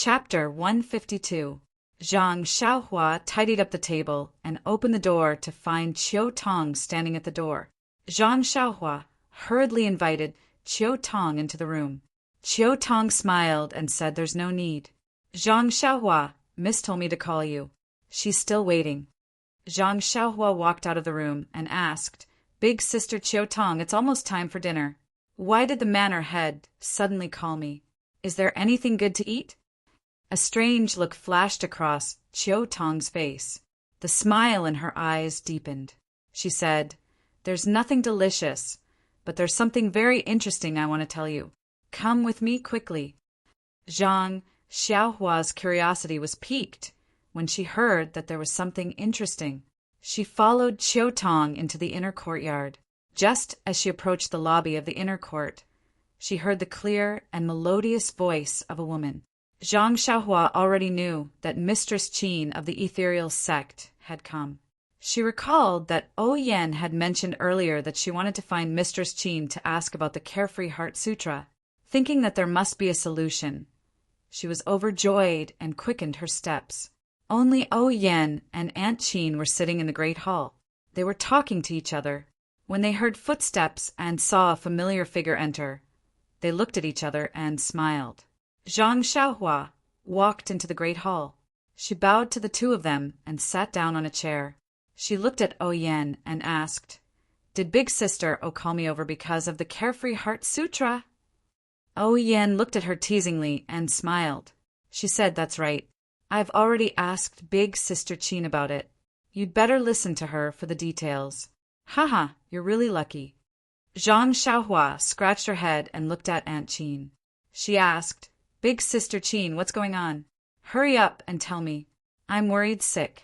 Chapter 152. Zhang Xiaohua tidied up the table and opened the door to find Qiu Tong standing at the door. Zhang Xiaohua hurriedly invited Qiu Tong into the room. Qiu Tong smiled and said there's no need. Zhang Xiaohua, Miss told me to call you. She's still waiting. Zhang Xiaohua walked out of the room and asked, Big Sister Qiu Tong, it's almost time for dinner. Why did the manor head suddenly call me? Is there anything good to eat? A strange look flashed across Qiu Tong's face. The smile in her eyes deepened. She said, There's nothing delicious, but there's something very interesting I want to tell you. Come with me quickly. Zhang Xiaohua's curiosity was piqued when she heard that there was something interesting. She followed Qiu Tong into the inner courtyard. Just as she approached the lobby of the inner court, she heard the clear and melodious voice of a woman. Zhang Xiaohua already knew that Mistress Qin of the ethereal sect had come. She recalled that Yan had mentioned earlier that she wanted to find Mistress Qin to ask about the Carefree Heart Sutra. Thinking that there must be a solution, she was overjoyed and quickened her steps. Only Yan and Aunt Qin were sitting in the great hall. They were talking to each other. When they heard footsteps and saw a familiar figure enter, they looked at each other and smiled. Zhang Xiaohua walked into the great hall. She bowed to the two of them and sat down on a chair. She looked at Yan and asked, Did Big Sister call me over because of the Carefree Heart Sutra? Yan looked at her teasingly and smiled. She said, That's right. I've already asked Big Sister Qin about it. You'd better listen to her for the details. Haha, you're really lucky. Zhang Xiaohua scratched her head and looked at Aunt Qin. She asked, Big Sister Qin, what's going on? Hurry up and tell me. I'm worried sick.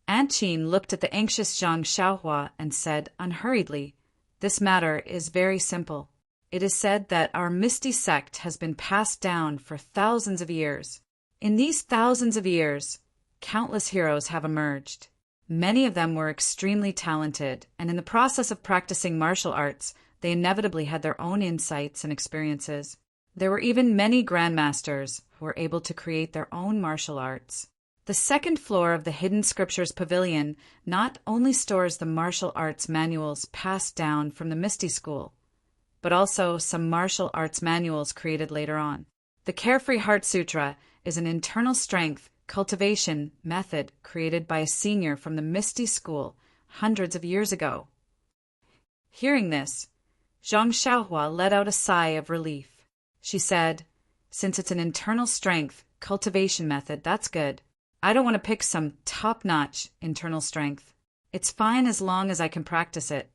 Aunt Qin looked at the anxious Zhang Xiaohua and said unhurriedly, This matter is very simple. It is said that our misty sect has been passed down for thousands of years. In these thousands of years, countless heroes have emerged. Many of them were extremely talented, and in the process of practicing martial arts, they inevitably had their own insights and experiences. There were even many grandmasters who were able to create their own martial arts. The second floor of the Hidden Scriptures Pavilion not only stores the martial arts manuals passed down from the Misty School, but also some martial arts manuals created later on. The Carefree Heart Sutra is an internal strength cultivation method created by a senior from the Misty School hundreds of years ago. Hearing this, Zhang Xiaohua let out a sigh of relief. She said, Since it's an internal strength cultivation method, that's good. I don't want to pick some top-notch internal strength. It's fine as long as I can practice it.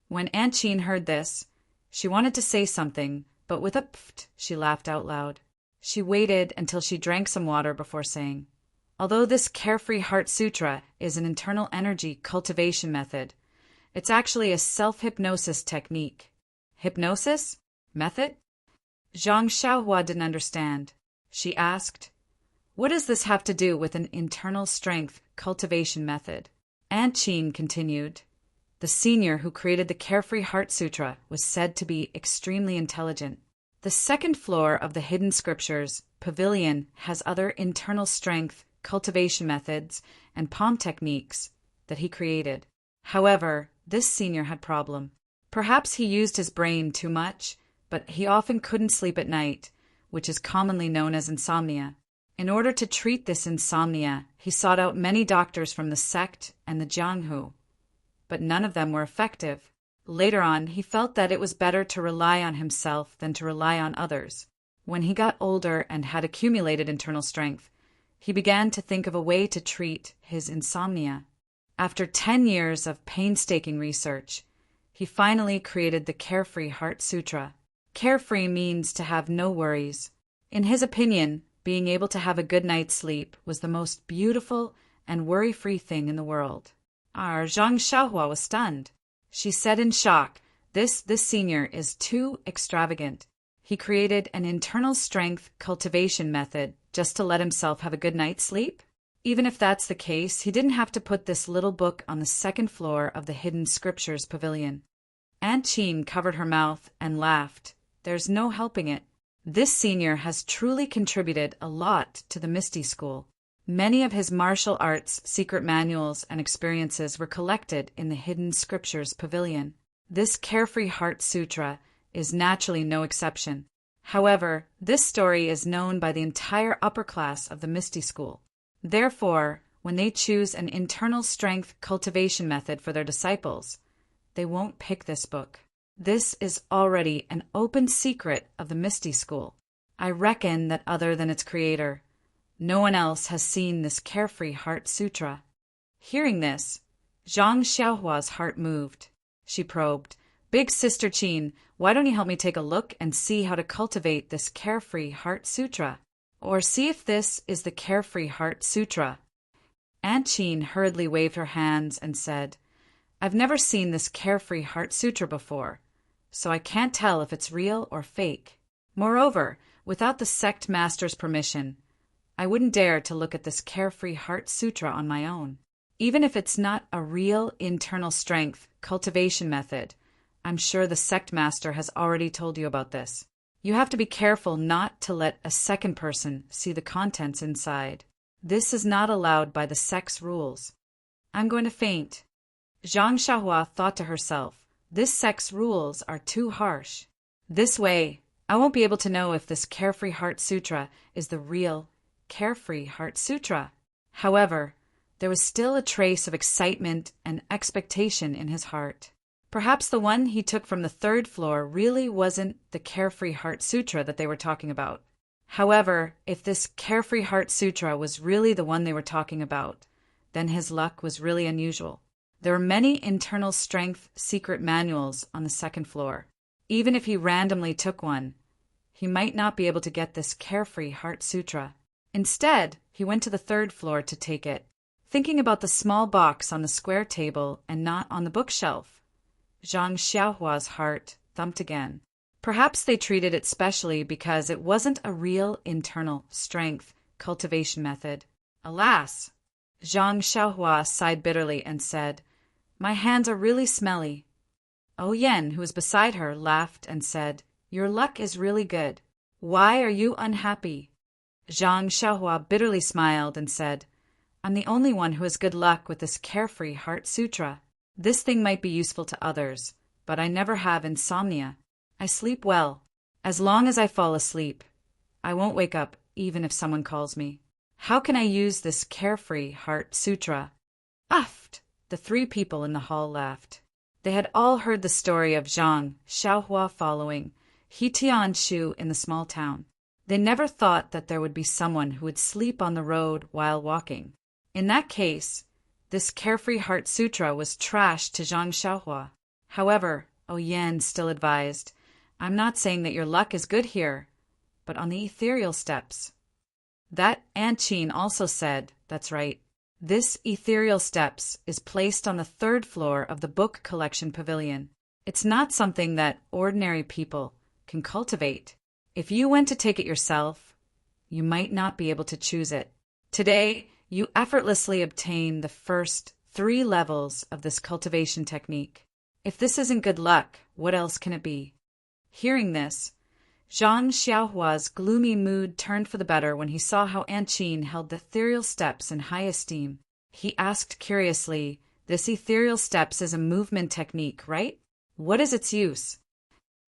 When Aunt Qin heard this, she wanted to say something, but with a pft, she laughed out loud. She waited until she drank some water before saying, Although this Carefree Heart Sutra is an internal energy cultivation method, it's actually a self-hypnosis technique. Hypnosis? Method? Zhang Xiaohua didn't understand. She asked, What does this have to do with an internal strength cultivation method? Aunt Qin continued, The senior who created the Carefree Heart Sutra was said to be extremely intelligent. The second floor of the Hidden Scriptures Pavilion has other internal strength cultivation methods and palm techniques that he created. However, this senior had a problem. Perhaps he used his brain too much, but he often couldn't sleep at night, which is commonly known as insomnia. In order to treat this insomnia, he sought out many doctors from the sect and the Jianghu, but none of them were effective. Later on, he felt that it was better to rely on himself than to rely on others. When he got older and had accumulated internal strength, he began to think of a way to treat his insomnia. After 10 years of painstaking research, he finally created the Carefree Heart Sutra. Carefree means to have no worries. In his opinion, being able to have a good night's sleep was the most beautiful and worry-free thing in the world. Zhang Xiaohua was stunned. She said in shock, This senior is too extravagant. He created an internal strength cultivation method just to let himself have a good night's sleep? Even if that's the case, he didn't have to put this little book on the second floor of the Hidden Scriptures Pavilion. Aunt Qin covered her mouth and laughed. There's no helping it. This senior has truly contributed a lot to the Misty School. Many of his martial arts secret manuals and experiences were collected in the Hidden Scriptures Pavilion. This Carefree Heart Sutra is naturally no exception. However, this story is known by the entire upper class of the Misty School. Therefore, when they choose an internal strength cultivation method for their disciples, they won't pick this book. This is already an open secret of the Misty School. I reckon that other than its creator, no one else has seen this Carefree Heart Sutra. Hearing this, Zhang Xiaohua's heart moved. She probed, "Big Sister Qin, why don't you help me take a look and see how to cultivate this Carefree Heart Sutra? Or see if this is the Carefree Heart Sutra." Aunt Qin hurriedly waved her hands and said, "I've never seen this Carefree Heart Sutra before, so I can't tell if it's real or fake. Moreover, without the sect master's permission, I wouldn't dare to look at this Carefree Heart Sutra on my own. Even if it's not a real internal strength cultivation method, I'm sure the sect master has already told you about this. You have to be careful not to let a second person see the contents inside. This is not allowed by the sect's rules." "I'm going to faint." Zhang Xiaohua thought to herself, "This sect's rules are too harsh. This way, I won't be able to know if this Carefree Heart Sutra is the real Carefree Heart Sutra." However, there was still a trace of excitement and expectation in his heart. Perhaps the one he took from the third floor really wasn't the Carefree Heart Sutra that they were talking about. However, if this Carefree Heart Sutra was really the one they were talking about, then his luck was really unusual. There were many internal strength secret manuals on the second floor. Even if he randomly took one, he might not be able to get this Carefree Heart Sutra. Instead, he went to the third floor to take it, thinking about the small box on the square table and not on the bookshelf. Zhang Xiaohua's heart thumped again. Perhaps they treated it specially because it wasn't a real internal strength cultivation method. Alas! Zhang Xiaohua sighed bitterly and said, "My hands are really smelly." Yan, who was beside her, laughed and said, "Your luck is really good. Why are you unhappy?" Zhang Xiaohua bitterly smiled and said, "I'm the only one who has good luck with this Carefree Heart Sutra. This thing might be useful to others, but I never have insomnia. I sleep well. As long as I fall asleep, I won't wake up even if someone calls me. How can I use this Carefree Heart Sutra?" Uffed! The three people in the hall laughed. They had all heard the story of Zhang Xiaohua following He Tianshu in the small town. They never thought that there would be someone who would sleep on the road while walking. In that case, this Carefree Heart Sutra was trash to Zhang Xiaohua. However, Yan still advised, "I'm not saying that your luck is good here, but on the ethereal steps." That Aunt Qin also said, "That's right. This ethereal steps is placed on the third floor of the book collection pavilion. It's not something that ordinary people can cultivate. If you went to take it yourself, you might not be able to choose it. Today, you effortlessly obtain the first 3 levels of this cultivation technique. If this isn't good luck, what else can it be?" Hearing this, Zhang Xiaohua's gloomy mood turned for the better when he saw how Aunt Qin held the ethereal steps in high esteem. He asked curiously, "This ethereal steps is a movement technique, right? What is its use?"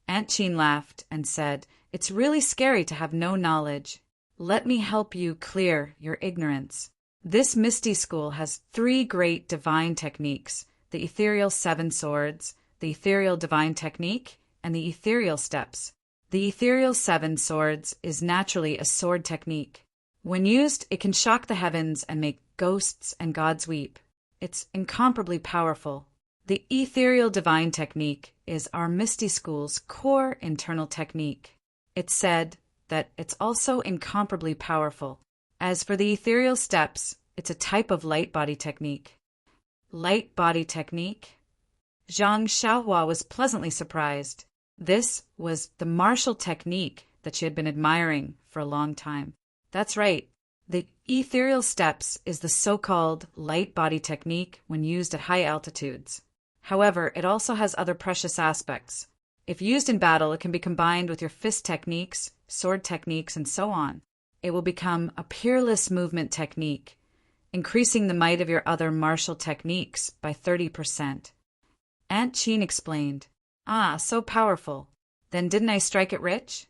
Aunt Qin laughed and said, "It's really scary to have no knowledge. Let me help you clear your ignorance. This Misty School has 3 great divine techniques: the ethereal 7 swords, the ethereal divine technique, and the ethereal steps. The ethereal 7 swords is naturally a sword technique. When used, it can shock the heavens and make ghosts and gods weep. It's incomparably powerful. The ethereal divine technique is our Misty School's core internal technique. It's said that it's also incomparably powerful. As for the ethereal steps, it's a type of light body technique." Light body technique? Zhang Xiaohua was pleasantly surprised. This was the martial technique that she had been admiring for a long time. That's right. The ethereal steps is the so-called light body technique when used at high altitudes. However, it also has other precious aspects. If used in battle, it can be combined with your fist techniques, sword techniques, and so on. It will become a peerless movement technique, increasing the might of your other martial techniques by 30%. Aunt Chin explained. Ah, so powerful. Then didn't I strike it rich?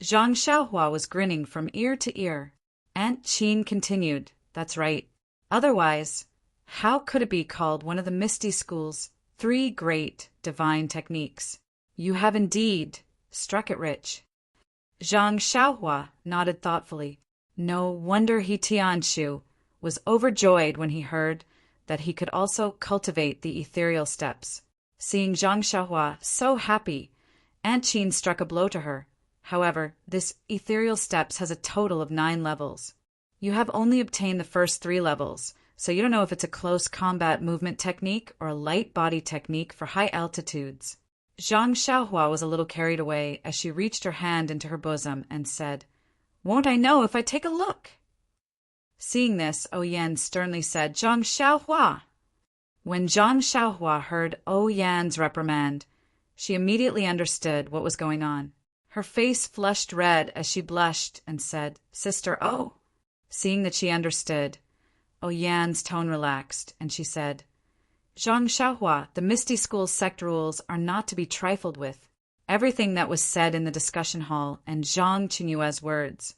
Zhang Xiaohua was grinning from ear to ear. Aunt Chin continued. That's right. Otherwise, how could it be called one of the Misty School's 3 great divine techniques? You have indeed struck it rich. Zhang Xiaohua nodded thoughtfully. No wonder he Tianshu was overjoyed when he heard that he could also cultivate the ethereal steps. Seeing Zhang Xiaohua so happy, Aunt Chin struck a blow to her. However, this ethereal steps has a total of 9 levels. You have only obtained the first 3 levels, so you don't know if it's a close combat movement technique or a light body technique for high altitudes. Zhang Xiaohua was a little carried away as she reached her hand into her bosom and said, Won't I know if I take a look? Seeing this, Yan sternly said, Zhang Xiaohua. When Zhang Xiaohua heard Yan's reprimand, she immediately understood what was going on. Her face flushed red as she blushed and said, Sister O. Seeing that she understood, Yan's tone relaxed, and she said, Zhang Xiaohua, the Misty School's sect rules are not to be trifled with. Everything that was said in the discussion hall and Zhang Qinyue's words,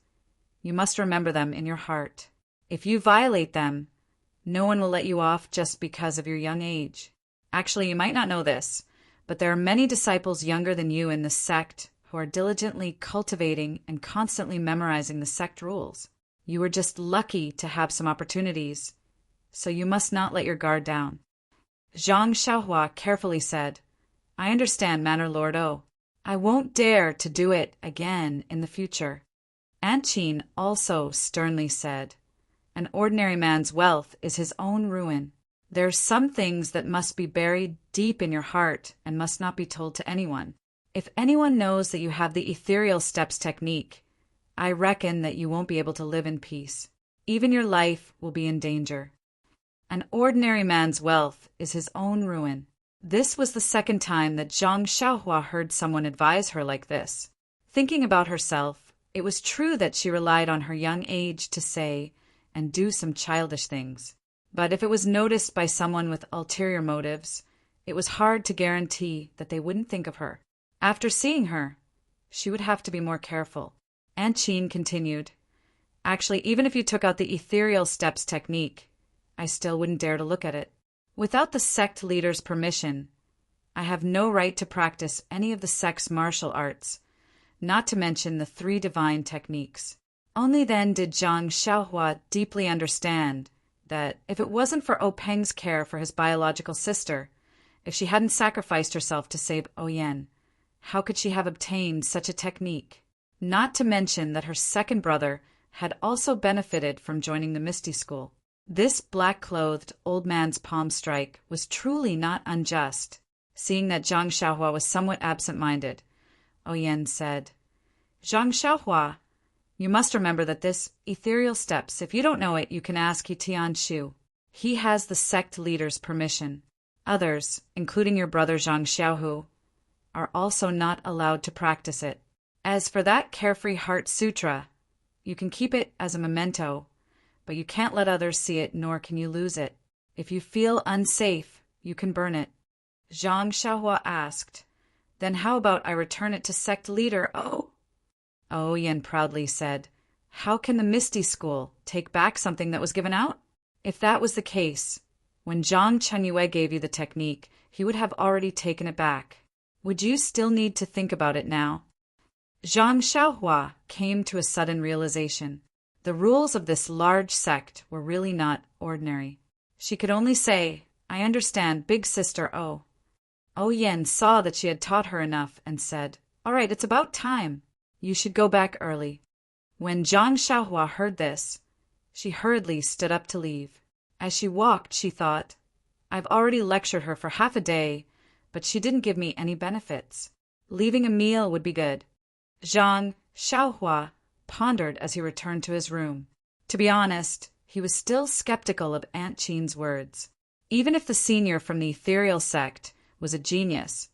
you must remember them in your heart. If you violate them, no one will let you off just because of your young age. Actually, you might not know this, but there are many disciples younger than you in this sect who are diligently cultivating and constantly memorizing the sect rules. You were just lucky to have some opportunities, so you must not let your guard down. Zhang Xiaohua carefully said, I understand, Manor Lord O. I won't dare to do it again in the future. Aunt Chin also sternly said, An ordinary man's wealth is his own ruin. There are some things that must be buried deep in your heart and must not be told to anyone. If anyone knows that you have the ethereal steps technique, I reckon that you won't be able to live in peace. Even your life will be in danger. An ordinary man's wealth is his own ruin. This was the second time that Zhang Xiaohua heard someone advise her like this. Thinking about herself, it was true that she relied on her young age to say and do some childish things. But if it was noticed by someone with ulterior motives, it was hard to guarantee that they wouldn't think of her. After seeing her, she would have to be more careful. Aunt Chin continued, Actually, even if you took out the ethereal steps technique, I still wouldn't dare to look at it. Without the sect leader's permission, I have no right to practice any of the sect's martial arts, not to mention the 3 divine techniques. Only then did Zhang Xiaohua deeply understand that if it wasn't for Peng's care for his biological sister, if she hadn't sacrificed herself to save Yan, how could she have obtained such a technique? Not to mention that her second brother had also benefited from joining the Misty School. This black-clothed old man's palm strike was truly not unjust. Seeing that Zhang Xiaohua was somewhat absent-minded, Yan said, Zhang Xiaohua, you must remember that this ethereal steps, if you don't know it, you can ask He Tianshu. He has the sect leader's permission. Others, including your brother Zhang Xiaohu, are also not allowed to practice it. As for that Carefree Heart Sutra, you can keep it as a memento, but you can't let others see it, nor can you lose it. If you feel unsafe, you can burn it. Zhang Xiaohua asked, Then how about I return it to sect leader Yan proudly said, How can the Misty School take back something that was given out? If that was the case, when Zhang Chenyue gave you the technique, he would have already taken it back. Would you still need to think about it now? Zhang Xiaohua came to a sudden realization. The rules of this large sect were really not ordinary. She could only say, I understand, big sister O. Yan saw that she had taught her enough and said, All right, it's about time. You should go back early. When Zhang Xiaohua heard this, she hurriedly stood up to leave. As she walked, she thought, I've already lectured her for half a day, but she didn't give me any benefits. Leaving a meal would be good. Zhang Xiaohua pondered as he returned to his room. To be honest, he was still skeptical of Aunt Chin's words. Even if the senior from the ethereal sect was a genius,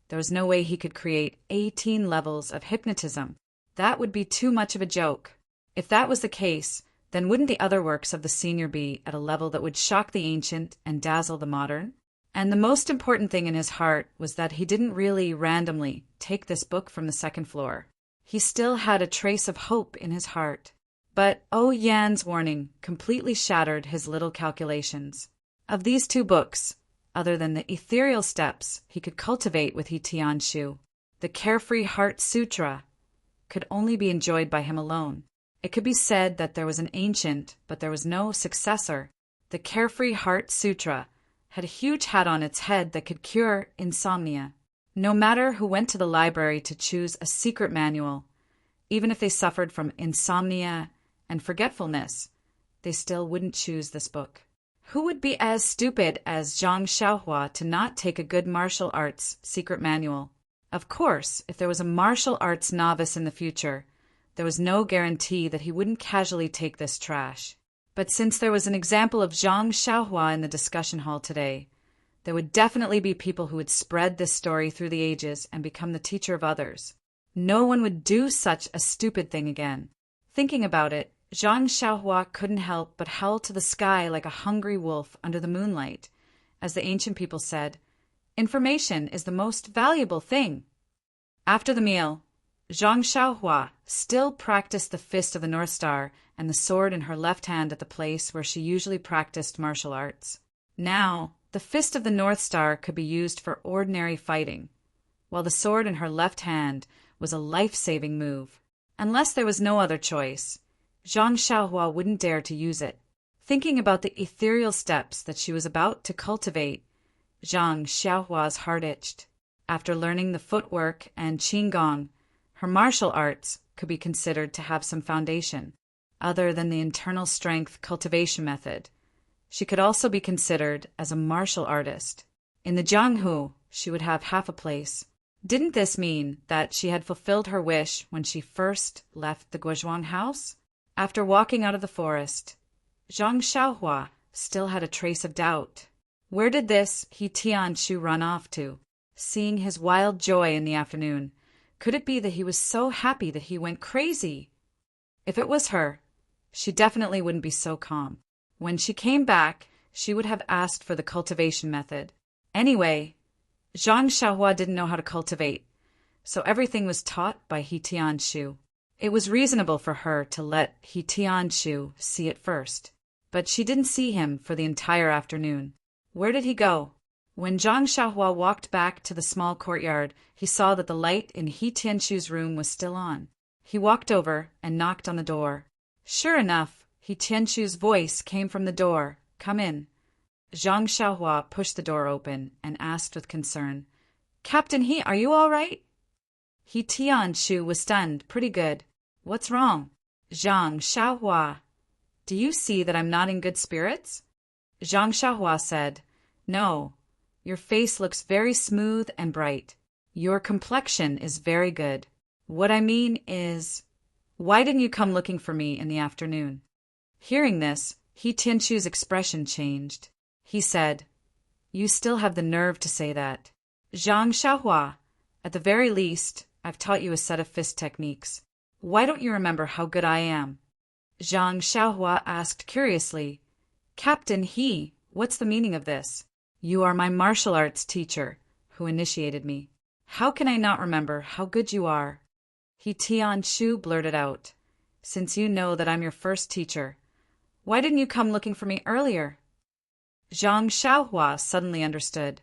there was no way he could create 18 levels of hypnotism. That would be too much of a joke. If that was the case, then wouldn't the other works of the senior be at a level that would shock the ancient and dazzle the modern? And the most important thing in his heart was that he didn't really randomly take this book from the second floor. He still had a trace of hope in his heart. But Yan's warning completely shattered his little calculations. Of these two books, other than the ethereal steps he could cultivate with He Tianshu, the Carefree Heart Sutra could only be enjoyed by him alone. It could be said that there was an ancient, but there was no successor. The Carefree Heart Sutra had a huge hat on its head that could cure insomnia. No matter who went to the library to choose a secret manual, even if they suffered from insomnia and forgetfulness, they still wouldn't choose this book. Who would be as stupid as Zhang Xiaohua to not take a good martial arts secret manual? Of course, if there was a martial arts novice in the future, there was no guarantee that he wouldn't casually take this trash. But since there was an example of Zhang Xiaohua in the discussion hall today, there would definitely be people who would spread this story through the ages and become the teacher of others. No one would do such a stupid thing again. Thinking about it, Zhang Xiaohua couldn't help but howl to the sky like a hungry wolf under the moonlight. As the ancient people said, information is the most valuable thing. After the meal, Zhang Xiaohua still practiced the fist of the North Star and the sword in her left hand at the place where she usually practiced martial arts. Now, the fist of the North Star could be used for ordinary fighting, while the sword in her left hand was a life-saving move. Unless there was no other choice, Zhang Xiaohua wouldn't dare to use it. Thinking about the ethereal steps that she was about to cultivate, Zhang Xiaohua's heart itched. After learning the footwork and qigong, her martial arts could be considered to have some foundation, other than the internal strength cultivation method. She could also be considered as a martial artist. In the Jianghu, she would have half a place. Didn't this mean that she had fulfilled her wish when she first left the Guozhuang house? After walking out of the forest, Zhang Xiaohua still had a trace of doubt. Where did this He Tianshu run off to? Seeing his wild joy in the afternoon, could it be that he was so happy that he went crazy? If it was her, she definitely wouldn't be so calm. When she came back, she would have asked for the cultivation method. Anyway, Zhang Xiaohua didn't know how to cultivate, so everything was taught by He Tianshu. It was reasonable for her to let He Tianshu see it first, but she didn't see him for the entire afternoon. Where did he go? When Zhang Xiaohua walked back to the small courtyard, he saw that the light in He Tianshu's room was still on. He walked over and knocked on the door. Sure enough, He Tianshu's voice came from the door. Come in. Zhang Xiaohua pushed the door open and asked with concern, Captain He, are you all right? He Tianshu was stunned. Pretty good. What's wrong? Zhang Xiaohua, do you see that I'm not in good spirits? Zhang Xiaohua said, No. Your face looks very smooth and bright. Your complexion is very good. What I mean is, why didn't you come looking for me in the afternoon? Hearing this, He Tianshu's expression changed. He said, You still have the nerve to say that. Zhang Xiaohua, at the very least, I've taught you a set of fist techniques. Why don't you remember how good I am? Zhang Xiaohua asked curiously, Captain He, what's the meaning of this? You are my martial arts teacher, who initiated me. How can I not remember how good you are? He Tianshu blurted out, Since you know that I'm your first teacher, why didn't you come looking for me earlier? Zhang Xiaohua suddenly understood.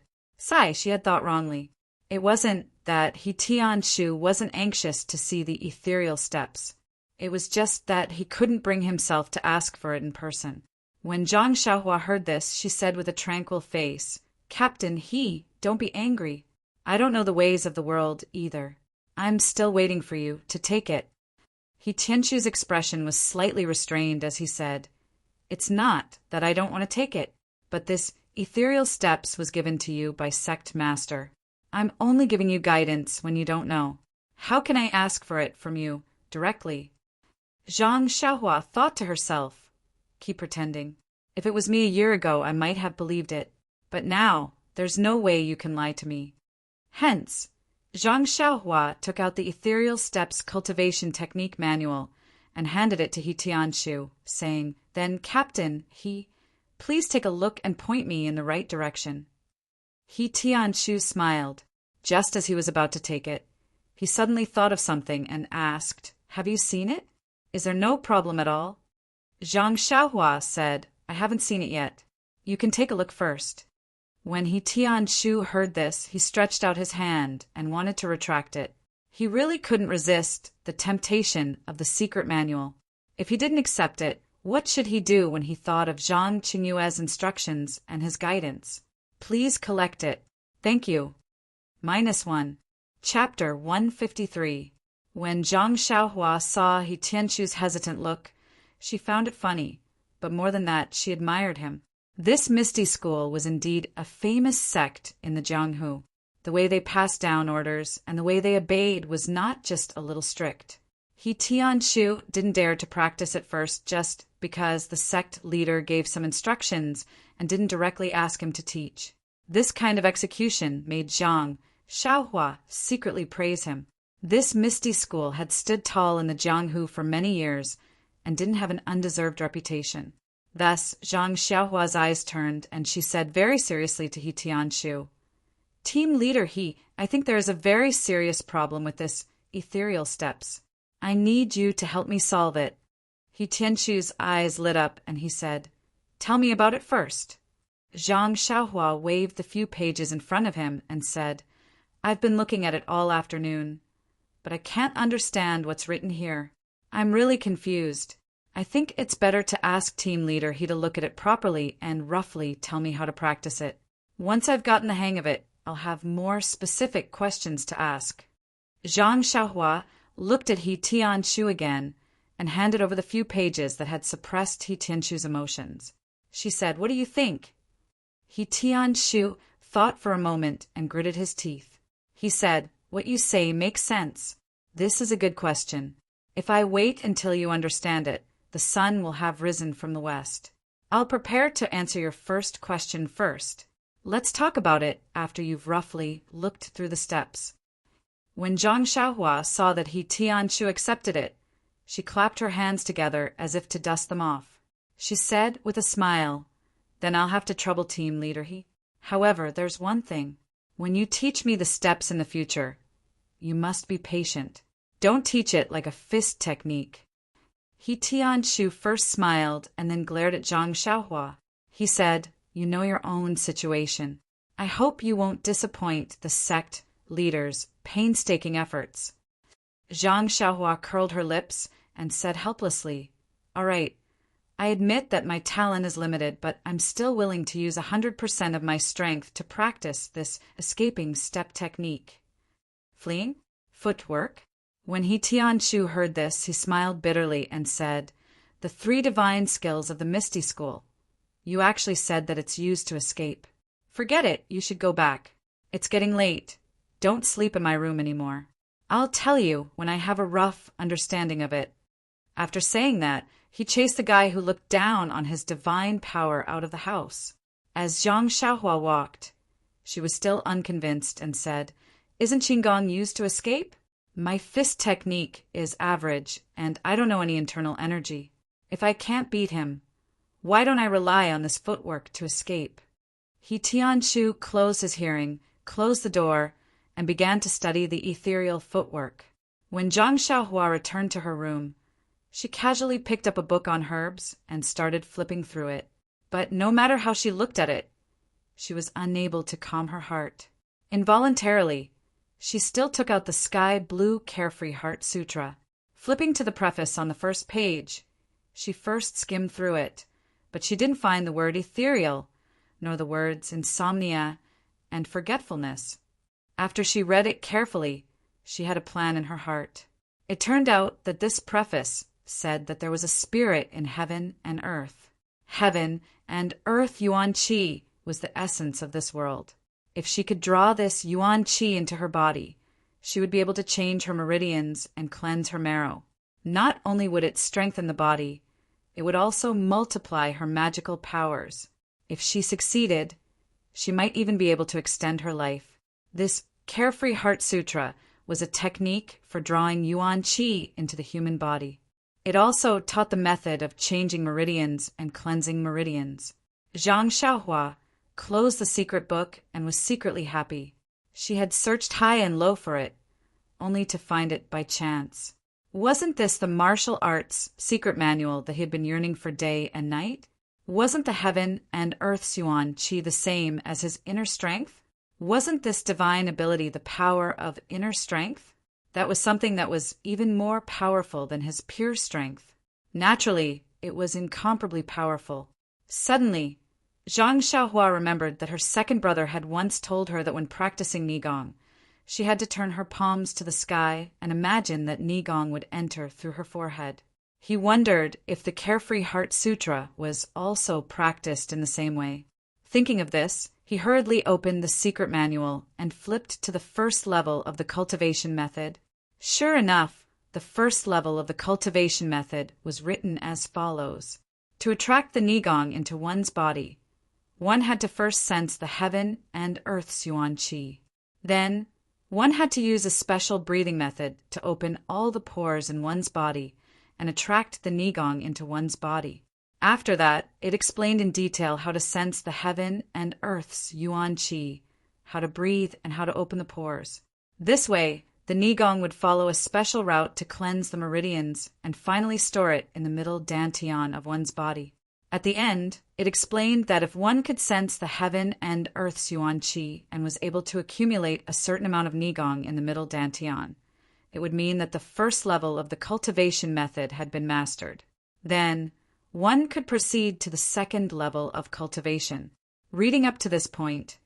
She had thought wrongly. It wasn't that He Tianshu wasn't anxious to see the ethereal steps. It was just that he couldn't bring himself to ask for it in person. When Zhang Xiaohua heard this, she said with a tranquil face, Captain He, don't be angry. I don't know the ways of the world either. I'm still waiting for you to take it. He Tianshu's expression was slightly restrained as he said, It's not that I don't want to take it, but this ethereal steps was given to you by sect master. I'm only giving you guidance when you don't know. How can I ask for it from you directly? Zhang Xiaohua thought to herself, Keep pretending. If it was me a year ago, I might have believed it. But now, there's no way you can lie to me. Hence, Zhang Xiaohua took out the Ethereal Steps Cultivation Technique Manual and handed it to He Tianshu, saying, "Then, Captain, please take a look and point me in the right direction." He Tianshu smiled. Just as he was about to take it, he suddenly thought of something and asked, "Have you seen it? Is there no problem at all?" Zhang Xiaohua said, "I haven't seen it yet. You can take a look first." When He Tianshu heard this, he stretched out his hand and wanted to retract it. He really couldn't resist the temptation of the secret manual. If he didn't accept it, what should he do when he thought of Zhang Qingyue's instructions and his guidance? Please collect it. Thank you. -1. Chapter 153. When Zhang Xiaohua saw He Tianshu's hesitant look, she found it funny, but more than that, she admired him. This Misty School was indeed a famous sect in the Jianghu. The way they passed down orders and the way they obeyed was not just a little strict. He Tianshu didn't dare to practice at first just because the sect leader gave some instructions and didn't directly ask him to teach. This kind of execution made Zhang Xiaohua secretly praise him. This Misty School had stood tall in the Jianghu for many years and didn't have an undeserved reputation. Thus, Zhang Xiaohua's eyes turned, and she said very seriously to He Tianshu, "Team leader I think there is a very serious problem with this ethereal steps. I need you to help me solve it." He Tianshu's eyes lit up, and he said, "Tell me about it first." Zhang Xiaohua waved the few pages in front of him and said, "I've been looking at it all afternoon, but I can't understand what's written here. I'm really confused. I think it's better to ask team leader he to look at it properly and roughly tell me how to practice it. Once I've gotten the hang of it, I'll have more specific questions to ask." Zhang Xiaohua looked at He Tianshu again and handed over the few pages that had suppressed He Tianshu's emotions. She said, "What do you think?" He Tianshu thought for a moment and gritted his teeth. He said, "What you say makes sense. This is a good question. If I wait until you understand it, the sun will have risen from the west. I'll prepare to answer your first question first. Let's talk about it after you've roughly looked through the steps." When Zhang Xiaohua saw that He Tianshu accepted it, she clapped her hands together as if to dust them off. She said with a smile, "Then I'll have to trouble team leader he. However, there's one thing. When you teach me the steps in the future, you must be patient. Don't teach it like a fist technique." He Tianshu first smiled and then glared at Zhang Xiaohua. He said, "You know your own situation. I hope you won't disappoint the sect leader's painstaking efforts." Zhang Xiaohua curled her lips and said helplessly, "All right, I admit that my talent is limited, but I'm still willing to use 100% of my strength to practice this escaping step technique." Fleeing? Footwork? When He Tianshu heard this, he smiled bitterly and said, "The 3 divine skills of the Misty School. You actually said that it's used to escape. Forget it, you should go back. It's getting late. Don't sleep in my room anymore. I'll tell you when I have a rough understanding of it." After saying that, he chased the guy who looked down on his divine power out of the house. As Zhang Xiaohua walked, she was still unconvinced and said, "Isn't Qigong used to escape? My fist technique is average, and I don't know any internal energy. If I can't beat him, why don't I rely on this footwork to escape?" He Tianshu closed his hearing, closed the door, and began to study the ethereal footwork. When Zhang Xiaohua returned to her room, she casually picked up a book on herbs and started flipping through it. But no matter how she looked at it, she was unable to calm her heart. Involuntarily, she still took out the Sky Blue Carefree Heart Sutra. Flipping to the preface on the first page, she first skimmed through it, but she didn't find the word ethereal, nor the words insomnia and forgetfulness. After she read it carefully, she had a plan in her heart. It turned out that this preface said that there was a spirit in heaven and earth. Heaven and earth Yuan Qi was the essence of this world. If she could draw this Yuan Qi into her body, she would be able to change her meridians and cleanse her marrow. Not only would it strengthen the body, it would also multiply her magical powers. If she succeeded, she might even be able to extend her life. This Carefree Heart Sutra was a technique for drawing yuan qi into the human body. It also taught the method of changing meridians and cleansing meridians. Zhang Xiaohua closed the secret book and was secretly happy. She had searched high and low for it, only to find it by chance. Wasn't this the martial arts secret manual that he had been yearning for day and night? Wasn't the heaven and earth's yuan qi the same as his inner strength? Wasn't this divine ability the power of inner strength? That was something that was even more powerful than his pure strength. Naturally, it was incomparably powerful. Suddenly, Zhang Xiaohua remembered that her second brother had once told her that when practicing Nigong, she had to turn her palms to the sky and imagine that Nigong would enter through her forehead. He wondered if the Carefree Heart Sutra was also practiced in the same way. Thinking of this, he hurriedly opened the secret manual and flipped to the first level of the cultivation method. Sure enough, the first level of the cultivation method was written as follows. To attract the Nigong into one's body, one had to first sense the heaven and earth's yuan qi. Then, one had to use a special breathing method to open all the pores in one's body and attract the Nigong into one's body. After that, it explained in detail how to sense the heaven and earth's yuan qi, how to breathe, and how to open the pores. This way, the Nigong would follow a special route to cleanse the meridians and finally store it in the middle dantian of one's body. At the end, it explained that if one could sense the heaven and earth's yuan qi and was able to accumulate a certain amount of Nigong in the middle dantian, it would mean that the first level of the cultivation method had been mastered. Then, one could proceed to the second level of cultivation. Reading up to this point,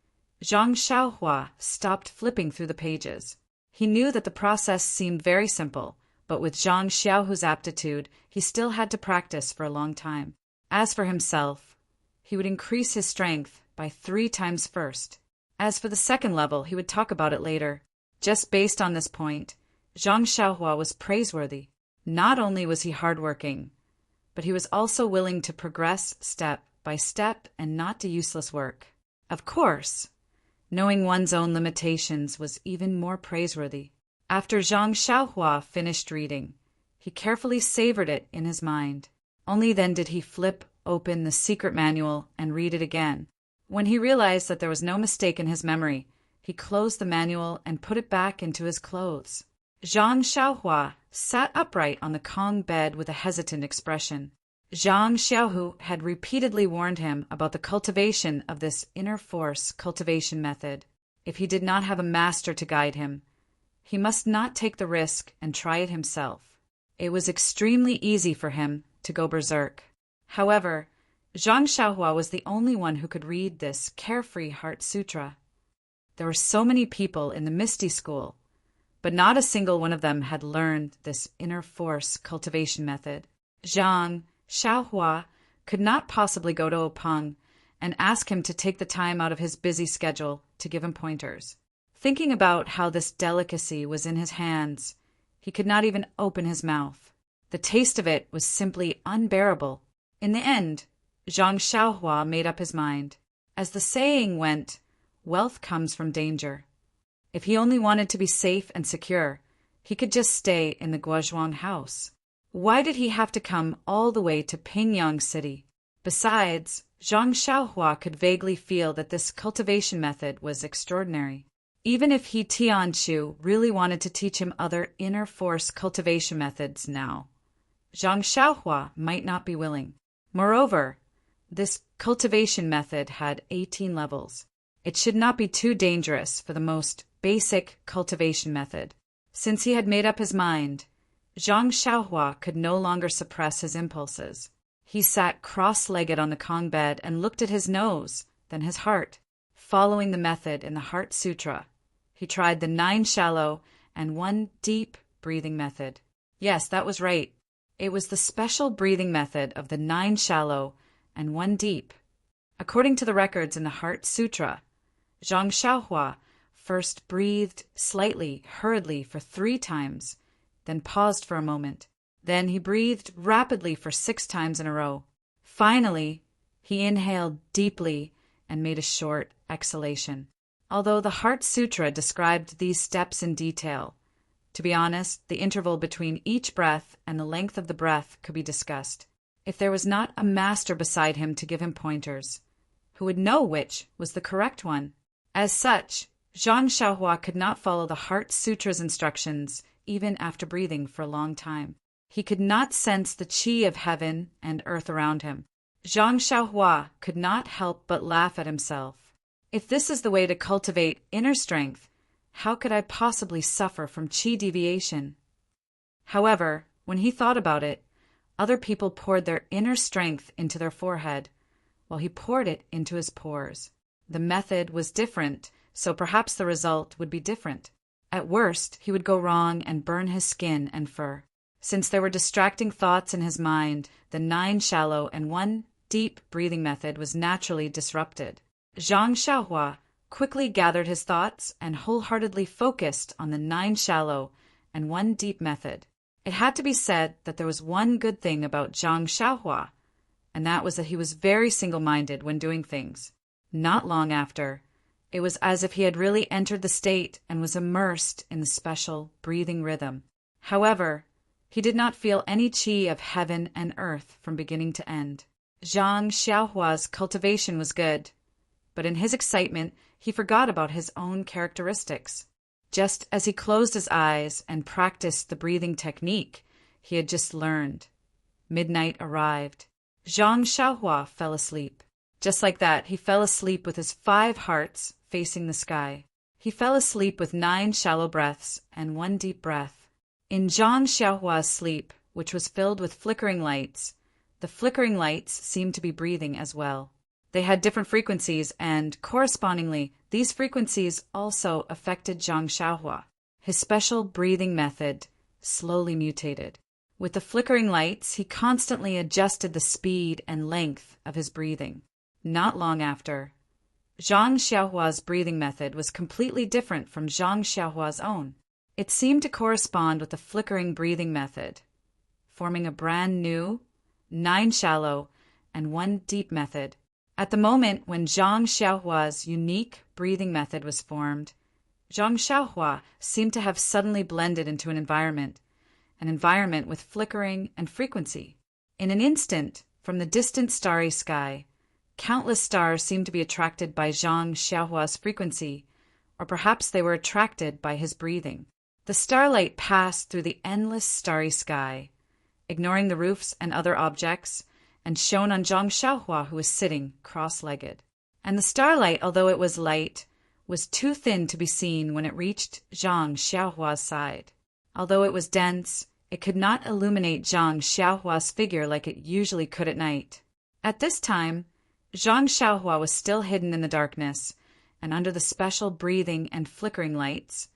Zhang Xiaohua stopped flipping through the pages. He knew that the process seemed very simple, but with Zhang Xiaohu's aptitude, he still had to practice for a long time. As for himself, he would increase his strength by 3 times first. As for the second level, he would talk about it later. Just based on this point, Zhang Xiaohua was praiseworthy. Not only was he hardworking, but he was also willing to progress step by step and not do useless work. Of course, knowing one's own limitations was even more praiseworthy. After Zhang Xiaohua finished reading, he carefully savored it in his mind. Only then did he flip open the secret manual and read it again. When he realized that there was no mistake in his memory, he closed the manual and put it back into his clothes. Zhang Xiaohua sat upright on the Kong bed with a hesitant expression. Zhang Xiaohu had repeatedly warned him about the cultivation of this inner force cultivation method. If he did not have a master to guide him, he must not take the risk and try it himself. It was extremely easy for him to go berserk. However, Zhang Xiaohua was the only one who could read this Carefree Heart Sutra. There were so many people in the Misty School, but not a single one of them had learned this inner force cultivation method. Zhang Xiaohua could not possibly go to Openg and ask him to take the time out of his busy schedule to give him pointers. Thinking about how this delicacy was in his hands, he could not even open his mouth. The taste of it was simply unbearable. In the end, Zhang Xiaohua made up his mind. As the saying went, wealth comes from danger. If he only wanted to be safe and secure, he could just stay in the Guozhuang house. Why did he have to come all the way to Pingyang City? Besides, Zhang Xiaohua could vaguely feel that this cultivation method was extraordinary. Even if he Tianqiu really wanted to teach him other inner force cultivation methods now, Zhang Xiaohua might not be willing. Moreover, this cultivation method had 18 levels. It should not be too dangerous for the most basic cultivation method. Since he had made up his mind, Zhang Xiaohua could no longer suppress his impulses. He sat cross-legged on the Kong bed and looked at his nose, then his heart. Following the method in the Heart Sutra, he tried the 9 shallow and 1 deep breathing method. Yes, that was right. It was the special breathing method of the 9 shallow and 1 deep. According to the records in the Heart Sutra, Zhang Xiaohua first breathed slightly, hurriedly for 3 times, then paused for a moment. Then he breathed rapidly for 6 times in a row. Finally, he inhaled deeply and made a short exhalation. although the Heart Sutra described these steps in detail. To be honest, the interval between each breath and the length of the breath could be discussed. If there was not a master beside him to give him pointers, who would know which was the correct one? As such, Zhang Xiaohua could not follow the Heart Sutra's instructions even after breathing for a long time. He could not sense the qi of heaven and earth around him. Zhang Xiaohua could not help but laugh at himself. If this is the way to cultivate inner strength, how could I possibly suffer from qi deviation? However, when he thought about it, other people poured their inner strength into their forehead, while he poured it into his pores. The method was different, so perhaps the result would be different. At worst, he would go wrong and burn his skin and fur. Since there were distracting thoughts in his mind, the 9 shallow and 1 deep breathing method was naturally disrupted. Zhang Xiaohua quickly gathered his thoughts and wholeheartedly focused on the 9 shallow and 1 deep method. It had to be said that there was one good thing about Zhang Xiaohua, and that was that he was very single-minded when doing things. Not long after, it was as if he had really entered the state and was immersed in the special breathing rhythm. However, he did not feel any qi of heaven and earth from beginning to end. Zhang Xiaohua's cultivation was good, but in his excitement, he forgot about his own characteristics. Just as he closed his eyes and practiced the breathing technique he had just learned, midnight arrived. Zhang Xiaohua fell asleep. Just like that, he fell asleep with his 5 hearts facing the sky. He fell asleep with 9 shallow breaths and 1 deep breath. In Zhang Xiaohua's sleep, which was filled with flickering lights, the flickering lights seemed to be breathing as well. They had different frequencies, and correspondingly, these frequencies also affected Zhang Xiaohua. His special breathing method slowly mutated. With the flickering lights, he constantly adjusted the speed and length of his breathing. Not long after, Zhang Xiaohua's breathing method was completely different from Zhang Xiaohua's own. It seemed to correspond with the flickering breathing method, forming a brand new 9 shallow and 1 deep method. At the moment when Zhang Xiaohua's unique breathing method was formed, Zhang Xiaohua seemed to have suddenly blended into an environment with flickering and frequency. In an instant, from the distant starry sky, countless stars seemed to be attracted by Zhang Xiaohua's frequency, or perhaps they were attracted by his breathing. The starlight passed through the endless starry sky, ignoring the roofs and other objects, and shone on Zhang Xiaohua, who was sitting cross-legged. And the starlight, although it was light, was too thin to be seen when it reached Zhang Xiaohua's side. Although it was dense, it could not illuminate Zhang Xiaohua's figure like it usually could at night. At this time, Zhang Xiaohua was still hidden in the darkness, and under the special breathing and flickering lights,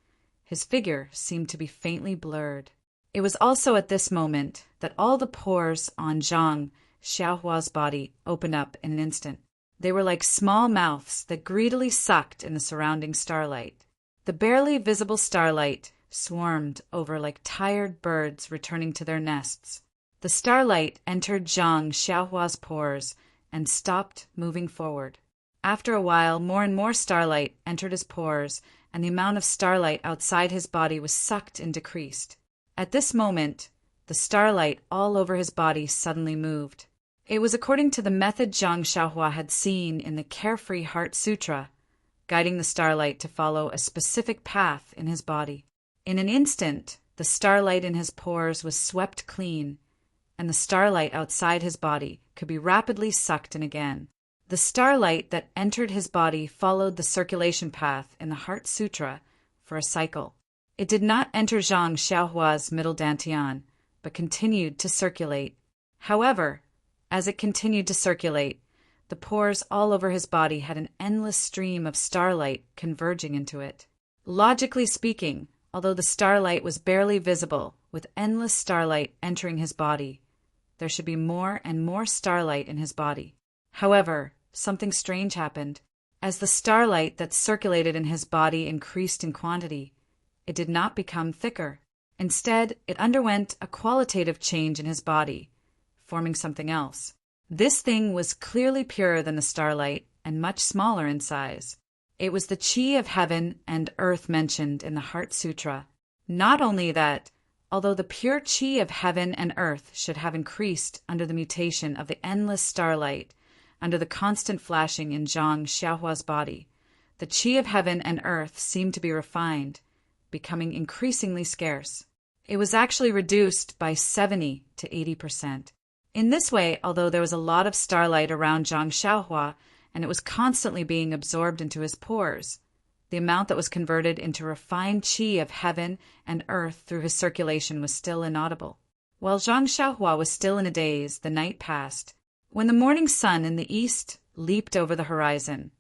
his figure seemed to be faintly blurred. It was also at this moment that all the pores on Zhang Xiaohua's body opened up in an instant. They were like small mouths that greedily sucked in the surrounding starlight. The barely visible starlight swarmed over like tired birds returning to their nests. The starlight entered Zhang Xiaohua's pores and stopped moving forward. After a while, more and more starlight entered his pores, and the amount of starlight outside his body was sucked and decreased. At this moment, the starlight all over his body suddenly moved. It was according to the method Zhang Xiaohua had seen in the Carefree Heart Sutra, guiding the starlight to follow a specific path in his body. In an instant, the starlight in his pores was swept clean, and the starlight outside his body could be rapidly sucked in again. The starlight that entered his body followed the circulation path in the Heart Sutra for a cycle. It did not enter Zhang Xiaohua's middle dantian, but continued to circulate. However, as it continued to circulate, the pores all over his body had an endless stream of starlight converging into it. Logically speaking, although the starlight was barely visible, with endless starlight entering his body, there should be more and more starlight in his body. However, something strange happened. As the starlight that circulated in his body increased in quantity, it did not become thicker. Instead, it underwent a qualitative change in his body, forming something else. This thing was clearly purer than the starlight and much smaller in size. It was the chi of heaven and earth mentioned in the Heart Sutra. Not only that, although the pure chi of heaven and earth should have increased under the mutation of the endless starlight, under the constant flashing in Zhang Xiaohua's body, the chi of heaven and earth seemed to be refined, becoming increasingly scarce. It was actually reduced by 70 to 80%. In this way, although there was a lot of starlight around Zhang Xiaohua, and it was constantly being absorbed into his pores, the amount that was converted into refined chi of heaven and earth through his circulation was still inaudible. While Zhang Xiaohua was still in a daze, the night passed. When the morning sun in the east leaped over the horizon,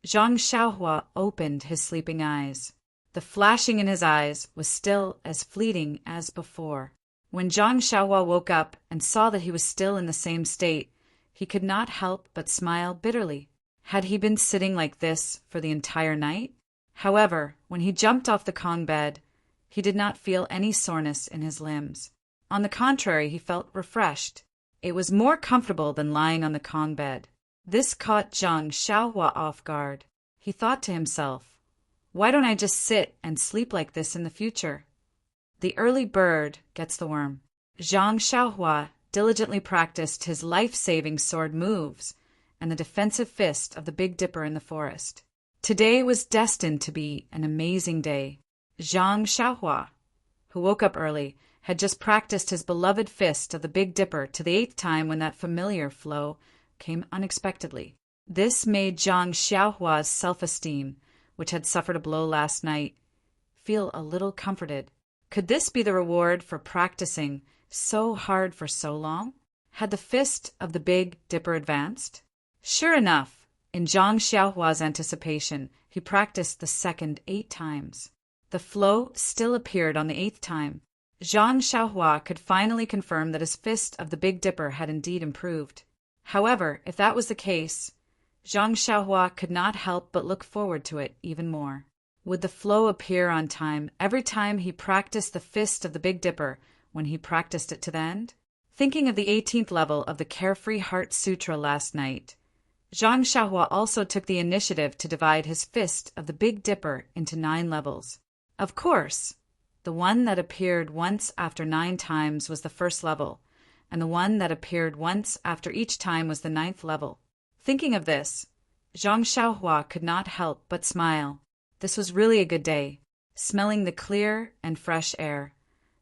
Zhang Xiaohua opened his sleeping eyes. The flashing in his eyes was still as fleeting as before. When Zhang Xiaohua woke up and saw that he was still in the same state, he could not help but smile bitterly. Had he been sitting like this for the entire night? However, when he jumped off the Kong bed, he did not feel any soreness in his limbs. On the contrary, he felt refreshed. It was more comfortable than lying on the Kong bed. This caught Zhang Xiaohua off guard. He thought to himself, "Why don't I just sit and sleep like this in the future?" The early bird gets the worm. Zhang Xiaohua diligently practiced his life-saving sword moves and the defensive fist of the Big Dipper in the forest. Today was destined to be an amazing day. Zhang Xiaohua, who woke up early, had just practiced his beloved fist of the Big Dipper to the 8th time when that familiar flow came unexpectedly. This made Zhang Xiaohua's self-esteem, which had suffered a blow last night, feel a little comforted. Could this be the reward for practicing so hard for so long? Had the fist of the Big Dipper advanced? Sure enough, in Zhang Xiaohua's anticipation, he practiced the second 8 times. The flow still appeared on the 8th time. Zhang Xiaohua could finally confirm that his fist of the Big Dipper had indeed improved. However, if that was the case, Zhang Xiaohua could not help but look forward to it even more. Would the flow appear on time every time he practiced the fist of the Big Dipper when he practiced it to the end? Thinking of the 18th level of the Carefree Heart Sutra last night, Zhang Xiaohua also took the initiative to divide his fist of the Big Dipper into 9 levels. Of course, the one that appeared once after 9 times was the 1st level, and the one that appeared once after each time was the 9th level. Thinking of this, Zhang Xiaohua could not help but smile. This was really a good day. Smelling the clear and fresh air,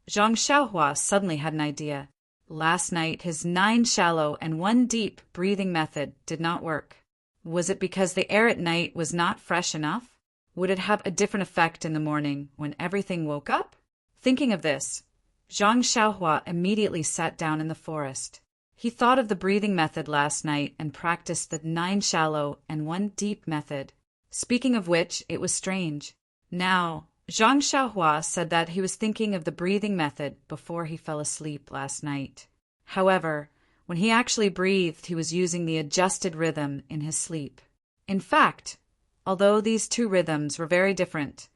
Zhang Xiaohua suddenly had an idea. Last night, his 9 shallow and 1 deep breathing method did not work. Was it because the air at night was not fresh enough? Would it have a different effect in the morning when everything woke up? Thinking of this, Zhang Xiaohua immediately sat down in the forest. He thought of the breathing method last night and practiced the 9 shallow and 1 deep method. Speaking of which, it was strange. Now, Zhang Xiaohua said that he was thinking of the breathing method before he fell asleep last night. However, when he actually breathed, he was using the adjusted rhythm in his sleep. In fact, although these 2 rhythms were very different,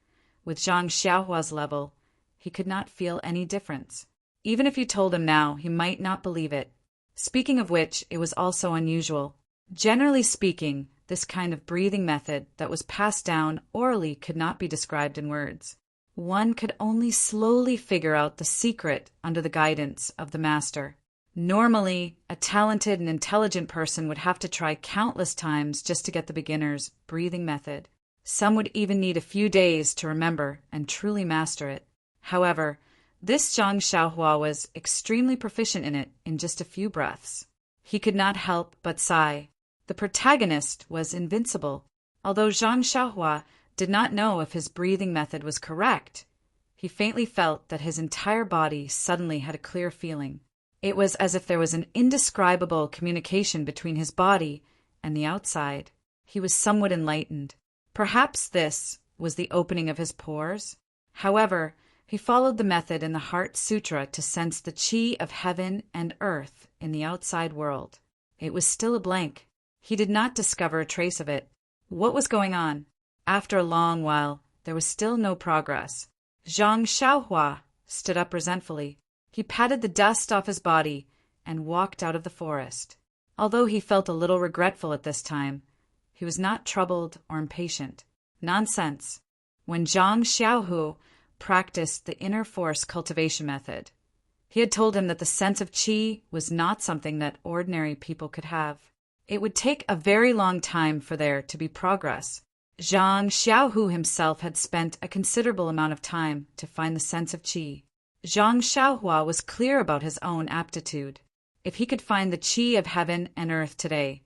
with Zhang Xiaohua's level, he could not feel any difference. Even if you told him now, he might not believe it. Speaking of which, it was also unusual. Generally speaking, this kind of breathing method that was passed down orally could not be described in words. One could only slowly figure out the secret under the guidance of the master. Normally, a talented and intelligent person would have to try countless times just to get the beginner's breathing method. Some would even need a few days to remember and truly master it. However, this Zhang Xiaohua was extremely proficient in it in just a few breaths. He could not help but sigh. The protagonist was invincible. Although Zhang Xiaohua did not know if his breathing method was correct, he faintly felt that his entire body suddenly had a clear feeling. It was as if there was an indescribable communication between his body and the outside. He was somewhat enlightened. Perhaps this was the opening of his pores. However, he followed the method in the Heart Sutra to sense the chi of heaven and earth in the outside world. It was still a blank. He did not discover a trace of it. What was going on? After a long while, there was still no progress. Zhang Xiaohua stood up resentfully. He patted the dust off his body and walked out of the forest. Although he felt a little regretful at this time, he was not troubled or impatient. Nonsense. When Zhang Xiaohu practiced the inner force cultivation method, he had told him that the sense of qi was not something that ordinary people could have. It would take a very long time for there to be progress. Zhang Xiaohu himself had spent a considerable amount of time to find the sense of qi. Zhang Xiaohua was clear about his own aptitude. If he could find the qi of heaven and earth today,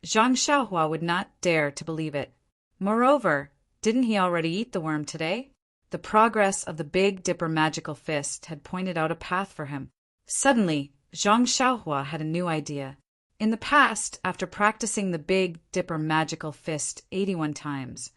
Zhang Xiaohua would not dare to believe it. Moreover, didn't he already eat the worm today? The progress of the Big Dipper magical fist had pointed out a path for him. Suddenly, Zhang Xiaohua had a new idea. In the past, after practicing the Big Dipper magical fist 81 times,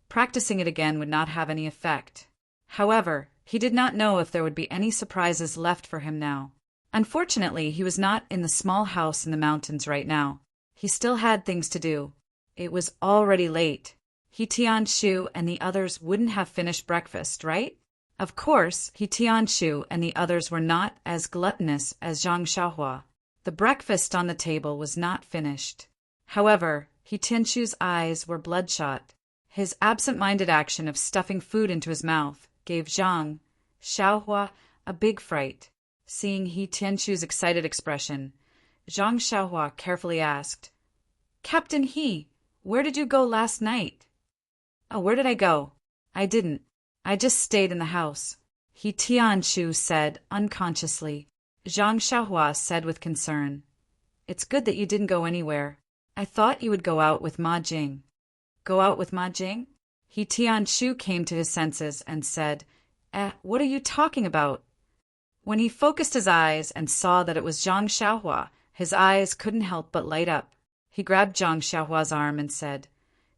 practicing it again would not have any effect. However, he did not know if there would be any surprises left for him now. Unfortunately, he was not in the small house in the mountains right now. He still had things to do. It was already late. He Tianshu and the others wouldn't have finished breakfast, right? Of course, He Tianshu and the others were not as gluttonous as Zhang Xiaohua. The breakfast on the table was not finished. However, He Tianshu's eyes were bloodshot. His absent-minded action of stuffing food into his mouth gave Zhang Xiaohua a big fright. Seeing He Tianshu's excited expression, Zhang Xiaohua carefully asked, "Captain He, where did you go last night?" "Oh, where did I go? I didn't. I just stayed in the house," He Tianshu said unconsciously. Zhang Xiaohua said with concern, "It's good that you didn't go anywhere. I thought you would go out with Ma Jing." "Go out with Ma Jing?" He Tianshu came to his senses and said, what are you talking about?" When he focused his eyes and saw that it was Zhang Xiaohua, his eyes couldn't help but light up. He grabbed Zhang Xiaohua's arm and said,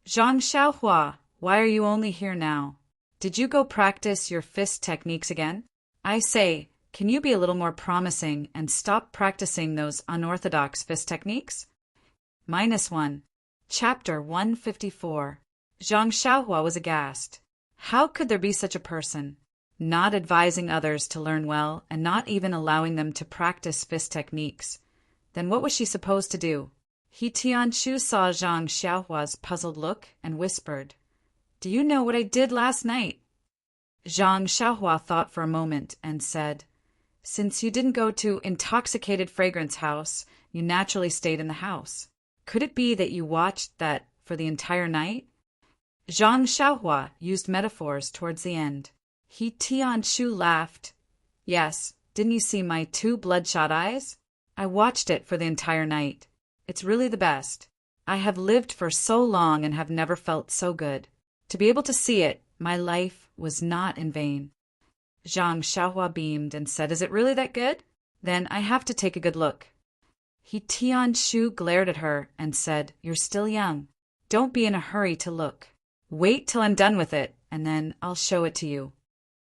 "Zhang Xiaohua, why are you only here now? Did you go practice your fist techniques again? I say, can you be a little more promising and stop practicing those unorthodox fist techniques?" -1. Chapter 154. Zhang Xiaohua was aghast. How could there be such a person? Not advising others to learn well and not even allowing them to practice fist techniques. Then what was she supposed to do? He Tianshu saw Zhang Xiaohua's puzzled look and whispered, "Do you know what I did last night?" Zhang Xiaohua thought for a moment and said, "Since you didn't go to Intoxicated Fragrance House, you naturally stayed in the house. Could it be that you watched that for the entire night?" Zhang Xiaohua used metaphors towards the end. He Tianshu laughed. "Yes, didn't you see my 2 bloodshot eyes? I watched it for the entire night. It's really the best. I have lived for so long and have never felt so good. To be able to see it, my life was not in vain." Zhang Xiaohua beamed and said, "Is it really that good? Then I have to take a good look." He Tianshu glared at her and said, "You're still young. Don't be in a hurry to look. Wait till I'm done with it, and then I'll show it to you."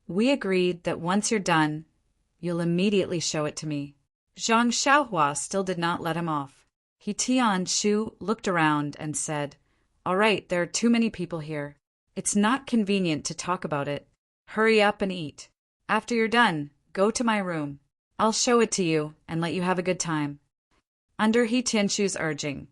We agreed that once you're done, you'll immediately show it to me. Zhang Xiaohua still did not let him off. He Tianshu looked around and said, "All right, there are too many people here. It's not convenient to talk about it. Hurry up and eat. After you're done, go to my room. I'll show it to you and let you have a good time." Under He Tianshu's urging,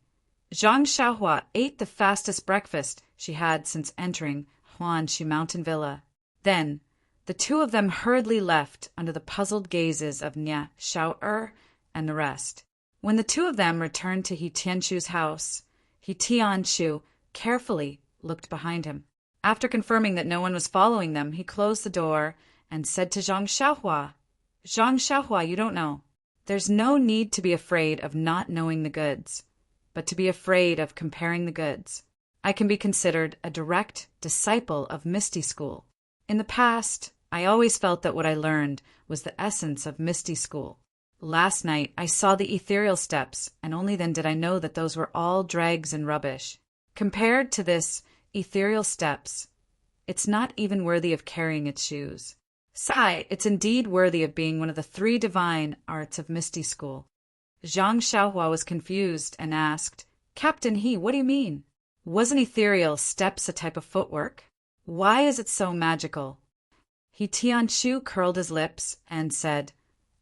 Zhang Xiaohua ate the fastest breakfast she had since entering Huanshu Mountain Villa. Then, the two of them hurriedly left under the puzzled gazes of Nya Xiao'er and the rest. When the two of them returned to He Tianshu's house, He Tianshu carefully looked behind him. After confirming that no one was following them, he closed the door and said to Zhang Xiaohua, "Zhang Xiaohua, you don't know. There's no need to be afraid of not knowing the goods, but to be afraid of comparing the goods. I can be considered a direct disciple of Misty School. In the past, I always felt that what I learned was the essence of Misty School. Last night, I saw the ethereal steps, and only then did I know that those were all dregs and rubbish. Compared to this ethereal steps, it's not even worthy of carrying its shoes. Sigh, it's indeed worthy of being one of the 3 divine arts of Misty School." Zhang Xiaohua was confused and asked, "Captain He, what do you mean? Wasn't ethereal steps a type of footwork? Why is it so magical?" He Tianshu curled his lips and said,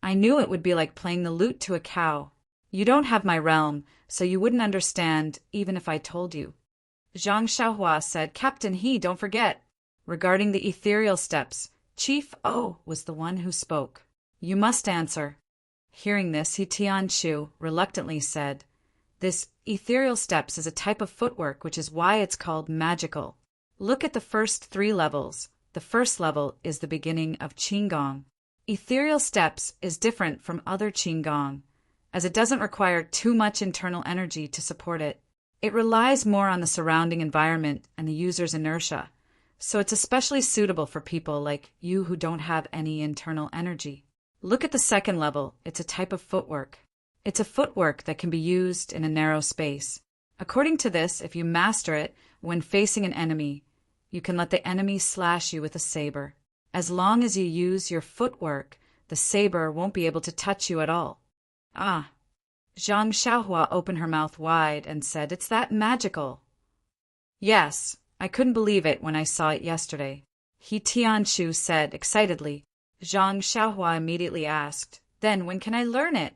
"I knew it would be like playing the lute to a cow. You don't have my realm, so you wouldn't understand even if I told you." Zhang Xiaohua said, Captain He, don't forget. Regarding the ethereal steps, Chief O was the one who spoke. You must answer. Hearing this, He Tianshu reluctantly said, This ethereal steps is a type of footwork, which is why it's called magical. Look at the first 3 levels. The first level is the beginning of Qigong. Ethereal steps is different from other Qigong, as it doesn't require too much internal energy to support it. It relies more on the surrounding environment and the user's inertia, so it's especially suitable for people like you who don't have any internal energy. Look at the second level. It's a type of footwork. It's a footwork that can be used in a narrow space. According to this, if you master it, when facing an enemy, you can let the enemy slash you with a saber. As long as you use your footwork, the saber won't be able to touch you at all. Ah! Zhang Xiaohua opened her mouth wide and said, It's that magical. Yes, I couldn't believe it when I saw it yesterday. He Tianshu said excitedly. Zhang Xiaohua immediately asked, Then when can I learn it?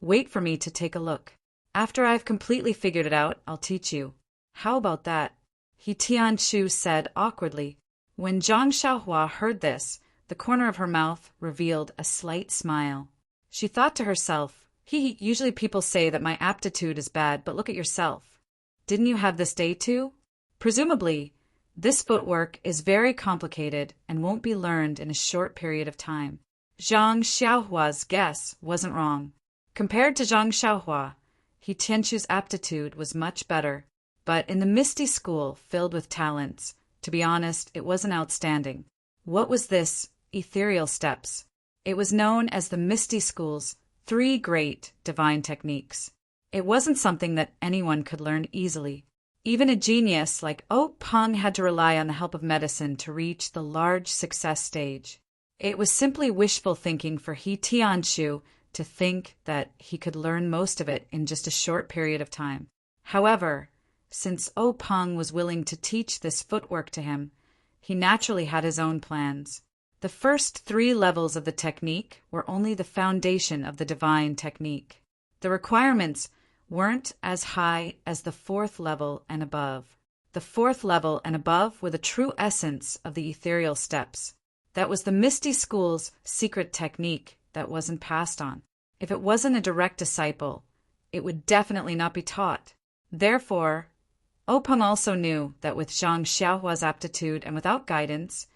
Wait for me to take a look. After I've completely figured it out, I'll teach you. How about that? He Tianshu said awkwardly. When Zhang Xiaohua heard this, the corner of her mouth revealed a slight smile. She thought to herself, usually people say that my aptitude is bad, but look at yourself. Didn't you have this day too? Presumably, this footwork is very complicated and won't be learned in a short period of time. Zhang Xiaohua's guess wasn't wrong. Compared to Zhang Xiaohua, He Tianshu's aptitude was much better, but in the Misty School filled with talents, to be honest, it wasn't outstanding. What was this ethereal steps? It was known as the Misty School's 3 great divine techniques. It wasn't something that anyone could learn easily. Even a genius like O Peng had to rely on the help of medicine to reach the large success stage. It was simply wishful thinking for He Tianshu to think that he could learn most of it in just a short period of time. However, since O Peng was willing to teach this footwork to him, he naturally had his own plans. The first 3 levels of the technique were only the foundation of the divine technique. The requirements weren't as high as the 4th level and above. The 4th level and above were the true essence of the ethereal steps. That was the Misty School's secret technique that wasn't passed on. If it wasn't a direct disciple, it would definitely not be taught. Therefore, O Peng also knew that with Zhang Xiaohua's aptitude and without guidance,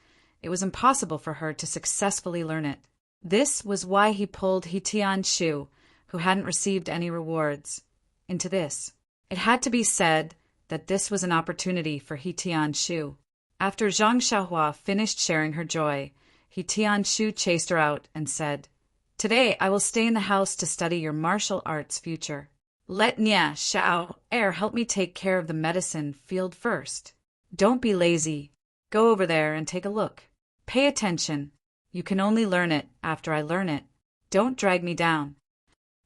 it was impossible for her to successfully learn it. This was why he pulled He Tianshu, who hadn't received any rewards, into this. It had to be said that this was an opportunity for He Tianshu. After Zhang Xiaohua finished sharing her joy, He Tianshu chased her out and said, Today I will stay in the house to study your martial arts future. Let Nia Xiao Er help me take care of the medicine field first. Don't be lazy. Go over there and take a look. Pay attention. You can only learn it after I learn it. Don't drag me down.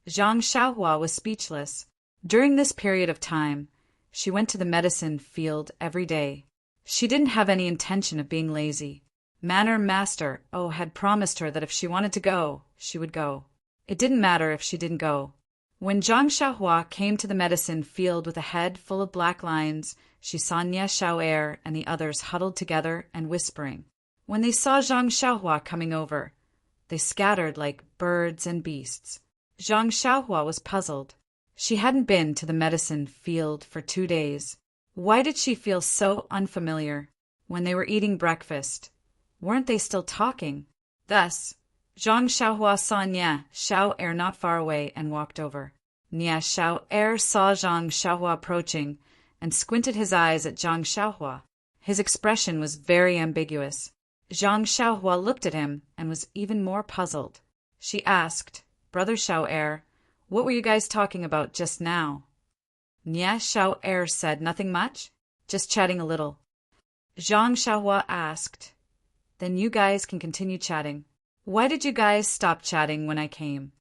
Zhang Xiaohua was speechless. During this period of time, she went to the medicine field every day. She didn't have any intention of being lazy. Manor Master O had promised her that if she wanted to go, she would go. It didn't matter if she didn't go. When Zhang Xiaohua came to the medicine field with a head full of black lines, she saw Nia Xiao'er and the others huddled together and whispering. When they saw Zhang Xiaohua coming over, they scattered like birds and beasts. Zhang Xiaohua was puzzled. She hadn't been to the medicine field for 2 days. Why did she feel so unfamiliar? When they were eating breakfast, weren't they still talking? Thus, Zhang Xiaohua saw Nia Xiao'er not far away and walked over. Nia Xiao'er saw Zhang Xiaohua approaching and squinted his eyes at Zhang Xiaohua. His expression was very ambiguous. Zhang Xiaohua looked at him and was even more puzzled. She asked, Brother Xiao'er, what were you guys talking about just now? Nia Xiao'er said, Nothing much, just chatting a little. Zhang Xiaohua asked, Then you guys can continue chatting. Why did you guys stop chatting when I came?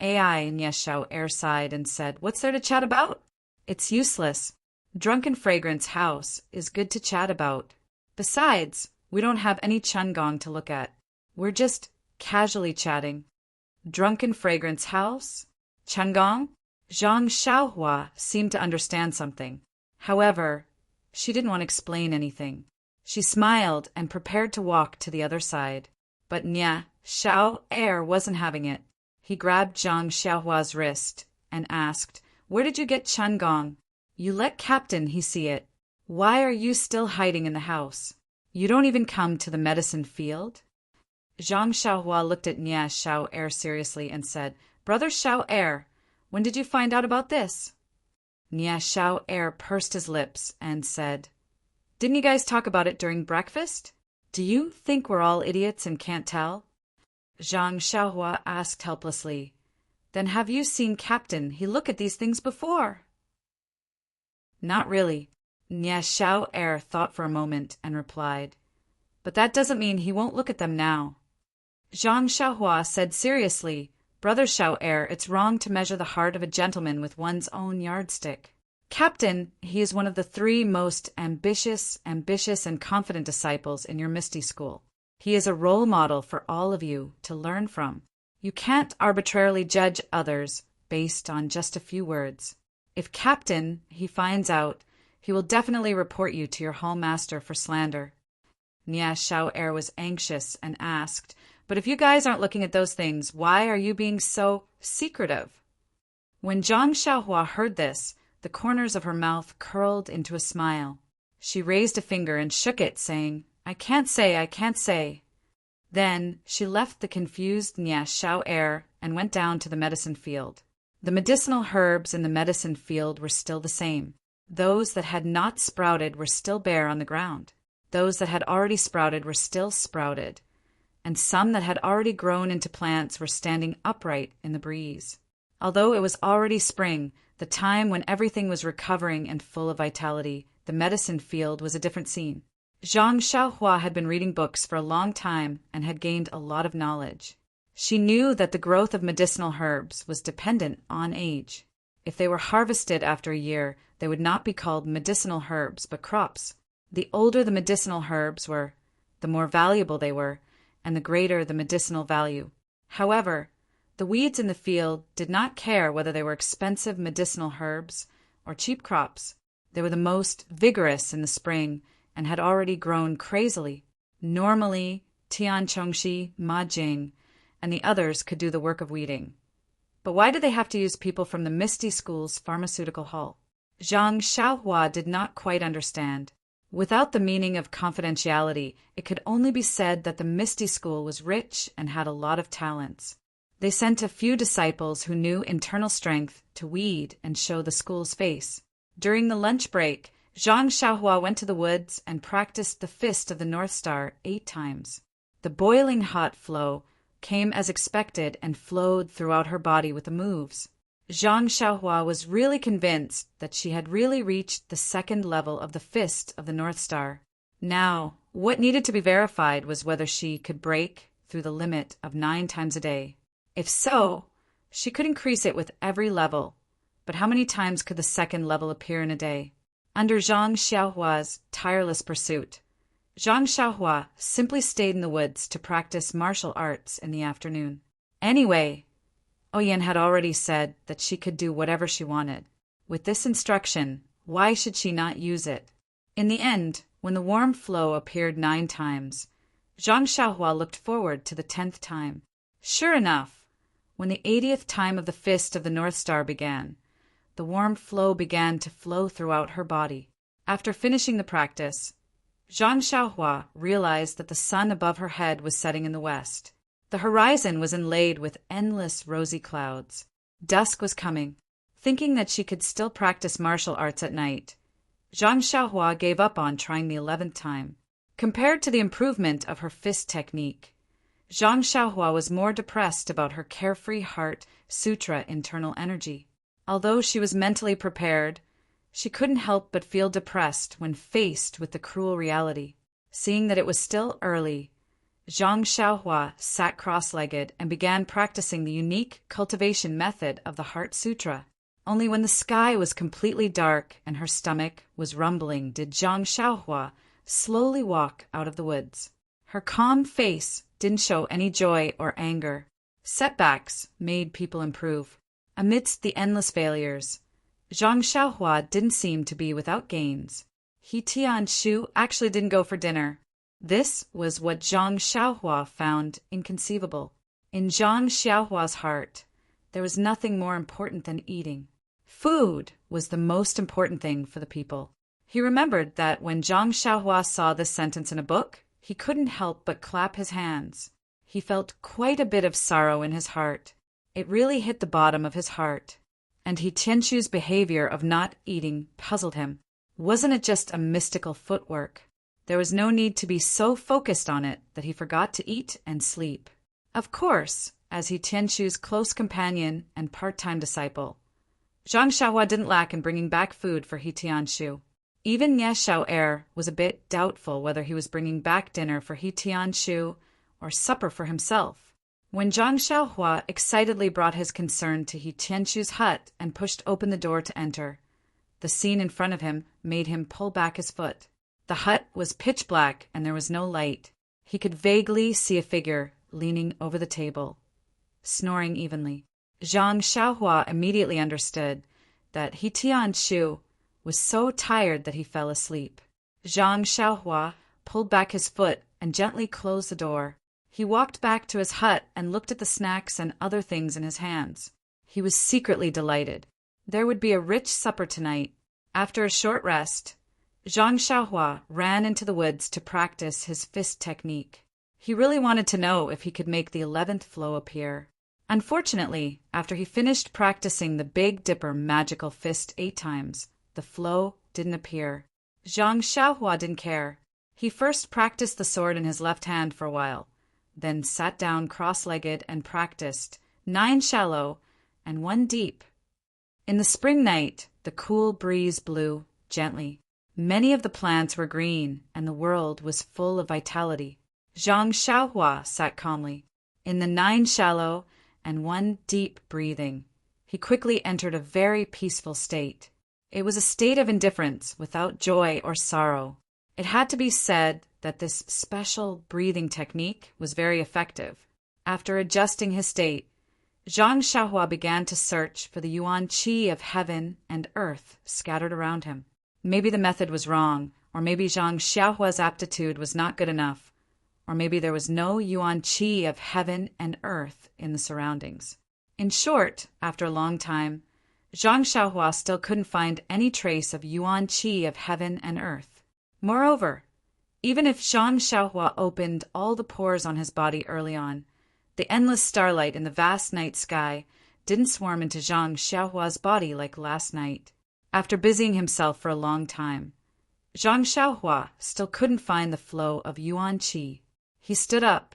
AI, Nia Xiao'er sighed and said, What's there to chat about? It's useless. Drunken Fragrance House is good to chat about. Besides, we don't have any Chungong to look at. We're just casually chatting. Drunken Fragrance House? Chungong? Zhang Xiaohua seemed to understand something. However, she didn't want to explain anything. She smiled and prepared to walk to the other side. But Nya Xiao Er wasn't having it. He grabbed Zhang Xiaohua's wrist and asked, "Where did you get Chen Gong? You let Captain he see it. Why are you still hiding in the house? You don't even come to the medicine field?" Zhang Xiaohua looked at Nya Xiao Er seriously and said, "Brother Xiao Er, when did you find out about this?" Nya Xiao Er pursed his lips and said, "Didn't you guys talk about it during breakfast? Do you think we're all idiots and can't tell?" Zhang Xiaohua asked helplessly, "Then have you seen Captain he look at these things before?" "Not really." Nya Xiao Er thought for a moment and replied, "But that doesn't mean he won't look at them now." Zhang Xiaohua said seriously, "Brother Xiao Er, it's wrong to measure the heart of a gentleman with one's own yardstick. Captain, he is one of the 3 most ambitious and confident disciples in your Misty School. He is a role model for all of you to learn from. You can't arbitrarily judge others based on just a few words. If Captain he finds out, he will definitely report you to your hall master for slander." Nya Xiao Er was anxious and asked, "But if you guys aren't looking at those things, why are you being so secretive?" When Zhang Xiaohua heard this, the corners of her mouth curled into a smile. She raised a finger and shook it, saying, I can't say." Then she left the confused Nya Xiao Er and went down to the medicine field. The medicinal herbs in the medicine field were still the same. Those that had not sprouted were still bare on the ground. Those that had already sprouted were still sprouted, and some that had already grown into plants were standing upright in the breeze. Although it was already spring, the time when everything was recovering and full of vitality, the medicine field was a different scene. Zhang Xiaohua had been reading books for a long time and had gained a lot of knowledge. She knew that the growth of medicinal herbs was dependent on age. If they were harvested after a year, they would not be called medicinal herbs but crops. The older the medicinal herbs were, the more valuable they were, and the greater the medicinal value. However, the weeds in the field did not care whether they were expensive medicinal herbs or cheap crops. They were the most vigorous in the spring and had already grown crazily. Normally, Tian Chongxi, Ma Jing, and the others could do the work of weeding. But why did they have to use people from the Misty School's pharmaceutical hall? Zhang Xiaohua did not quite understand. Without the meaning of confidentiality, it could only be said that the Misty School was rich and had a lot of talents. They sent a few disciples who knew internal strength to weed and show the school's face. During the lunch break, Zhang Xiaohua went to the woods and practiced the Fist of the North Star 8 times. The boiling hot flow came as expected and flowed throughout her body with the moves. Zhang Xiaohua was really convinced that she had really reached the 2nd level of the Fist of the North Star. Now, what needed to be verified was whether she could break through the limit of 9 times a day. If so, she could increase it with every level. But how many times could the 2nd level appear in a day? Under Zhang Xiaohua's tireless pursuit, Zhang Xiaohua simply stayed in the woods to practice martial arts in the afternoon. Anyway, Oyen had already said that she could do whatever she wanted. With this instruction, why should she not use it? In the end, when the warm flow appeared 9 times, Zhang Xiaohua looked forward to the 10th time. Sure enough, when the 80th time of the Fist of the North Star began, the warm flow began to flow throughout her body. After finishing the practice, Zhang Xiaohua realized that the sun above her head was setting in the west. The horizon was inlaid with endless rosy clouds. Dusk was coming. Thinking that she could still practice martial arts at night, Zhang Xiaohua gave up on trying the 11th time. Compared to the improvement of her fist technique, Zhang Xiaohua was more depressed about her carefree heart sutra internal energy. Although she was mentally prepared, she couldn't help but feel depressed when faced with the cruel reality. Seeing that it was still early, Zhang Xiaohua sat cross-legged and began practicing the unique cultivation method of the Heart Sutra. Only when the sky was completely dark and her stomach was rumbling did Zhang Xiaohua slowly walk out of the woods. Her calm face didn't show any joy or anger. Setbacks made people improve. Amidst the endless failures, Zhang Xiaohua didn't seem to be without gains. He Tianshu actually didn't go for dinner. This was what Zhang Xiaohua found inconceivable. In Zhang Xiaohua's heart, there was nothing more important than eating. Food was the most important thing for the people. He remembered that when Zhang Xiaohua saw this sentence in a book, he couldn't help but clap his hands. He felt quite a bit of sorrow in his heart. It really hit the bottom of his heart. And He Tianshu's behavior of not eating puzzled him. Wasn't it just a mystical footwork? There was no need to be so focused on it that he forgot to eat and sleep. Of course, as He Tianshu's close companion and part-time disciple, Zhang Xiaohua didn't lack in bringing back food for He Tianshu. Even Ye Xiao'er was a bit doubtful whether he was bringing back dinner for He Tianshu or supper for himself. When Zhang Xiaohua excitedly brought his concern to He Tianshu's hut and pushed open the door to enter, the scene in front of him made him pull back his foot. The hut was pitch black and there was no light. He could vaguely see a figure leaning over the table, snoring evenly. Zhang Xiaohua immediately understood that He Tianshu was so tired that he fell asleep. Zhang Xiaohua pulled back his foot and gently closed the door. He walked back to his hut and looked at the snacks and other things in his hands. He was secretly delighted. There would be a rich supper tonight. After a short rest, Zhang Xiaohua ran into the woods to practice his fist technique. He really wanted to know if he could make the 11th flow appear. Unfortunately, after he finished practicing the Big Dipper magical fist 8 times, the flow didn't appear. Zhang Xiaohua didn't care. He first practiced the sword in his left hand for a while, then sat down cross-legged and practiced 9 shallow and 1 deep. In the spring night, the cool breeze blew gently. Many of the plants were green, and the world was full of vitality. Zhang Xiaohua sat calmly. In the 9 shallow and 1 deep breathing, he quickly entered a very peaceful state. It was a state of indifference without joy or sorrow. It had to be said that this special breathing technique was very effective. After adjusting his state, Zhang Xiaohua began to search for the yuan qi of heaven and earth scattered around him. Maybe the method was wrong, or maybe Zhang Xiaohua's aptitude was not good enough, or maybe there was no yuan qi of heaven and earth in the surroundings. In short, after a long time, Zhang Xiaohua still couldn't find any trace of yuan qi of heaven and earth. Moreover, even if Zhang Xiaohua opened all the pores on his body early on, the endless starlight in the vast night sky didn't swarm into Zhang Xiaohua's body like last night. After busying himself for a long time, Zhang Xiaohua still couldn't find the flow of yuan qi. He stood up,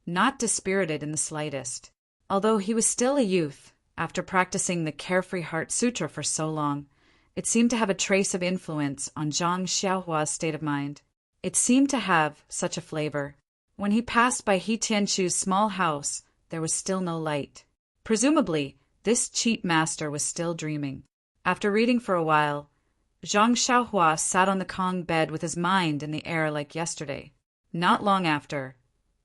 not dispirited in the slightest. Although he was still a youth, after practicing the Carefree Heart Sutra for so long, it seemed to have a trace of influence on Zhang Xiaohua's state of mind. It seemed to have such a flavor. When he passed by He Tianshu's small house, there was still no light. Presumably, this cheap master was still dreaming. After reading for a while, Zhang Xiaohua sat on the Kong bed with his mind in the air like yesterday. Not long after,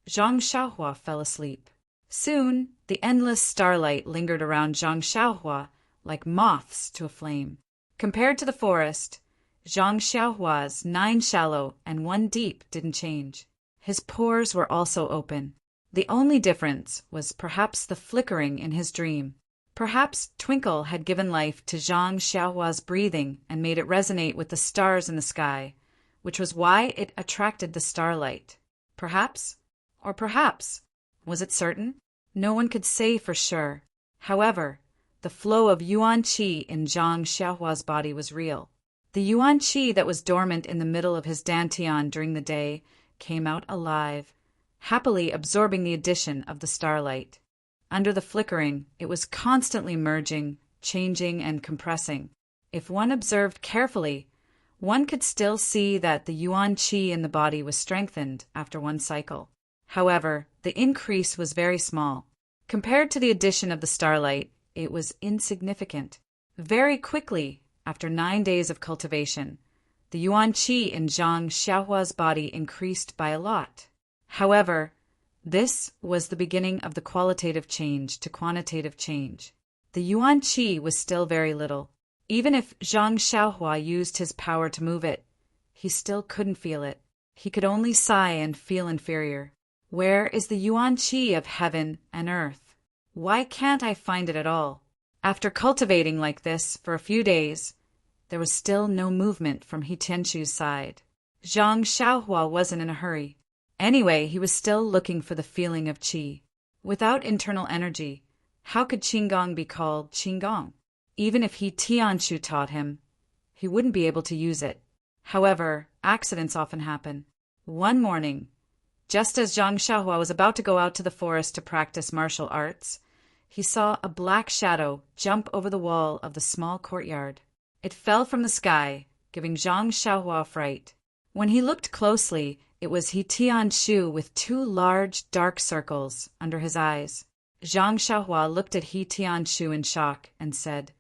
Zhang Xiaohua fell asleep. Soon, the endless starlight lingered around Zhang Xiaohua like moths to a flame. Compared to the forest, Zhang Xiaohua's 9 shallow and 1 deep didn't change. His pores were also open. The only difference was perhaps the flickering in his dream. Perhaps Twinkle had given life to Zhang Xiaohua's breathing and made it resonate with the stars in the sky, which was why it attracted the starlight. Perhaps, or perhaps, was it certain? No one could say for sure. However, the flow of yuan qi in Zhang Xiaohua's body was real. The yuan qi that was dormant in the middle of his dantian during the day came out alive, happily absorbing the addition of the starlight. Under the flickering, it was constantly merging, changing, and compressing. If one observed carefully, one could still see that the yuan qi in the body was strengthened after 1 cycle. However, the increase was very small. Compared to the addition of the starlight, it was insignificant. Very quickly, after 9 days of cultivation, the yuan qi in Zhang Xiaohua's body increased by a lot. However, this was the beginning of the qualitative change to quantitative change. The yuan qi was still very little. Even if Zhang Xiaohua used his power to move it, he still couldn't feel it. He could only sigh and feel inferior. Where is the yuan qi of heaven and earth? Why can't I find it at all? After cultivating like this for a few days, there was still no movement from He Tianshu's side. Zhang Xiaohua wasn't in a hurry. Anyway, he was still looking for the feeling of qi. Without internal energy, how could qigong be called qigong? Even if He Tianshu taught him, he wouldn't be able to use it. However, accidents often happen. One morning, just as Zhang Xiaohua was about to go out to the forest to practice martial arts, he saw a black shadow jump over the wall of the small courtyard. It fell from the sky, giving Zhang Xiaohua fright. When he looked closely, it was He Tianshu with two large, dark circles under his eyes. Zhang Xiaohua looked at He Tianshu in shock and said,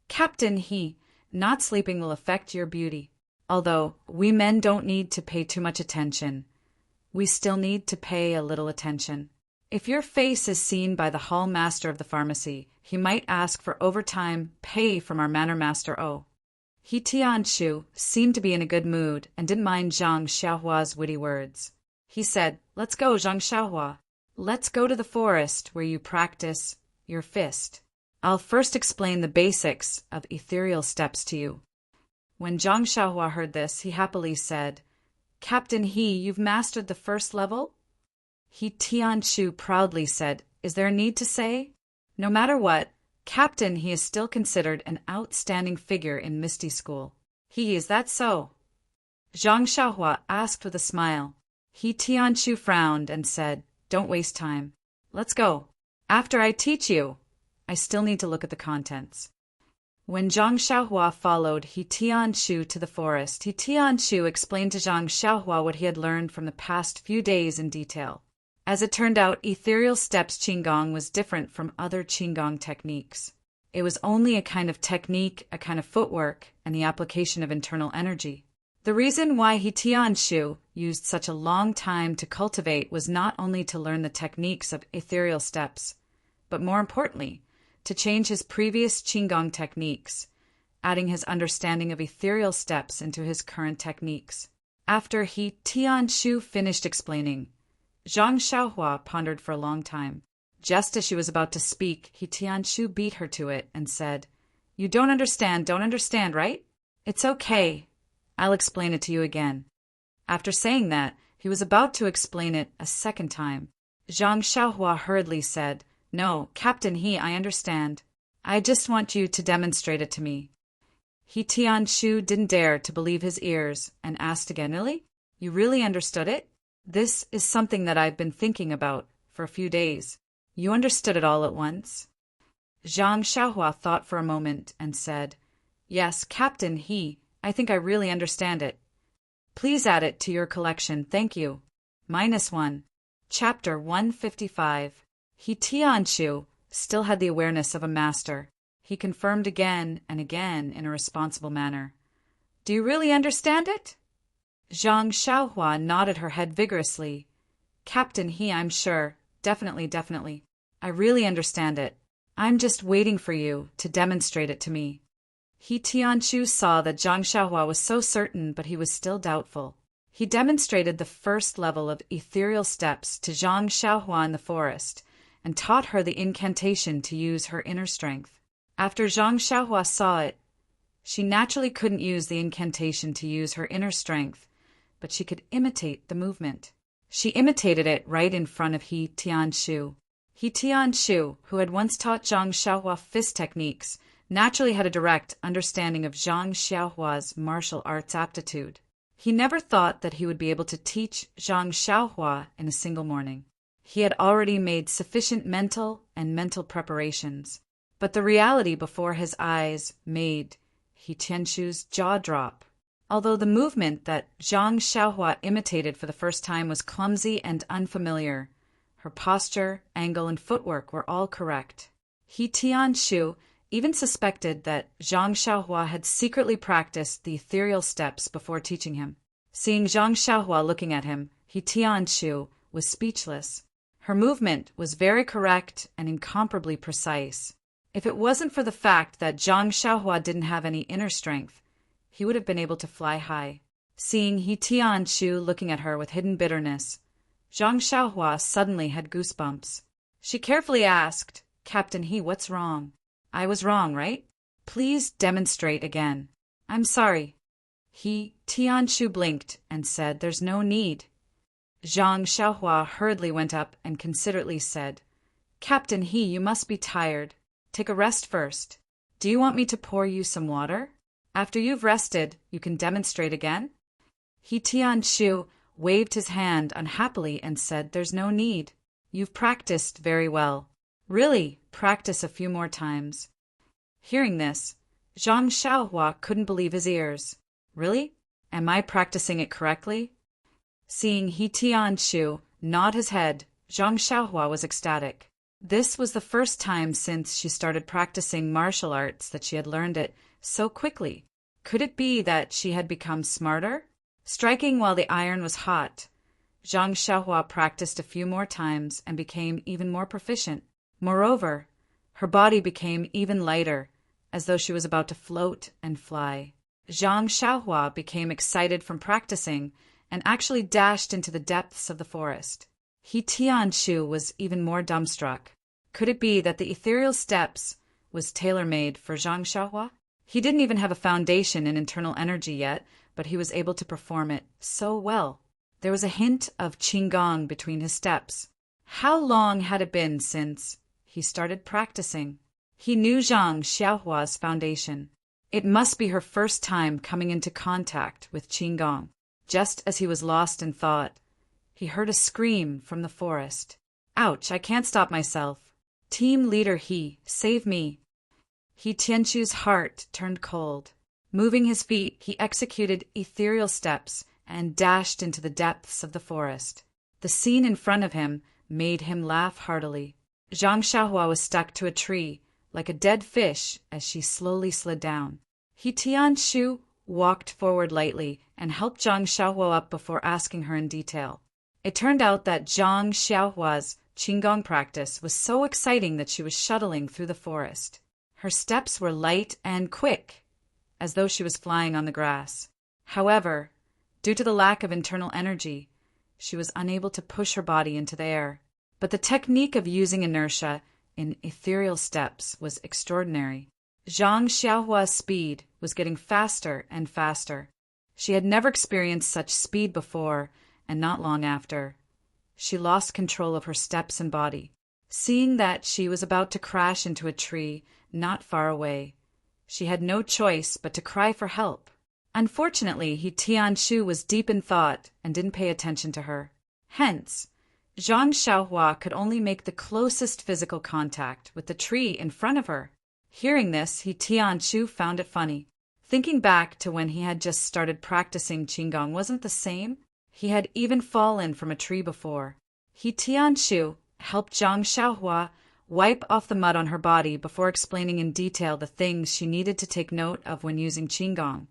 "Captain He, not sleeping will affect your beauty. Although we men don't need to pay too much attention, we still need to pay a little attention. If your face is seen by the hall master of the pharmacy, he might ask for overtime pay from our manor master O." He Tianshu seemed to be in a good mood and didn't mind Zhang Xiaohua's witty words. He said, "Let's go, Zhang Xiaohua. Let's go to the forest where you practice your fist. I'll first explain the basics of ethereal steps to you." When Zhang Xiaohua heard this, he happily said, "Captain He, you've mastered the first level?" He Tianshu proudly said, "Is there a need to say? No matter what, Captain He is still considered an outstanding figure in Misty School." Is that so?" Zhang Xiaohua asked with a smile. He Tianshu frowned and said, "Don't waste time. Let's go. After I teach you, I still need to look at the contents." When Zhang Xiaohua followed He Tianshu to the forest, He Tianshu explained to Zhang Xiaohua what he had learned from the past few days in detail. As it turned out, ethereal steps qigong was different from other qigong techniques. It was only a kind of technique, a kind of footwork, and the application of internal energy. The reason why He Tianshu used such a long time to cultivate was not only to learn the techniques of ethereal steps, but more importantly, to change his previous qigong techniques, adding his understanding of ethereal steps into his current techniques. After He Tianshu finished explaining, Zhang Xiaohua pondered for a long time. Just as she was about to speak, He Tianshu beat her to it and said, "You don't understand, right? It's okay. I'll explain it to you again." After saying that, he was about to explain it a second time. Zhang Xiaohua hurriedly said, "No, Captain He, I understand. I just want you to demonstrate it to me." He Tianshu didn't dare to believe his ears and asked again, "Really? You really understood it? This is something that I've been thinking about for a few days. You understood it all at once?" Zhang Xiaohua thought for a moment and said, "Yes, Captain He, I think I really understand it. Please add it to your collection, thank you." -1. Chapter 155. He Tianshu still had the awareness of a master. He confirmed again and again in a responsible manner. "Do you really understand it?" Zhang Xiaohua nodded her head vigorously. "Captain He, I'm sure. Definitely. I really understand it. I'm just waiting for you to demonstrate it to me." He Tianshu saw that Zhang Xiaohua was so certain, but he was still doubtful. He demonstrated the first level of ethereal steps to Zhang Xiaohua in the forest and taught her the incantation to use her inner strength. After Zhang Xiaohua saw it, she naturally couldn't use the incantation to use her inner strength, but she could imitate the movement. She imitated it right in front of He Tianshu. He Tianshu, who had once taught Zhang Xiaohua fist techniques, naturally had a direct understanding of Zhang Xiaohua's martial arts aptitude. He never thought that he would be able to teach Zhang Xiaohua in a single morning. He had already made sufficient mental preparations, but the reality before his eyes made He Tianshu's jaw drop. Although the movement that Zhang Xiaohua imitated for the first time was clumsy and unfamiliar, her posture, angle, and footwork were all correct. He Tianshu even suspected that Zhang Xiaohua had secretly practiced the ethereal steps before teaching him. Seeing Zhang Xiaohua looking at him, He Tianshu was speechless. Her movement was very correct and incomparably precise. If it wasn't for the fact that Zhang Xiaohua didn't have any inner strength, he would have been able to fly high. Seeing He Tianqiu looking at her with hidden bitterness, Zhang Xiaohua suddenly had goosebumps. She carefully asked, "Captain He, what's wrong? I was wrong, right? Please demonstrate again." "I'm sorry." He Tianqiu blinked and said, "There's no need." Zhang Xiaohua hurriedly went up and considerately said, "Captain He, you must be tired. Take a rest first. Do you want me to pour you some water? After you've rested, you can demonstrate again." He Tianqiu waved his hand unhappily and said, "There's no need. You've practiced very well. Really, practice a few more times." Hearing this, Zhang Xiaohua couldn't believe his ears. "Really? Am I practicing it correctly?" Seeing He Tianqiu nod his head, Zhang Xiaohua was ecstatic. This was the first time since she started practicing martial arts that she had learned it so quickly. Could it be that she had become smarter? Striking while the iron was hot, Zhang Xiaohua practiced a few more times and became even more proficient. Moreover, her body became even lighter, as though she was about to float and fly. Zhang Xiaohua became excited from practicing and actually dashed into the depths of the forest. He Tianqiu was even more dumbstruck. Could it be that the ethereal steps was tailor-made for Zhang Xiaohua? He didn't even have a foundation in internal energy yet, but he was able to perform it so well. There was a hint of qigong between his steps. How long had it been since he started practicing? He knew Zhang Xiaohua's foundation. It must be her first time coming into contact with qigong. Just as he was lost in thought, he heard a scream from the forest. "Ouch, I can't stop myself. Team leader He, save me." He Tianqiu's heart turned cold. Moving his feet, he executed ethereal steps and dashed into the depths of the forest. The scene in front of him made him laugh heartily. Zhang Xiaohua was stuck to a tree, like a dead fish, as she slowly slid down. He Tianqiu walked forward lightly and helped Zhang Xiaohua up before asking her in detail. It turned out that Zhang Xiaohua's qigong practice was so exciting that she was shuttling through the forest. Her steps were light and quick, as though she was flying on the grass. However, due to the lack of internal energy, she was unable to push her body into the air. But the technique of using inertia in ethereal steps was extraordinary. Zhang Xiaohua's speed was getting faster and faster. She had never experienced such speed before, and not long after, she lost control of her steps and body. Seeing that she was about to crash into a tree not far away, she had no choice but to cry for help. Unfortunately, He Tianqiu was deep in thought and didn't pay attention to her. Hence, Zhang Xiaohua could only make the closest physical contact with the tree in front of her. Hearing this, He Tianqiu found it funny. Thinking back to when he had just started practicing qigong wasn't the same. He had even fallen from a tree before. He Tianqiu helped Zhang Xiaohua wipe off the mud on her body before explaining in detail the things she needed to take note of when using qigong,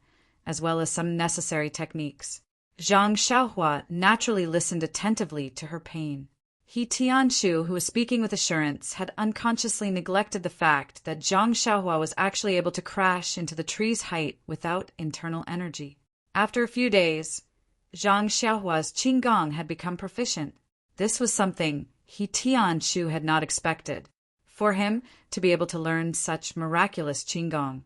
as well as some necessary techniques. Zhang Xiaohua naturally listened attentively to her pain. He Tianqiu, who was speaking with assurance, had unconsciously neglected the fact that Zhang Xiaohua was actually able to crash into the tree's height without internal energy. After a few days, Zhang Xiaohua's qigong had become proficient. This was something He Tianqiu had not expected. For him to be able to learn such miraculous qigong,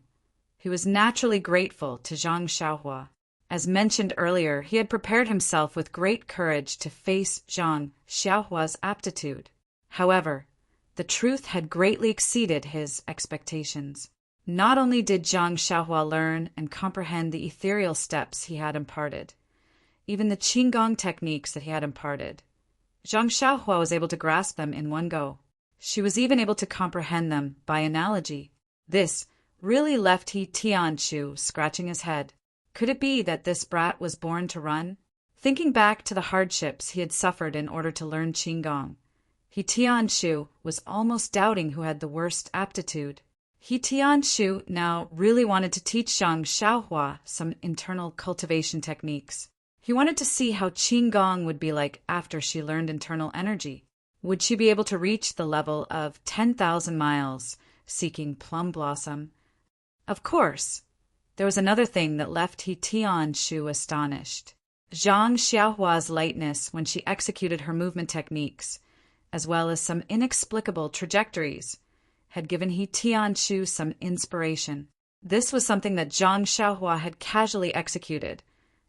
he was naturally grateful to Zhang Xiaohua. As mentioned earlier, he had prepared himself with great courage to face Zhang Xiaohua's aptitude. However, the truth had greatly exceeded his expectations. Not only did Zhang Xiaohua learn and comprehend the ethereal steps he had imparted, even the qigong techniques that he had imparted, Zhang Xiaohua was able to grasp them in one go. She was even able to comprehend them by analogy. This really left He Tianqiu scratching his head. Could it be that this brat was born to run? Thinking back to the hardships he had suffered in order to learn qigong, He Tianqiu was almost doubting who had the worst aptitude. He Tianqiu now really wanted to teach Zhang Xiaohua some internal cultivation techniques. He wanted to see how qigong would be like after she learned internal energy. Would she be able to reach the level of 10,000 miles, seeking plum blossom. Of course, there was another thing that left He Tian-shu astonished. Zhang Xiaohua's lightness when she executed her movement techniques, as well as some inexplicable trajectories, had given He Tian-shu some inspiration. This was something that Zhang Xiaohua had casually executed,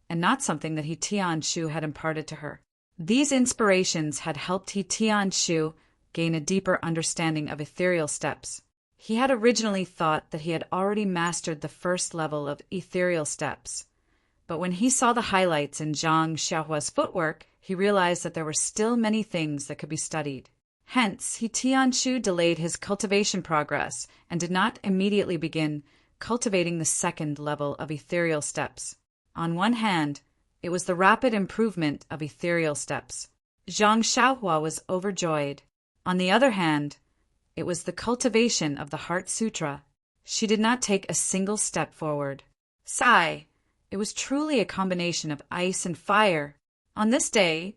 and not something that He Tian-shu had imparted to her. These inspirations had helped He Tian-shu gain a deeper understanding of ethereal steps. He had originally thought that he had already mastered the first level of ethereal steps, but when he saw the highlights in Zhang Xiaohua's footwork, he realized that there were still many things that could be studied. Hence, He Tian-shu delayed his cultivation progress and did not immediately begin cultivating the second level of ethereal steps. On one hand, it was the rapid improvement of ethereal steps. Zhang Xiaohua was overjoyed. On the other hand, it was the cultivation of the Heart Sutra. She did not take a single step forward. Sigh! It was truly a combination of ice and fire. On this day,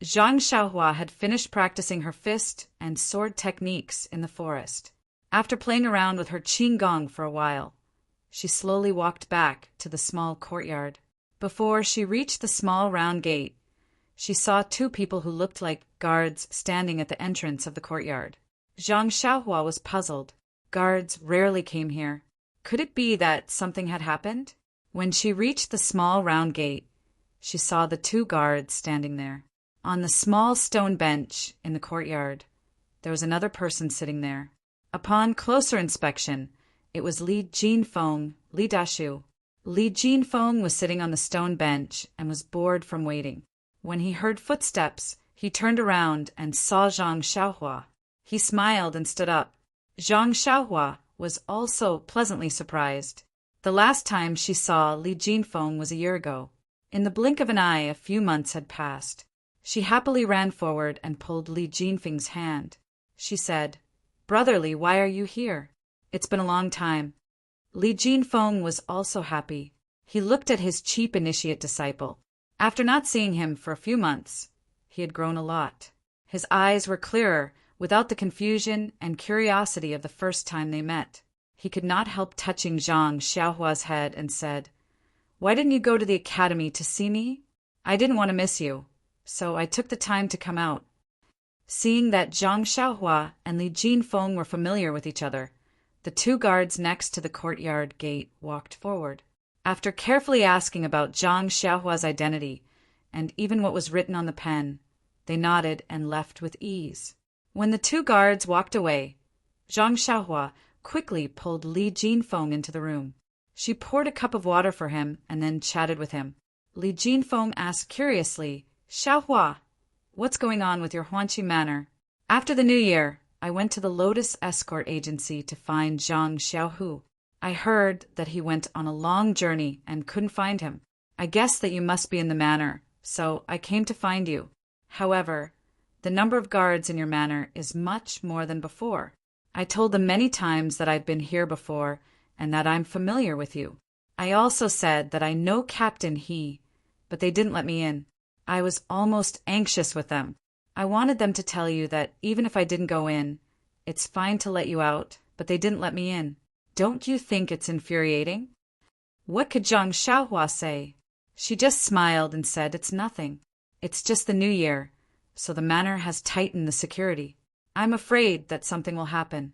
Zhang Xiaohua had finished practicing her fist and sword techniques in the forest. After playing around with her qigong for a while, she slowly walked back to the small courtyard. Before she reached the small round gate, she saw two people who looked like guards standing at the entrance of the courtyard. Zhang Xiaohua was puzzled. Guards rarely came here. Could it be that something had happened? When she reached the small round gate, she saw the two guards standing there. On the small stone bench in the courtyard, there was another person sitting there. Upon closer inspection, it was Li Jinfeng, Li Dashu. Li Jinfeng was sitting on the stone bench and was bored from waiting. When he heard footsteps, he turned around and saw Zhang Xiaohua. He smiled and stood up. Zhang Xiaohua was also pleasantly surprised. The last time she saw Li Jinfeng was a year ago. In the blink of an eye, a few months had passed. She happily ran forward and pulled Li Jinfeng's hand. She said, "Brother Li, why are you here? It's been a long time." Li Jinfeng was also happy. He looked at his cheap initiate disciple. After not seeing him for a few months, he had grown a lot. His eyes were clearer, without the confusion and curiosity of the first time they met. He could not help touching Zhang Xiaohua's head and said, "Why didn't you go to the academy to see me? I didn't want to miss you, so I took the time to come out." Seeing that Zhang Xiaohua and Li Jinfeng were familiar with each other, the two guards next to the courtyard gate walked forward. After carefully asking about Zhang Xiaohua's identity and even what was written on the pen, they nodded and left with ease. When the two guards walked away, Zhang Xiaohua quickly pulled Li Jinfeng into the room. She poured a cup of water for him and then chatted with him. Li Jinfeng asked curiously, "Xiaohua, what's going on with your Huanqi manor?" "After the new year, I went to the Lotus Escort Agency to find Zhang Xiaohu. I heard that he went on a long journey and couldn't find him. I guessed that you must be in the manor, so I came to find you. However, the number of guards in your manor is much more than before. I told them many times that I've been here before and that I'm familiar with you. I also said that I know Captain He, but they didn't let me in. I was almost anxious with them. I wanted them to tell you that even if I didn't go in, it's fine to let you out, but they didn't let me in. Don't you think it's infuriating?" What could Zhang Xiaohua say? She just smiled and said, "It's nothing. It's just the new year, so the manor has tightened the security. I'm afraid that something will happen."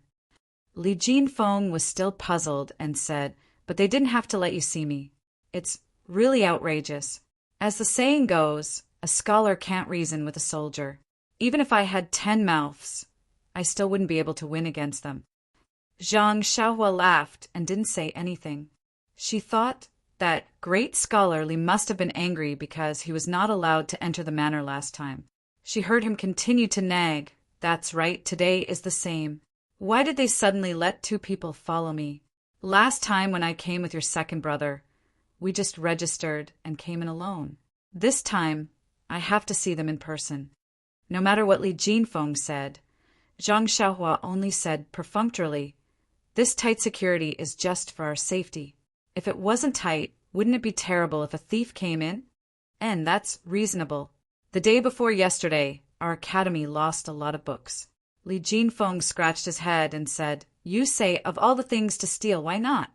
Li Jinfeng was still puzzled and said, "But they didn't have to let you see me. It's really outrageous. As the saying goes, a scholar can't reason with a soldier. Even if I had 10 mouths, I still wouldn't be able to win against them." Zhang Xiaohua laughed and didn't say anything. She thought that great scholar Li must have been angry because he was not allowed to enter the manor last time. She heard him continue to nag, "That's right, today is the same. Why did they suddenly let 2 people follow me? Last time when I came with your second brother, we just registered and came in alone. This time, I have to see them in person." No matter what Li Jinfeng said, Zhang Xiaohua only said perfunctorily, "This tight security is just for our safety. If it wasn't tight, wouldn't it be terrible if a thief came in? And that's reasonable. The day before yesterday, our academy lost a lot of books." Li Jinfeng scratched his head and said, You say of all the things to steal, why not?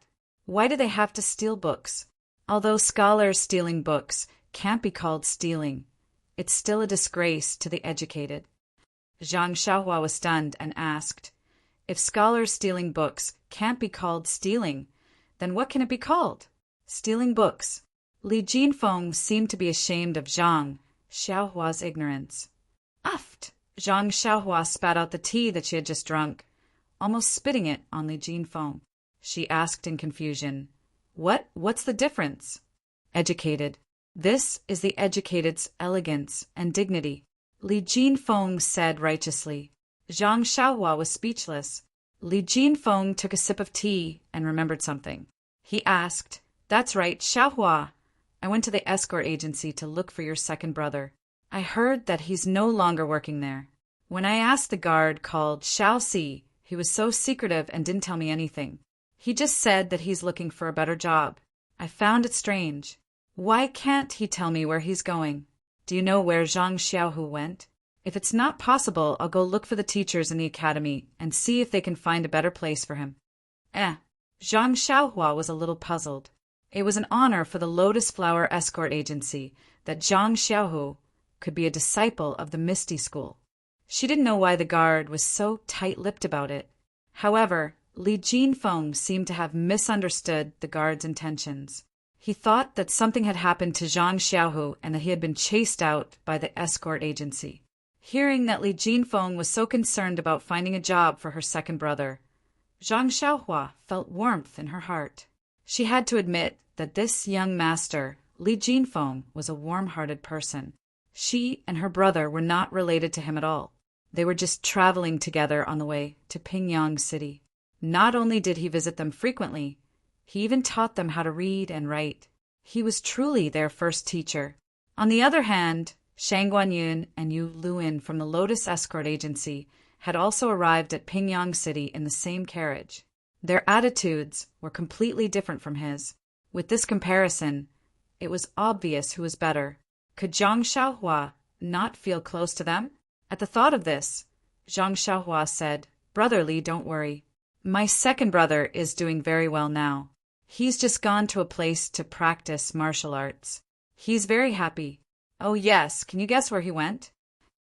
Why do they have to steal books? Although scholars stealing books can't be called stealing, it's still a disgrace to the educated. Zhang Xiaohua was stunned and asked, if scholars stealing books can't be called stealing, then what can it be called? Stealing books. Li Jinfeng seemed to be ashamed of Zhang Xiaohua's ignorance. Uft! Zhang Xiaohua spat out the tea that she had just drunk, almost spitting it on Li Jinfeng. She asked in confusion, What's the difference? Educated. This is the educated's elegance and dignity, Li Jinfeng said righteously. Zhang Xiaohua was speechless. Li Jinfeng took a sip of tea and remembered something. He asked, That's right, Xiaohua. I went to the escort agency to look for your second brother. I heard that he's no longer working there. When I asked the guard called Xiaoxi, he was so secretive and didn't tell me anything. He just said that he's looking for a better job. I found it strange. Why can't he tell me where he's going? Do you know where Zhang Xiaohu went? If it's not possible, I'll go look for the teachers in the academy and see if they can find a better place for him. Zhang Xiaohua was a little puzzled. It was an honor for the Lotus Flower Escort Agency that Zhang Xiaohu could be a disciple of the Misty School. She didn't know why the guard was so tight-lipped about it. However, Li Jinfeng seemed to have misunderstood the guard's intentions. He thought that something had happened to Zhang Xiaohu and that he had been chased out by the escort agency. Hearing that Li Jinfeng was so concerned about finding a job for her second brother, Zhang Xiaohua felt warmth in her heart. She had to admit that this young master, Li Jinfeng, was a warm-hearted person. She and her brother were not related to him at all. They were just traveling together on the way to Pingyang City. Not only did he visit them frequently, he even taught them how to read and write. He was truly their first teacher. On the other hand, Shang Guanyun and Yu Luin from the Lotus Escort Agency had also arrived at Pingyang City in the same carriage. Their attitudes were completely different from his. With this comparison, it was obvious who was better. Could Zhang Xiaohua not feel close to them? At the thought of this, Zhang Xiaohua said, Brother Li, don't worry. My second brother is doing very well now. He's just gone to a place to practice martial arts. He's very happy. Oh yes, can you guess where he went?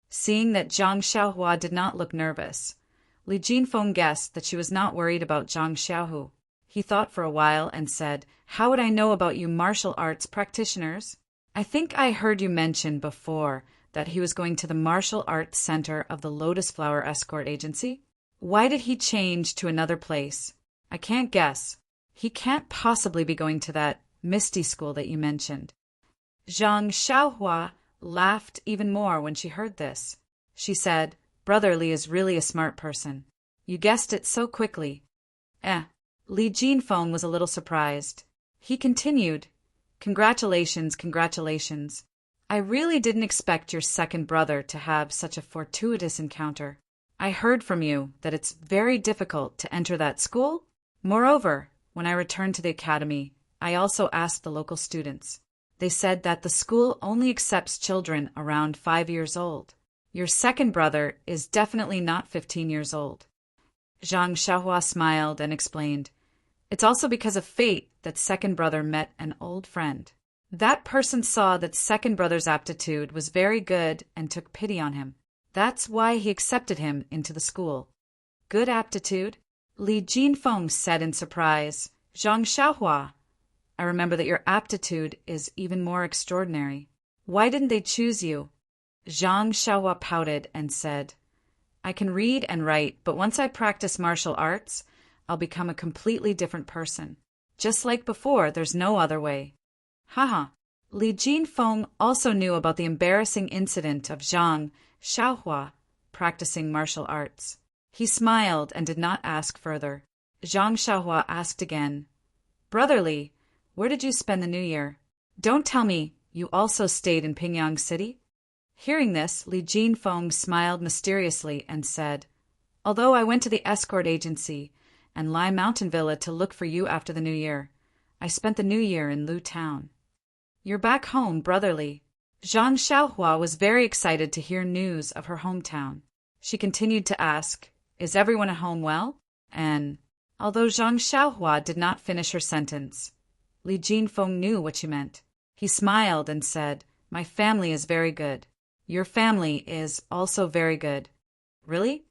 Seeing that Zhang Xiaohua did not look nervous, Li Jinfeng guessed that she was not worried about Zhang Xiaohu. He thought for a while and said, How would I know about you martial arts practitioners? I think I heard you mention before that he was going to the Martial Arts Center of the Lotus Flower Escort Agency. Why did he change to another place? I can't guess. He can't possibly be going to that Misty School that you mentioned. Zhang Xiaohua laughed even more when she heard this. She said, Brother Li is really a smart person. You guessed it so quickly. Li Jinfeng was a little surprised. He continued, Congratulations, congratulations. I really didn't expect your second brother to have such a fortuitous encounter. I heard from you that it's very difficult to enter that school. Moreover, when I returned to the academy, I also asked the local students. They said that the school only accepts children around 5 years old. Your second brother is definitely not 15 years old. Zhang Xiaohua smiled and explained, It's also because of fate that second brother met an old friend. That person saw that second brother's aptitude was very good and took pity on him. That's why he accepted him into the school. Good aptitude? Li Jinfeng said in surprise. Zhang Xiaohua, I remember that your aptitude is even more extraordinary. Why didn't they choose you? Zhang Xiaohua pouted and said, I can read and write, but once I practice martial arts, I'll become a completely different person. Just like before, there's no other way. Haha. Li Jinfeng also knew about the embarrassing incident of Zhang Xiaohua practicing martial arts. He smiled and did not ask further. Zhang Xiaohua asked again, Brother Li, where did you spend the New Year? Don't tell me you also stayed in Pingyang City? Hearing this, Li Jinfeng smiled mysteriously and said, Although I went to the escort agency and Lai Mountain Villa to look for you after the New Year, I spent the New Year in Lu Town. You're back home, Brother Li. Zhang Xiaohua was very excited to hear news of her hometown. She continued to ask, Is everyone at home well? and although Zhang Xiaohua did not finish her sentence, Li Jinfeng knew what she meant. He smiled and said, "My family is very good. Your family is also very good." Really?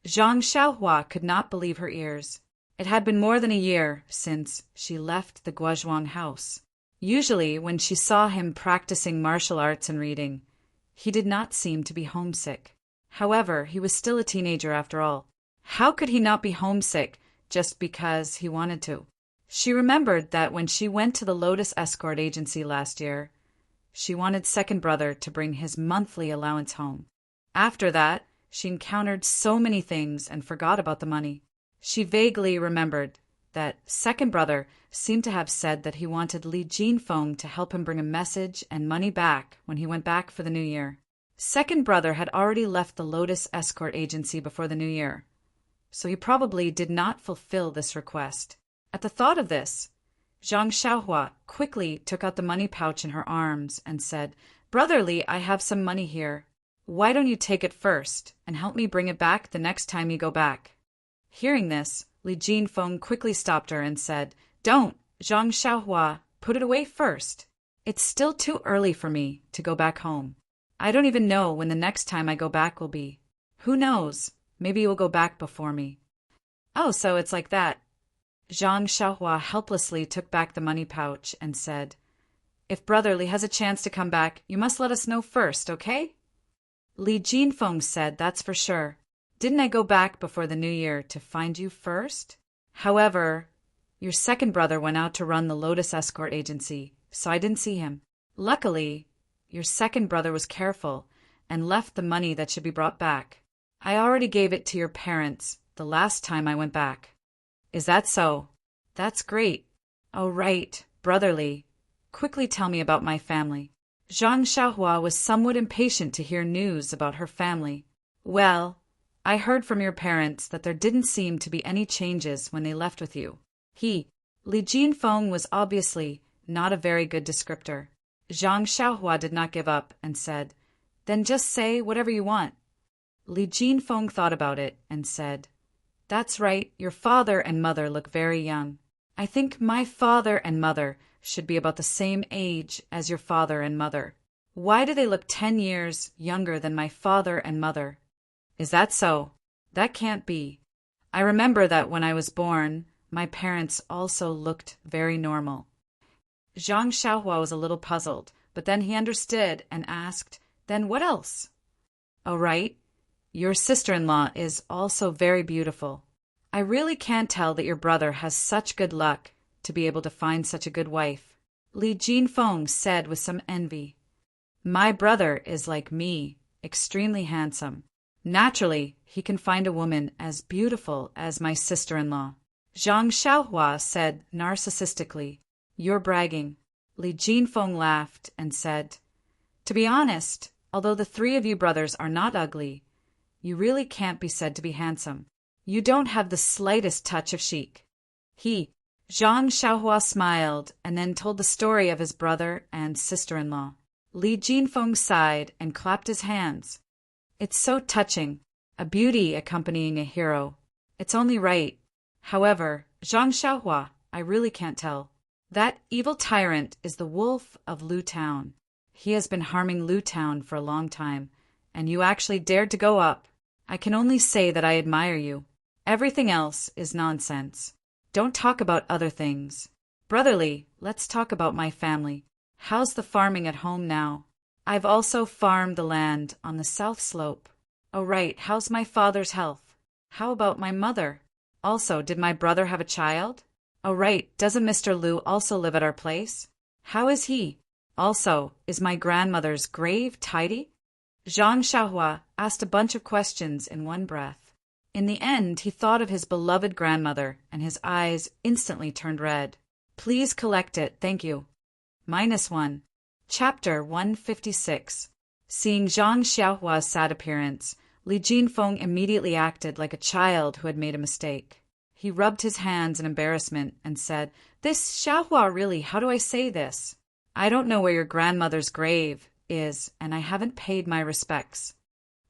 Zhang Xiaohua could not believe her ears. It had been more than a year since she left the Guozhuang house. Usually, when she saw him practicing martial arts and reading, he did not seem to be homesick. However, he was still a teenager after all. How could he not be homesick just because he wanted to? She remembered that when she went to the Lotus Escort Agency last year, she wanted second brother to bring his monthly allowance home. After that, she encountered so many things and forgot about the money. She vaguely remembered that second brother seemed to have said that he wanted Li Jinfeng to help him bring a message and money back when he went back for the new year. Second brother had already left the Lotus Escort Agency before the new year, so he probably did not fulfill this request. At the thought of this, Zhang Xiaohua quickly took out the money pouch in her arms and said, "Brotherly, I have some money here. Why don't you take it first and help me bring it back the next time you go back?" Hearing this, Li Jinfeng quickly stopped her and said, "Don't, Zhang Xiaohua, put it away first. It's still too early for me to go back home. I don't even know when the next time I go back will be. Who knows? Maybe you'll go back before me." "Oh, so it's like that." Zhang Xiaohua helplessly took back the money pouch and said, "If Brotherly has a chance to come back, you must let us know first, okay?" Li Jinfeng said, "That's for sure. Didn't I go back before the new year to find you first? However, your second brother went out to run the Lotus Escort Agency, so I didn't see him. Luckily, your second brother was careful and left the money that should be brought back. I already gave it to your parents the last time I went back." "Is that so? That's great. Oh, right, Brotherly. Quickly tell me about my family." Zhang Xiaohua was somewhat impatient to hear news about her family. "Well, I heard from your parents that there didn't seem to be any changes when they left with you." Li Jinfeng was obviously not a very good descriptor. Zhang Xiaohua did not give up and said, "Then just say whatever you want." Li Jinfeng thought about it and said, "That's right, your father and mother look very young. I think my father and mother should be about the same age as your father and mother. Why do they look 10 years younger than my father and mother?" "Is that so? That can't be. I remember that when I was born, my parents also looked very normal." Zhang Xiaohua was a little puzzled, but then he understood and asked, "Then what else?" "Oh, right. Your sister-in-law is also very beautiful. I really can't tell that your brother has such good luck to be able to find such a good wife," Li Jinfeng said with some envy. "My brother is like me, extremely handsome. Naturally, he can find a woman as beautiful as my sister-in-law." Zhang Xiaohua said narcissistically, "You're bragging." Li Jinfeng laughed and said, "To be honest, although the three of you brothers are not ugly, you really can't be said to be handsome. You don't have the slightest touch of chic." Zhang Xiaohua smiled and then told the story of his brother and sister-in-law. Li Jinfeng sighed and clapped his hands. "It's so touching, a beauty accompanying a hero. It's only right. However, Zhang Xiaohua, I really can't tell. That evil tyrant is the wolf of Lu Town. He has been harming Lu Town for a long time, and you actually dared to go up. I can only say that I admire you. Everything else is nonsense. Don't talk about other things. Brotherly, let's talk about my family. How's the farming at home now? I've also farmed the land on the south slope. Oh, right, how's my father's health? How about my mother? Also, did my brother have a child? Oh, right, doesn't Mr. Liu also live at our place? How is he? Also, is my grandmother's grave tidy?" Zhang Xiaohua asked a bunch of questions in one breath. In the end, he thought of his beloved grandmother, and his eyes instantly turned red. "Please collect it, thank you." -1. Chapter 156. Seeing Zhang Xiaohua's sad appearance, Li Jinfeng immediately acted like a child who had made a mistake. He rubbed his hands in embarrassment and said, "This Xiaohua, really, how do I say this? I don't know where your grandmother's grave is, and I haven't paid my respects."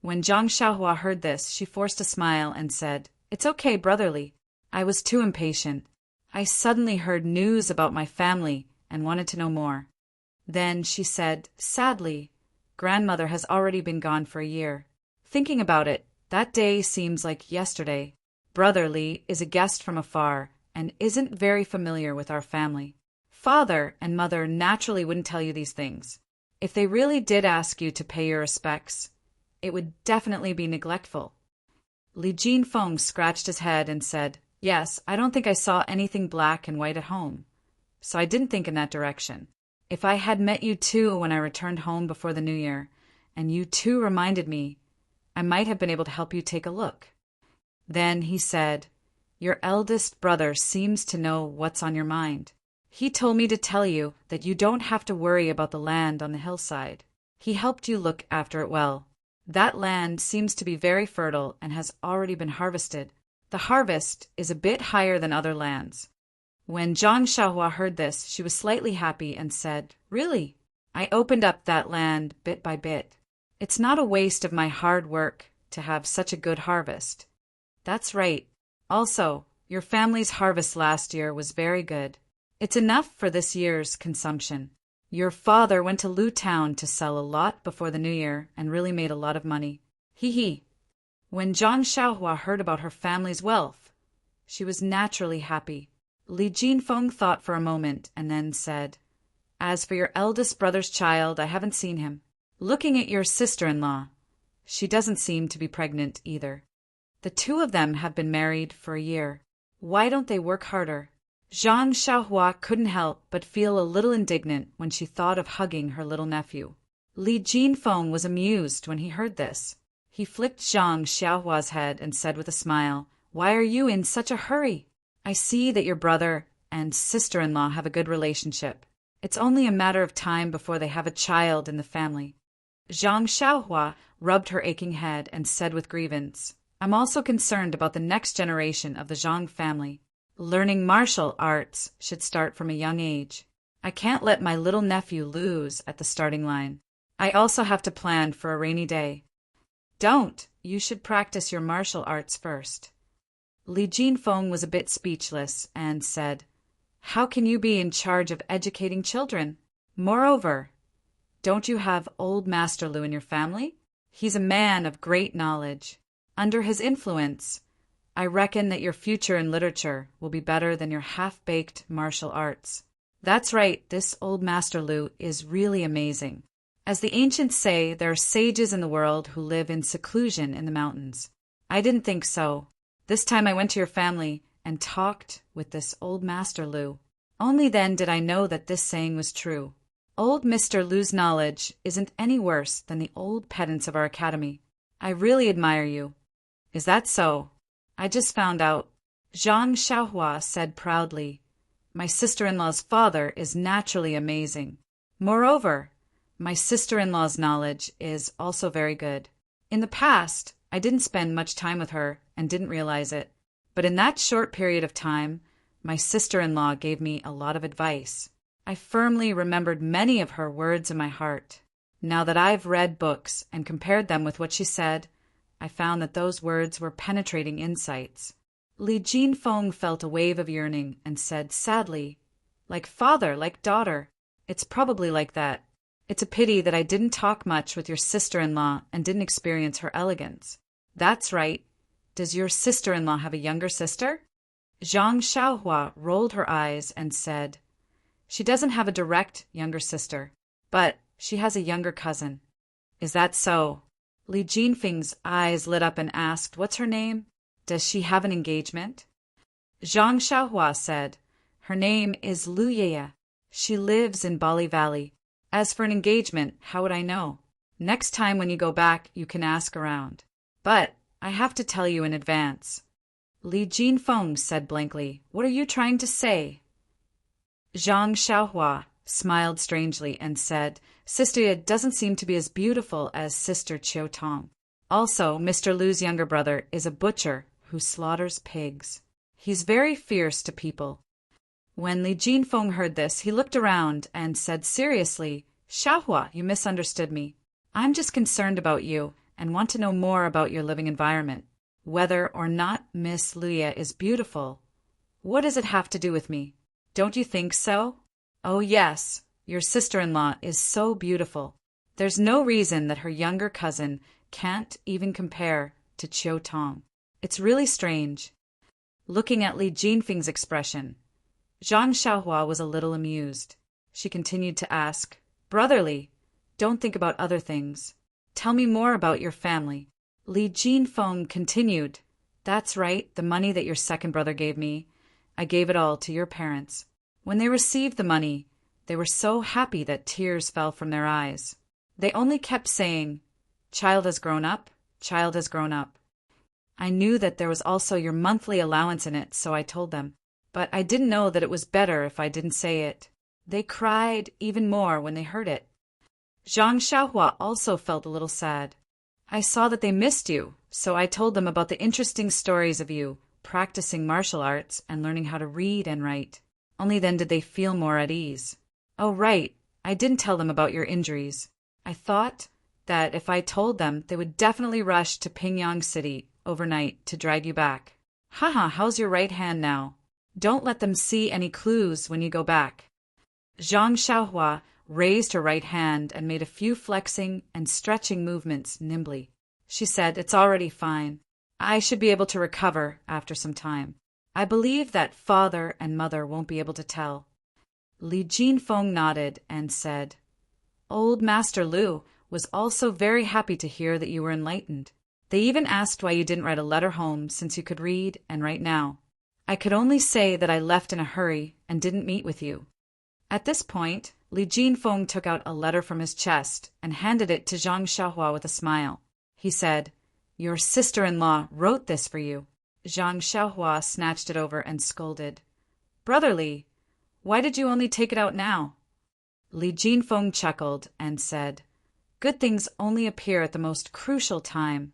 When Zhang Xiaohua heard this, she forced a smile and said, "It's okay, Brotherly. I was too impatient. I suddenly heard news about my family and wanted to know more. Then she said, sadly, grandmother has already been gone for a year. Thinking about it, that day seems like yesterday. Brother Li is a guest from afar and isn't very familiar with our family. Father and mother naturally wouldn't tell you these things. If they really did ask you to pay your respects, it would definitely be neglectful. Li Jinfeng scratched his head and said, yes, I don't think I saw anything black and white at home, so I didn't think in that direction. If I had met you too when I returned home before the New Year, and you too reminded me, I might have been able to help you take a look. Then he said, your eldest brother seems to know what's on your mind. He told me to tell you that you don't have to worry about the land on the hillside. He helped you look after it well. That land seems to be very fertile and has already been harvested. The harvest is a bit higher than other lands. When Zhang Xiaohua heard this, she was slightly happy and said, really? I opened up that land bit by bit. It's not a waste of my hard work to have such a good harvest. That's right. Also, your family's harvest last year was very good. It's enough for this year's consumption. Your father went to Lu Town to sell a lot before the New Year and really made a lot of money. Hee hee. When Zhang Xiaohua heard about her family's wealth, she was naturally happy. Li Jinfeng thought for a moment and then said, as for your eldest brother's child, I haven't seen him. Looking at your sister-in-law, she doesn't seem to be pregnant either. The two of them have been married for a year. Why don't they work harder? Zhang Xiaohua couldn't help but feel a little indignant when she thought of hugging her little nephew. Li Jinfeng was amused when he heard this. He flicked Zhang Xiaohua's head and said with a smile, why are you in such a hurry? I see that your brother and sister-in-law have a good relationship. It's only a matter of time before they have a child in the family. Zhang Xiaohua rubbed her aching head and said with grievance, I'm also concerned about the next generation of the Zhang family. Learning martial arts should start from a young age. I can't let my little nephew lose at the starting line. I also have to plan for a rainy day. Don't. You should practice your martial arts first. Li Jinfeng was a bit speechless and said, how can you be in charge of educating children? Moreover, don't you have old Master Lu in your family? He's a man of great knowledge. Under his influence, I reckon that your future in literature will be better than your half-baked martial arts. That's right, this old Master Lu is really amazing. As the ancients say, there are sages in the world who live in seclusion in the mountains. I didn't think so. This time I went to your family and talked with this old Master Lu. Only then did I know that this saying was true. Old Mr. Lu's knowledge isn't any worse than the old pedants of our academy. I really admire you. Is that so? I just found out. Zhang Xiaohua said proudly, my sister-in-law's father is naturally amazing. Moreover, my sister-in-law's knowledge is also very good. In the past, I didn't spend much time with her and didn't realize it. But in that short period of time, my sister-in-law gave me a lot of advice. I firmly remembered many of her words in my heart. Now that I've read books and compared them with what she said, I found that those words were penetrating insights. Li Jinfeng felt a wave of yearning and said sadly, like father, like daughter. It's probably like that. It's a pity that I didn't talk much with your sister-in-law and didn't experience her elegance. That's right. Does your sister-in-law have a younger sister? Zhang Xiaohua rolled her eyes and said, she doesn't have a direct younger sister, but she has a younger cousin. Is that so? Li Jinfeng's eyes lit up and asked, what's her name? Does she have an engagement? Zhang Xiaohua said, her name is Lu Ye. She lives in Bali Valley. As for an engagement, how would I know? Next time when you go back, you can ask around. But I have to tell you in advance. Li Jinfeng said blankly, what are you trying to say? Zhang Xiaohua smiled strangely and said, Sister Ye doesn't seem to be as beautiful as Sister Qiu Tong. Also, Mr. Lu's younger brother is a butcher who slaughters pigs. He's very fierce to people. When Li Jinfeng heard this, he looked around and said seriously, Xiaohua, you misunderstood me. I'm just concerned about you and want to know more about your living environment. Whether or not Miss Lu Ye is beautiful What does it have to do with me? Don't you think so? Oh yes, your sister-in-law is so beautiful. There's no reason that her younger cousin can't even compare to Chiu Tong. It's really strange. Looking at Li Jinfeng's expression, Zhang Xiaohua was a little amused. She continued to ask, Brotherly, don't think about other things. Tell me more about your family. Li Jinfeng continued, That's right, the money that your second brother gave me, I gave it all to your parents. When they received the money, they were so happy that tears fell from their eyes. They only kept saying, Child has grown up, child has grown up. I knew that there was also your monthly allowance in it, so I told them. But I didn't know that it was better if I didn't say it. They cried even more when they heard it. Zhang Xiaohua also felt a little sad. I saw that they missed you, so I told them about the interesting stories of you, practicing martial arts and learning how to read and write. Only then did they feel more at ease. Oh, right, I didn't tell them about your injuries. I thought that if I told them, they would definitely rush to Pingyang City overnight to drag you back. Haha, how's your right hand now? Don't let them see any clues when you go back. Zhang Xiaohua raised her right hand and made a few flexing and stretching movements nimbly. She said, It's already fine. I should be able to recover after some time. I believe that father and mother won't be able to tell. Li Jinfeng nodded and said, Old Master Lu was also very happy to hear that you were enlightened. They even asked why you didn't write a letter home since you could read and write now. I could only say that I left in a hurry and didn't meet with you. At this point, Li Jinfeng took out a letter from his chest and handed it to Zhang Xiaohua with a smile. He said, Your sister-in-law wrote this for you. Zhang Xiaohua snatched it over and scolded, Brotherly, why did you only take it out now? Li Jinfeng chuckled and said, Good things only appear at the most crucial time.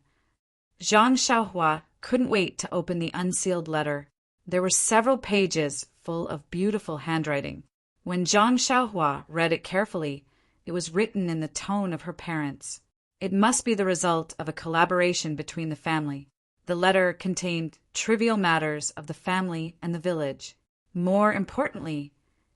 Zhang Xiaohua couldn't wait to open the unsealed letter. There were several pages full of beautiful handwriting. When Zhang Xiaohua read it carefully, it was written in the tone of her parents. It must be the result of a collaboration between the family. The letter contained trivial matters of the family and the village. More importantly,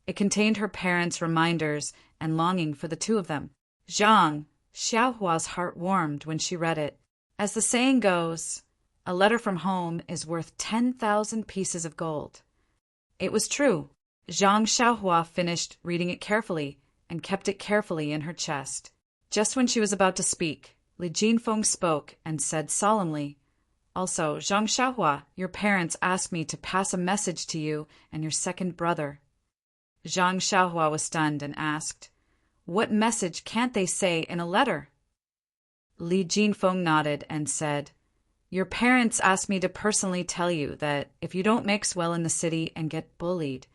it contained her parents' reminders and longing for the two of them. Zhang Xiaohua's heart warmed when she read it. As the saying goes, a letter from home is worth 10,000 pieces of gold. It was true. Zhang Xiaohua finished reading it carefully and kept it carefully in her chest. Just when she was about to speak, Li Jinfeng spoke and said solemnly, Also, Zhang Xiaohua, your parents asked me to pass a message to you and your second brother. Zhang Xiaohua was stunned and asked, What message can't they say in a letter? Li Jinfeng nodded and said, Your parents asked me to personally tell you that if you don't mix well in the city and get bullied,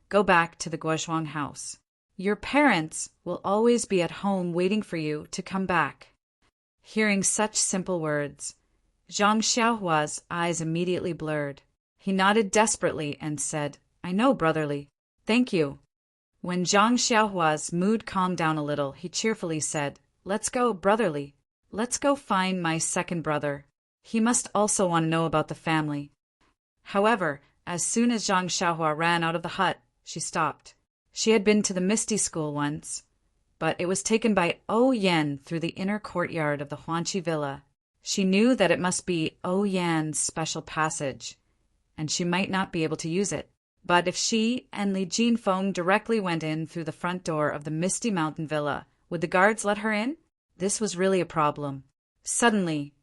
go back to the Guozhuang house. Your parents will always be at home waiting for you to come back. Hearing such simple words, Zhang Xiaohua's eyes immediately blurred. He nodded desperately and said, I know, brotherly. Thank you. When Zhang Xiaohua's mood calmed down a little, he cheerfully said, Let's go, brotherly. Let's go find my second brother. He must also want to know about the family. However, as soon as Zhang Xiaohua ran out of the hut, she stopped. She had been to the Misty School once, but it was taken by O Yan through the inner courtyard of the Huanqi Villa. She knew that it must be O Yan's special passage, and she might not be able to use it. But if she and Li Jinfeng directly went in through the front door of the Misty Mountain Villa, would the guards let her in? This was really a problem. Suddenly,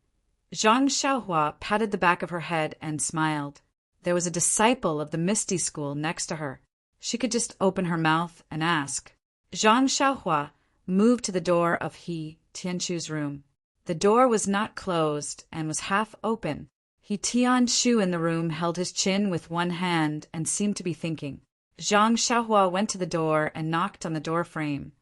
Zhang Xiaohua patted the back of her head and smiled. There was a disciple of the Misty School next to her. She could just open her mouth and ask. Zhang Xiaohua moved to the door of He Tianchu's room. The door was not closed and was half open. He Tianchu in the room held his chin with one hand and seemed to be thinking. Zhang Xiaohua went to the door and knocked on the door frame,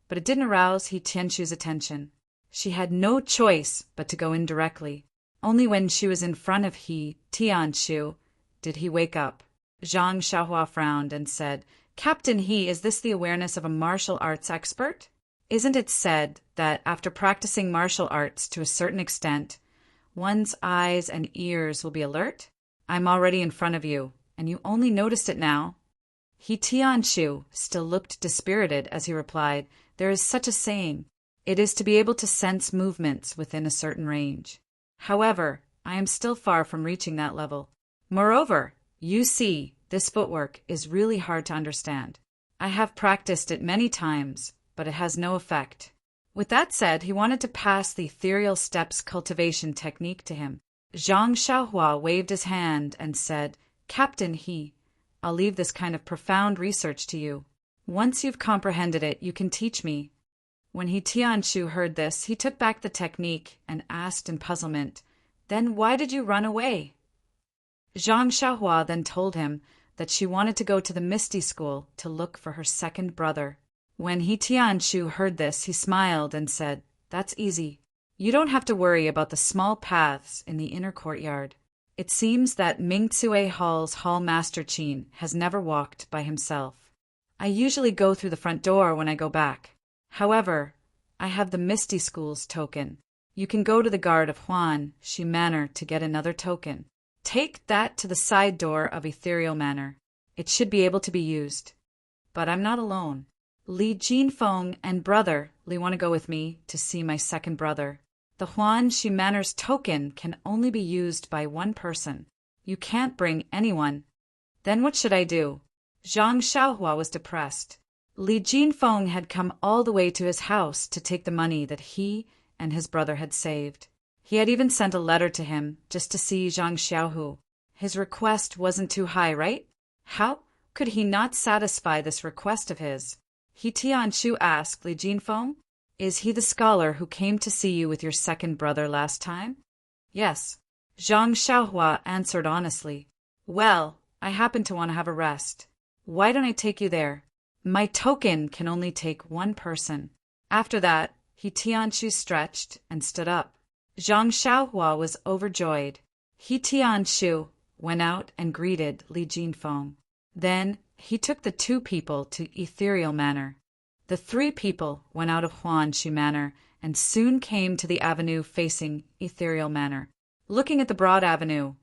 but it didn't arouse He Tianchu's attention. She had no choice but to go in directly. Only when she was in front of He Tianchu did he wake up. Zhang Xiaohua frowned and said, Captain He, is this the awareness of a martial arts expert? Isn't it said that after practicing martial arts to a certain extent, one's eyes and ears will be alert? I'm already in front of you, and you only noticed it now?" He Tianshu still looked dispirited as he replied, "There is such a saying. It is to be able to sense movements within a certain range. However, I am still far from reaching that level. Moreover, you see, this footwork is really hard to understand. I have practiced it many times, but it has no effect." With that said, he wanted to pass the ethereal steps cultivation technique to him. Zhang Xiaohua waved his hand and said, "Captain He, I'll leave this kind of profound research to you. Once you've comprehended it, you can teach me." When He Tianshu heard this, he took back the technique and asked in puzzlement, "Then why did you run away?" Zhang Xiaohua then told him that she wanted to go to the Misty School to look for her second brother. When He Tianshu heard this, he smiled and said, "That's easy. You don't have to worry about the small paths in the inner courtyard. It seems that Mingcue Hall's Hall Master Qin has never walked by himself. I usually go through the front door when I go back. However, I have the Misty School's token. You can go to the guard of Huan Shi Manor to get another token. Take that to the side door of Ethereal Manor. It should be able to be used. But I'm not alone. Li Jinfeng and brother Li want to go with me to see my second brother. The Huan Shi Manor's token can only be used by one person. You can't bring anyone." Then what should I do? Zhang Xiaohua was depressed. Li Jinfeng had come all the way to his house to take the money that he and his brother had saved. He had even sent a letter to him just to see Zhang Xiaohu. His request wasn't too high, right? How could he not satisfy this request of his? He Tianshu asked Li Jinfeng, "Is he the scholar who came to see you with your second brother last time?" "Yes." Zhang Xiaohua answered honestly. "Well, I happen to want to have a rest. Why don't I take you there? My token can only take one person." After that, He Tianshu stretched and stood up. Zhang Xiaohua was overjoyed. He Tianshu went out and greeted Li Jinfeng. Then he took the two people to Ethereal Manor. The three people went out of Huan Shi Manor and soon came to the avenue facing Ethereal Manor. Looking at the broad avenue,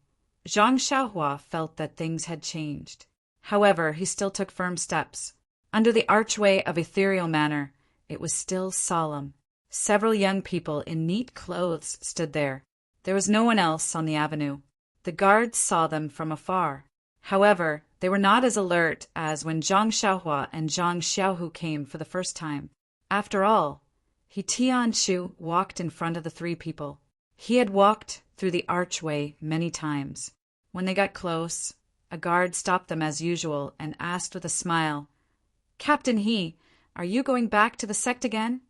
Zhang Xiaohua felt that things had changed. However, he still took firm steps. Under the archway of Ethereal Manor, it was still solemn. Several young people in neat clothes stood there. There was no one else on the avenue. The guards saw them from afar. However, they were not as alert as when Zhang Xiaohua and Zhang Xiaohu came for the first time. After all, He Tianshu walked in front of the three people. He had walked through the archway many times. When they got close, a guard stopped them as usual and asked with a smile, "Captain He, are you going back to the sect again?"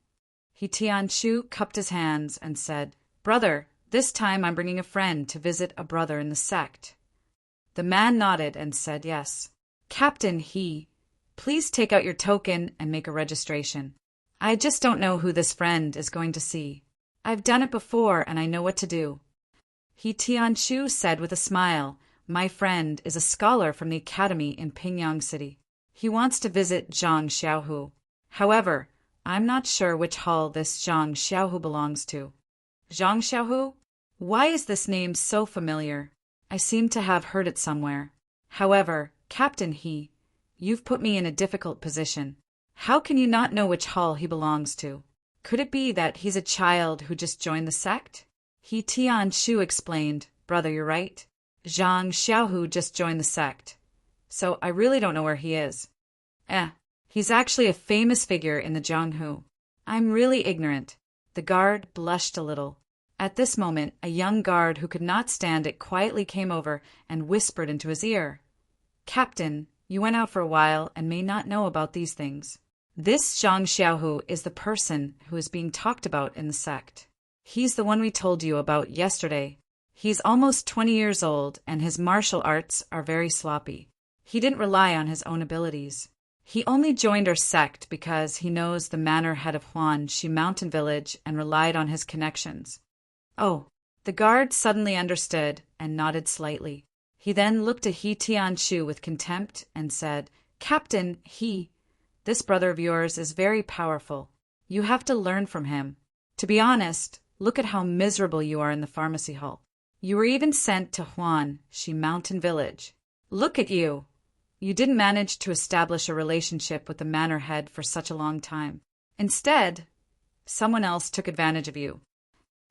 He Tianshu cupped his hands and said, "Brother, this time I'm bringing a friend to visit a brother in the sect." The man nodded and said yes. "Captain He, please take out your token and make a registration. I just don't know who this friend is going to see. I've done it before and I know what to do." He Tianshu said with a smile, "My friend is a scholar from the academy in Pingyang City. He wants to visit Zhang Xiaohu. However, I'm not sure which hall this Zhang Xiaohu belongs to." "Zhang Xiaohu? Why is this name so familiar? I seem to have heard it somewhere. However, Captain He, you've put me in a difficult position. How can you not know which hall he belongs to? Could it be that he's a child who just joined the sect?" He Tianshu explained, "Brother, you're right. Zhang Xiaohu just joined the sect. So I really don't know where he is. He's actually a famous figure in the Jianghu. I'm really ignorant." The guard blushed a little. At this moment, a young guard who could not stand it quietly came over and whispered into his ear, "Captain, you went out for a while and may not know about these things. This Zhang Xiaohu is the person who is being talked about in the sect. He's the one we told you about yesterday. He's almost 20 years old and his martial arts are very sloppy. He didn't rely on his own abilities. He only joined our sect because he knows the manor head of Huan Shi Mountain Village and relied on his connections." Oh, the guard suddenly understood and nodded slightly. He then looked at He Tianshu with contempt and said, "Captain He, this brother of yours is very powerful. You have to learn from him. To be honest, look at how miserable you are in the pharmacy hall. You were even sent to Huan Shi Mountain Village. Look at you! You didn't manage to establish a relationship with the manor head for such a long time. Instead, someone else took advantage of you.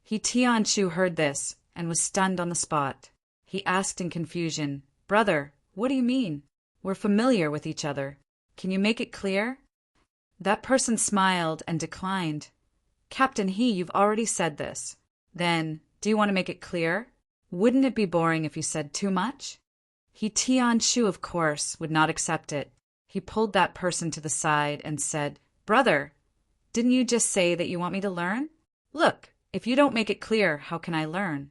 He Tianshu heard this and was stunned on the spot. He asked in confusion, Brother, what do you mean? We're familiar with each other. Can you make it clear? That person smiled and declined. Captain He, you've already said this. Then, do you want to make it clear? Wouldn't it be boring if you said too much? He Tianshu, of course, would not accept it. He pulled that person to the side and said, Brother, didn't you just say that you want me to learn? Look, if you don't make it clear, how can I learn?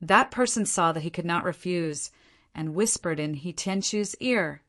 That person saw that he could not refuse and whispered in He Tianshu's ear,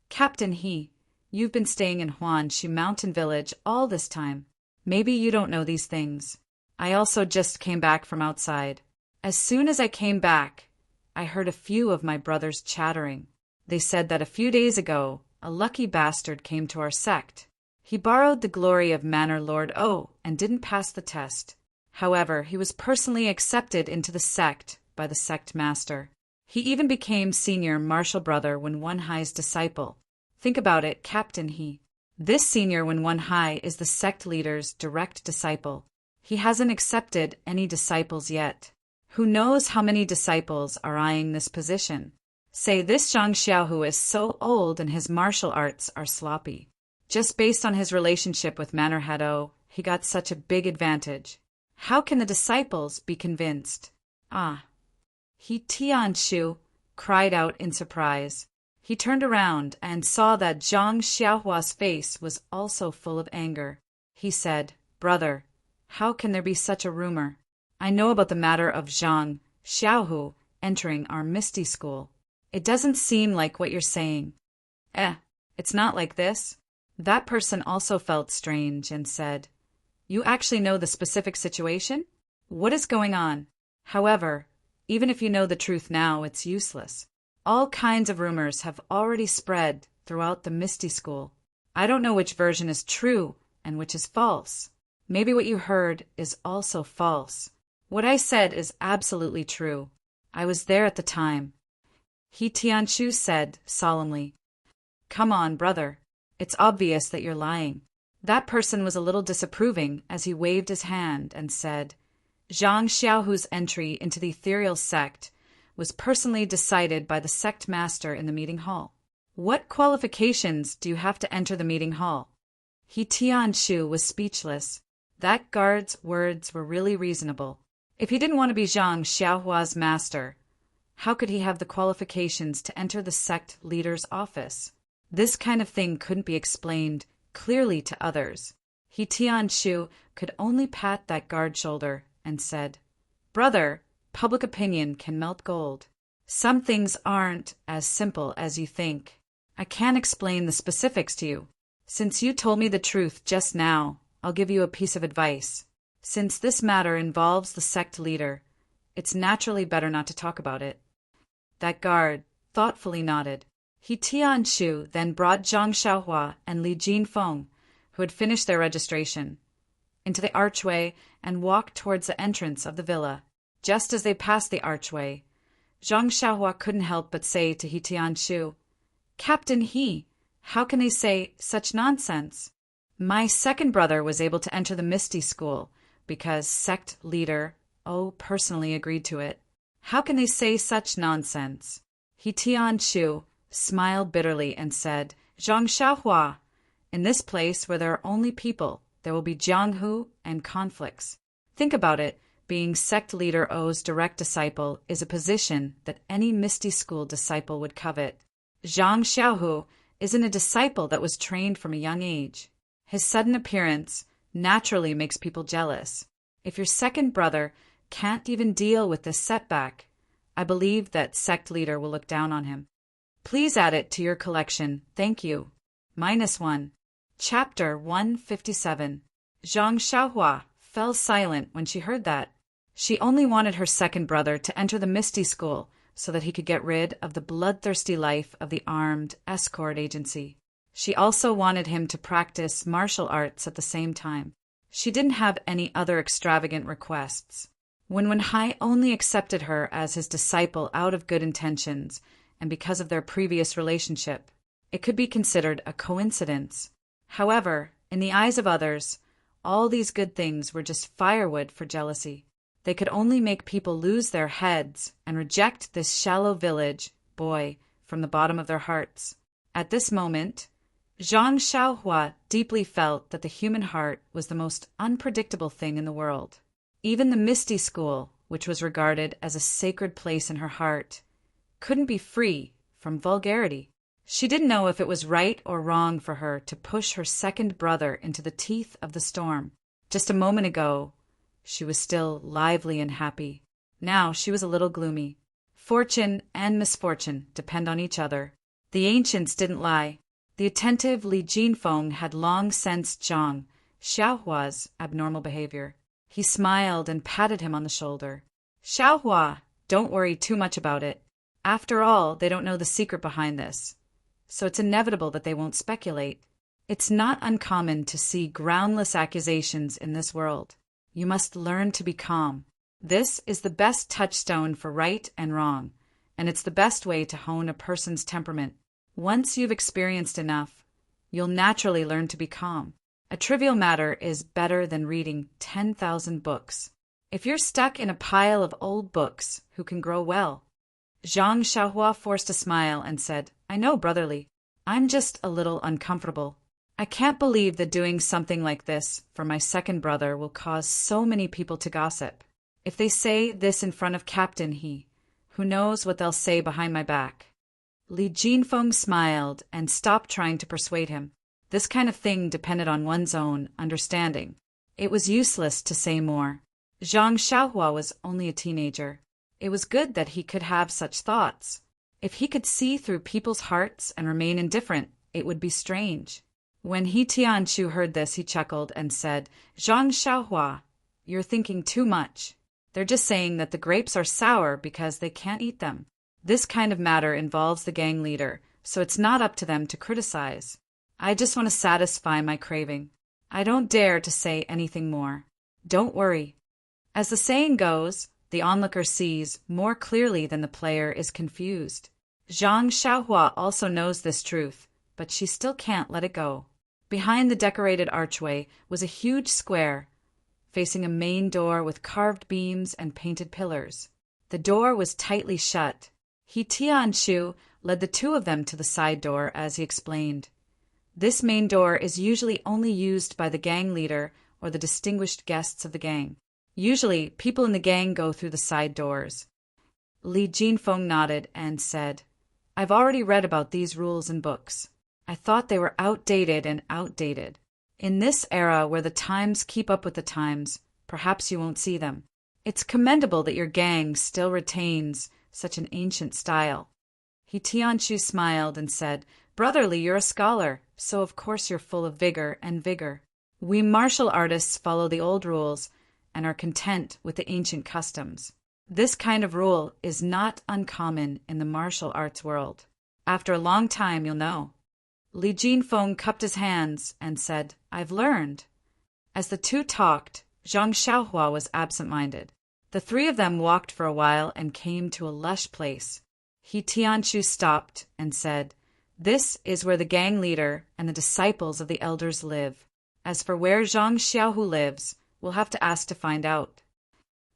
Captain He, you've been staying in Huanshu Mountain Village all this time. Maybe you don't know these things. I also just came back from outside. As soon as I came back, I heard a few of my brothers chattering. They said that a few days ago, a lucky bastard came to our sect. He borrowed the glory of Manor Lord O and didn't pass the test. However, he was personally accepted into the sect by the sect master. He even became senior martial brother Wen One Hai's disciple. Think about it, Captain He. This senior Wen One Hai is the sect leader's direct disciple. He hasn't accepted any disciples yet. Who knows how many disciples are eyeing this position? Say this Zhang Xiaohu is so old and his martial arts are sloppy. Just based on his relationship with Manor Head O, he got such a big advantage. How can the disciples be convinced? Ah. He Tianshu cried out in surprise. He turned around and saw that Zhang Xiaohua's face was also full of anger. He said, Brother, how can there be such a rumor? I know about the matter of Zhang Xiaohu entering our Misty School. It doesn't seem like what you're saying. It's not like this. That person also felt strange and said, You actually know the specific situation? What is going on? However, even if you know the truth now, it's useless. All kinds of rumors have already spread throughout the Misty School. I don't know which version is true and which is false. Maybe what you heard is also false. What I said is absolutely true. I was there at the time. He Tianshu said solemnly, Come on, brother. It's obvious that you're lying. That person was a little disapproving as he waved his hand and said, Zhang Xiaohu's entry into the ethereal sect was personally decided by the sect master in the meeting hall. What qualifications do you have to enter the meeting hall? He Tianshu was speechless. That guard's words were really reasonable. If he didn't want to be Zhang Xiaohua's master, how could he have the qualifications to enter the sect leader's office? This kind of thing couldn't be explained clearly to others. He Tianshu could only pat that guard's shoulder and said, Brother, public opinion can melt gold. Some things aren't as simple as you think. I can't explain the specifics to you. Since you told me the truth just now, I'll give you a piece of advice. Since this matter involves the sect leader, it's naturally better not to talk about it. That guard thoughtfully nodded. He Tianshu then brought Zhang Xiaohua and Li Jinfeng, who had finished their registration, into the archway and walked towards the entrance of the villa. Just as they passed the archway, Zhang Xiaohua couldn't help but say to He Tianshu, Captain He, how can they say such nonsense? My second brother was able to enter the Misty School because sect leader O personally agreed to it. How can they say such nonsense? He Tianshu smiled bitterly and said, Zhang Xiaohua, in this place where there are only people, there will be jianghu and conflicts. Think about it. Being sect leader O's direct disciple is a position that any Misty School disciple would covet. Zhang Xiaohu isn't a disciple that was trained from a young age. His sudden appearance naturally makes people jealous. If your second brother can't even deal with this setback, I believe that sect leader will look down on him. Please add it to your collection. Thank you. -1. Chapter 157. Zhang Xiaohua fell silent when she heard that. She only wanted her second brother to enter the Misty School so that he could get rid of the bloodthirsty life of the armed escort agency. She also wanted him to practice martial arts at the same time. She didn't have any other extravagant requests. Wen Hai only accepted her as his disciple out of good intentions and because of their previous relationship. It could be considered a coincidence. However, in the eyes of others, all these good things were just firewood for jealousy. They could only make people lose their heads and reject this shallow village boy from the bottom of their hearts. At this moment, Zhang Xiaohua deeply felt that the human heart was the most unpredictable thing in the world. Even the Misty School, which was regarded as a sacred place in her heart, couldn't be free from vulgarity. She didn't know if it was right or wrong for her to push her second brother into the teeth of the storm. Just a moment ago, she was still lively and happy. Now she was a little gloomy. Fortune and misfortune depend on each other. The ancients didn't lie. The attentive Li Jinfeng had long sensed Zhang Xiaohua's abnormal behavior. He smiled and patted him on the shoulder. Xiaohua, don't worry too much about it. After all, they don't know the secret behind this, so it's inevitable that they won't speculate. It's not uncommon to see groundless accusations in this world. You must learn to be calm. This is the best touchstone for right and wrong, and it's the best way to hone a person's temperament. Once you've experienced enough, you'll naturally learn to be calm. A trivial matter is better than reading 10,000 books. If you're stuck in a pile of old books, who can grow well? Zhang Xiaohua forced a smile and said, I know, brotherly. I'm just a little uncomfortable. I can't believe that doing something like this for my second brother will cause so many people to gossip. If they say this in front of Captain He, who knows what they'll say behind my back? Li Jinfeng smiled and stopped trying to persuade him. This kind of thing depended on one's own understanding. It was useless to say more. Zhang Xiaohua was only a teenager. It was good that he could have such thoughts. If he could see through people's hearts and remain indifferent, it would be strange. When He Tianchu heard this, he chuckled and said, Zhang Xiaohua, you're thinking too much. They're just saying that the grapes are sour because they can't eat them. This kind of matter involves the gang leader, so it's not up to them to criticize. I just want to satisfy my craving. I don't dare to say anything more. Don't worry. As the saying goes, the onlooker sees more clearly than the player is confused. Zhang Xiaohua also knows this truth, but she still can't let it go. Behind the decorated archway was a huge square, facing a main door with carved beams and painted pillars. The door was tightly shut. He Tianchu led the two of them to the side door as he explained. This main door is usually only used by the gang leader or the distinguished guests of the gang. Usually, people in the gang go through the side doors. Li Jinfeng nodded and said, I've already read about these rules in books. I thought they were outdated and outdated. In this era where the times keep up with the times, perhaps you won't see them. It's commendable that your gang still retains such an ancient style. He Tianchu smiled and said, Brotherly, you're a scholar, so of course you're full of vigor and vigor. We martial artists follow the old rules and are content with the ancient customs. This kind of rule is not uncommon in the martial arts world. After a long time, you'll know. Li Jinfeng cupped his hands and said, I've learned. As the two talked, Zhang Xiaohua was absent-minded. The three of them walked for a while and came to a lush place. He Tianchu stopped and said, This is where the gang leader and the disciples of the elders live. As for where Zhang Xiaohu lives, we'll have to ask to find out.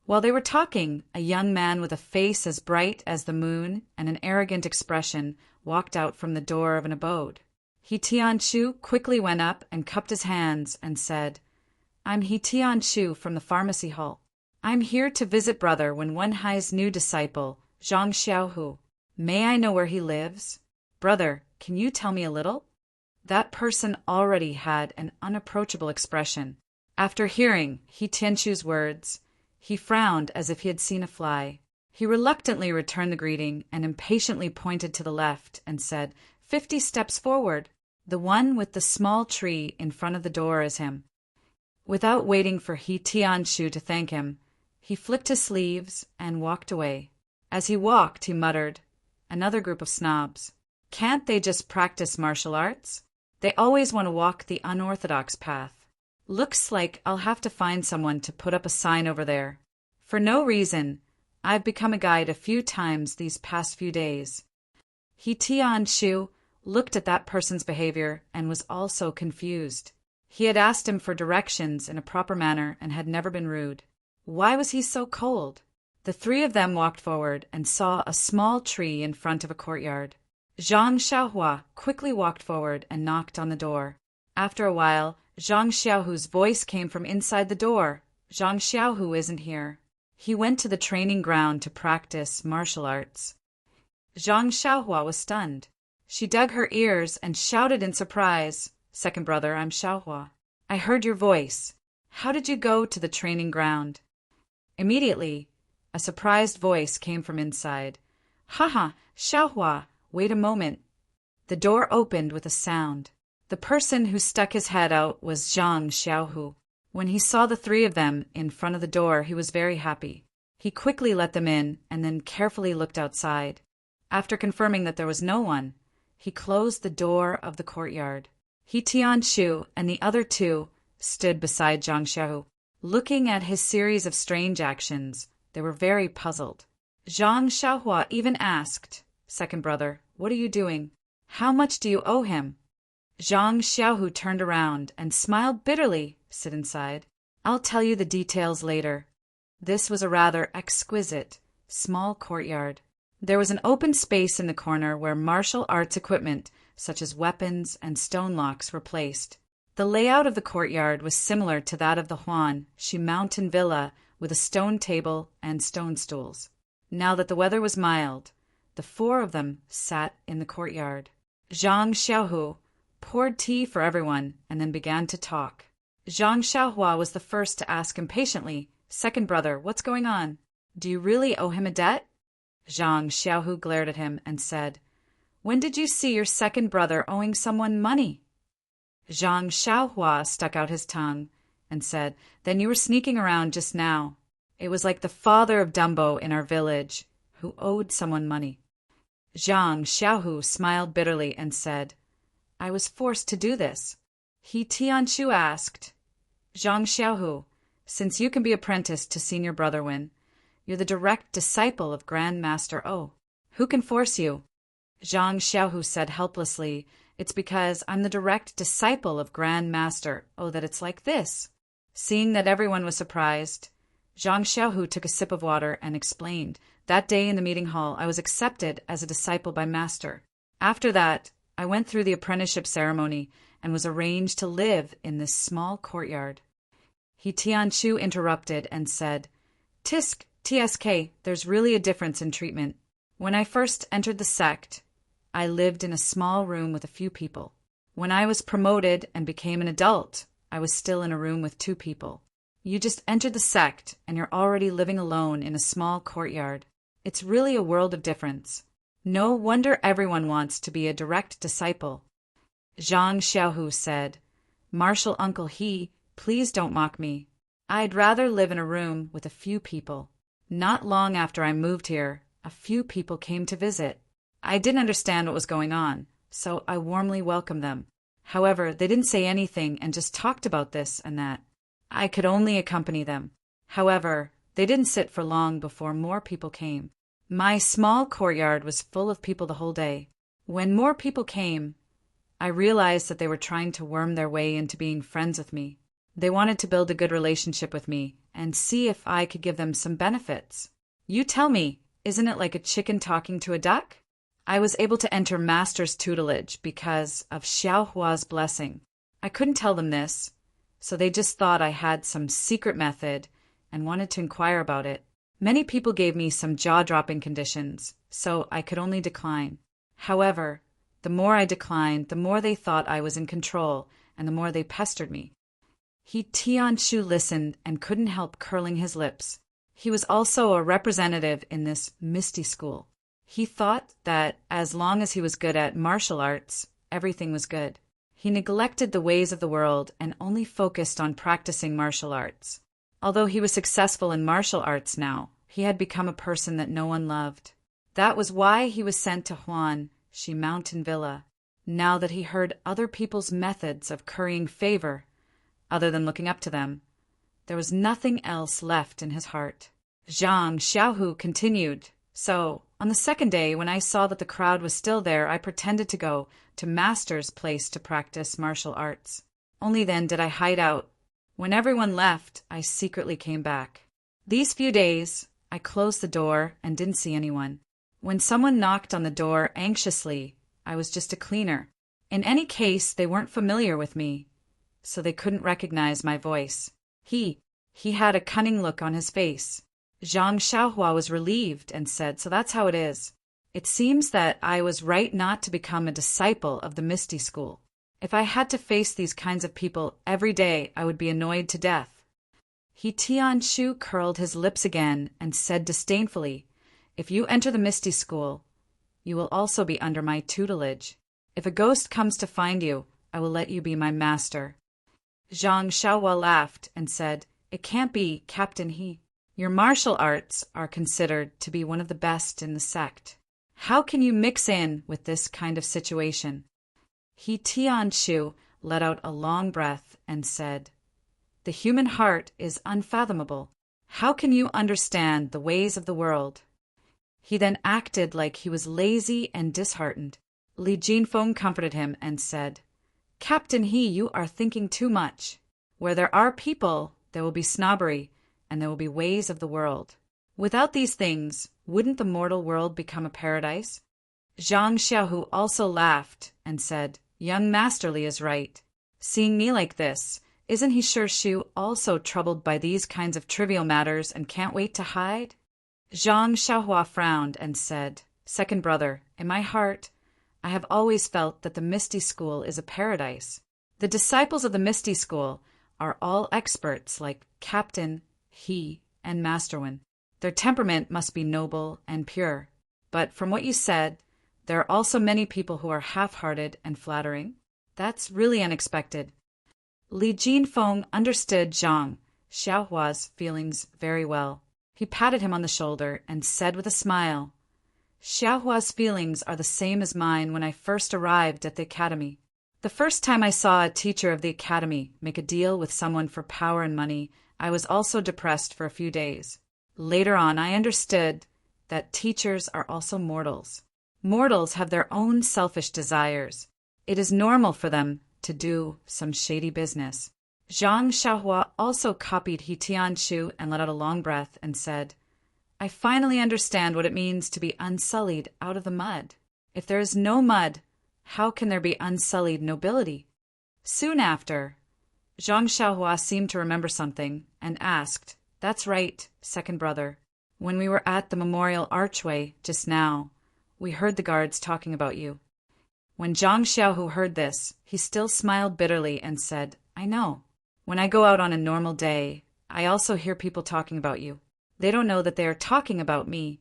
While they were talking, a young man with a face as bright as the moon and an arrogant expression walked out from the door of an abode. He Tianchu quickly went up and cupped his hands and said, I'm He Tianchu from the pharmacy hall. I'm here to visit brother Wen Wenhai's new disciple, Zhang Xiaohu. May I know where he lives? Brother, can you tell me a little? That person already had an unapproachable expression. After hearing He Tianchu's words, he frowned as if he had seen a fly. He reluctantly returned the greeting and impatiently pointed to the left and said, 50 steps forward. The one with the small tree in front of the door is him. Without waiting for He Tianchu to thank him, he flicked his sleeves and walked away. As he walked, he muttered, Another group of snobs. Can't they just practice martial arts? They always want to walk the unorthodox path. Looks like I'll have to find someone to put up a sign over there. For no reason, I've become a guide a few times these past few days. He Tianshu looked at that person's behavior and was also confused. He had asked him for directions in a proper manner and had never been rude. Why was he so cold? The three of them walked forward and saw a small tree in front of a courtyard. Zhang Xiaohua quickly walked forward and knocked on the door. After a while, Zhang Xiaohu's voice came from inside the door. Zhang Xiaohu isn't here. He went to the training ground to practice martial arts. Zhang Xiaohua was stunned. She dug her ears and shouted in surprise, "Second brother, I'm Xiaohua. I heard your voice. How did you go to the training ground?" Immediately, a surprised voice came from inside. "Haha, Xiaohua, wait a moment." The door opened with a sound. The person who stuck his head out was Zhang Xiaohu. When he saw the three of them in front of the door, he was very happy. He quickly let them in and then carefully looked outside. After confirming that there was no one, he closed the door of the courtyard. He Tianshu and the other two stood beside Zhang Xiaohu. Looking at his series of strange actions, they were very puzzled. Zhang Xiaohua even asked, "Second brother, what are you doing? How much do you owe him?" Zhang Xiaohu turned around and smiled bitterly. "Sit inside. I'll tell you the details later." This was a rather exquisite, small courtyard. There was an open space in the corner where martial arts equipment, such as weapons and stone locks, were placed. The layout of the courtyard was similar to that of the Huan Shi mountain villa, with a stone table and stone stools. Now that the weather was mild, the four of them sat in the courtyard. Zhang Xiaohu poured tea for everyone and then began to talk. Zhang Xiaohua was the first to ask impatiently, "Second brother, what's going on? Do you really owe him a debt?" Zhang Xiaohu glared at him and said, "When did you see your second brother owing someone money?" Zhang Xiaohua stuck out his tongue and said, "Then you were sneaking around just now. It was like the father of Dumbo in our village, who owed someone money." Zhang Xiaohu smiled bitterly and said, "I was forced to do this." He Tianshu asked, "Zhang Xiaohu, since you can be apprenticed to Senior Brother Wen, you're the direct disciple of Grand Master O. Who can force you?" Zhang Xiaohu said helplessly, "It's because I'm the direct disciple of Grand Master O that it's like this." Seeing that everyone was surprised, Zhang Xiaohu took a sip of water and explained, "That day in the meeting hall, I was accepted as a disciple by Master. After that, I went through the apprenticeship ceremony and was arranged to live in this small courtyard." He Tianshu interrupted and said, "Tisk, TSK, there's really a difference in treatment. When I first entered the sect, I lived in a small room with a few people. When I was promoted and became an adult, I was still in a room with 2 people. You just entered the sect and you're already living alone in a small courtyard. It's really a world of difference. No wonder everyone wants to be a direct disciple." Zhang Xiaohu said, "Martial Uncle He, please don't mock me. I'd rather live in a room with a few people. Not long after I moved here, a few people came to visit. I didn't understand what was going on, so I warmly welcomed them. However, they didn't say anything and just talked about this and that. I could only accompany them. However, they didn't sit for long before more people came. My small courtyard was full of people the whole day. When more people came, I realized that they were trying to worm their way into being friends with me. They wanted to build a good relationship with me and see if I could give them some benefits. You tell me, isn't it like a chicken talking to a duck? I was able to enter Master's tutelage because of Xiaohua's blessing. I couldn't tell them this, so they just thought I had some secret method and wanted to inquire about it. Many people gave me some jaw-dropping conditions, so I could only decline. However, the more I declined, the more they thought I was in control and the more they pestered me." He Tianshu listened and couldn't help curling his lips. He was also a representative in this misty school. He thought that as long as he was good at martial arts, everything was good. He neglected the ways of the world and only focused on practicing martial arts. Although he was successful in martial arts now, he had become a person that no one loved. That was why he was sent to Huan Shi Mountain Villa. Now that he heard other people's methods of currying favor, other than looking up to them, there was nothing else left in his heart. Zhang Xiaohu continued, "So, On the second day, when I saw that the crowd was still there, I pretended to go to Master's place to practice martial arts. Only then did I hide out. When everyone left, I secretly came back. These few days, I closed the door and didn't see anyone. When someone knocked on the door anxiously, I was just a cleaner. In any case, they weren't familiar with me, so they couldn't recognize my voice. He had a cunning look on his face. Zhang Xiaohua was relieved and said, "So that's how it is. It seems that I was right not to become a disciple of the Misty School. If I had to face these kinds of people every day, I would be annoyed to death." He Tianshu curled his lips again and said disdainfully, "If you enter the Misty School, you will also be under my tutelage. If a ghost comes to find you, I will let you be my master." Zhang Xiaohua laughed and said, "It can't be, Captain He. Your martial arts are considered to be one of the best in the sect. How can you mix in with this kind of situation?" He Tianshu let out a long breath and said, "The human heart is unfathomable. How can you understand the ways of the world?" He then acted like he was lazy and disheartened. Li Jinfeng comforted him and said, "Captain He, you are thinking too much. Where there are people, there will be snobbery, and there will be ways of the world. Without these things, wouldn't the mortal world become a paradise?" Zhang Xiaohu also laughed and said, "Young Master Li is right. Seeing me like this, isn't he sure Shu also troubled by these kinds of trivial matters and can't wait to hide?" Zhang Xiaohua frowned and said, "Second brother, in my heart, I have always felt that the Misty School is a paradise. The disciples of the Misty School are all experts like Captain, He, and Master Wen. Their temperament must be noble and pure. But from what you said, there are also many people who are half-hearted and flattering. That's really unexpected." Li Jinfeng understood Zhang Xiaohua's feelings very well. He patted him on the shoulder and said with a smile, "Xiaohua's feelings are the same as mine when I first arrived at the academy. The first time I saw a teacher of the academy make a deal with someone for power and money, I was also depressed for a few days. Later on, I understood that teachers are also mortals. Mortals have their own selfish desires. It is normal for them to do some shady business." Zhang Xiaohua also copied He Tianshu and let out a long breath and said, "I finally understand what it means to be unsullied out of the mud. If there is no mud, how can there be unsullied nobility?" Soon after, Zhang Xiaohua seemed to remember something and asked, "That's right, second brother. When we were at the memorial archway just now, we heard the guards talking about you." When Zhang Xiaohu heard this, he still smiled bitterly and said, "I know. When I go out on a normal day, I also hear people talking about you. They don't know that they are talking about me,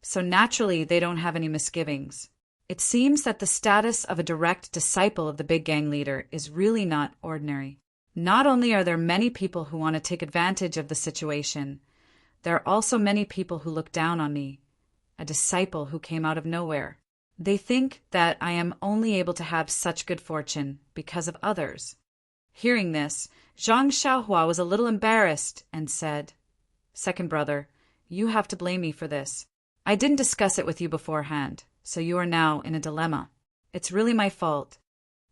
so naturally they don't have any misgivings. It seems that the status of a direct disciple of the big gang leader is really not ordinary. Not only are there many people who want to take advantage of the situation, there are also many people who look down on me, a disciple who came out of nowhere. They think that I am only able to have such good fortune because of others." Hearing this, Zhang Xiaohua was a little embarrassed and said, "Second brother, you have to blame me for this. I didn't discuss it with you beforehand, so you are now in a dilemma. It's really my fault."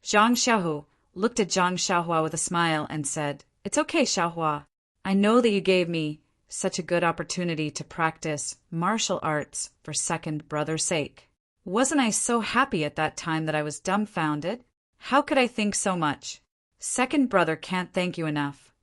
Zhang Xiaohu looked at Zhang Xiaohua with a smile and said, "It's okay, Xiaohua. I know that you gave me such a good opportunity to practice martial arts for second brother's sake. Wasn't I so happy at that time that I was dumbfounded? How could I think so much? Second brother can't thank you enough.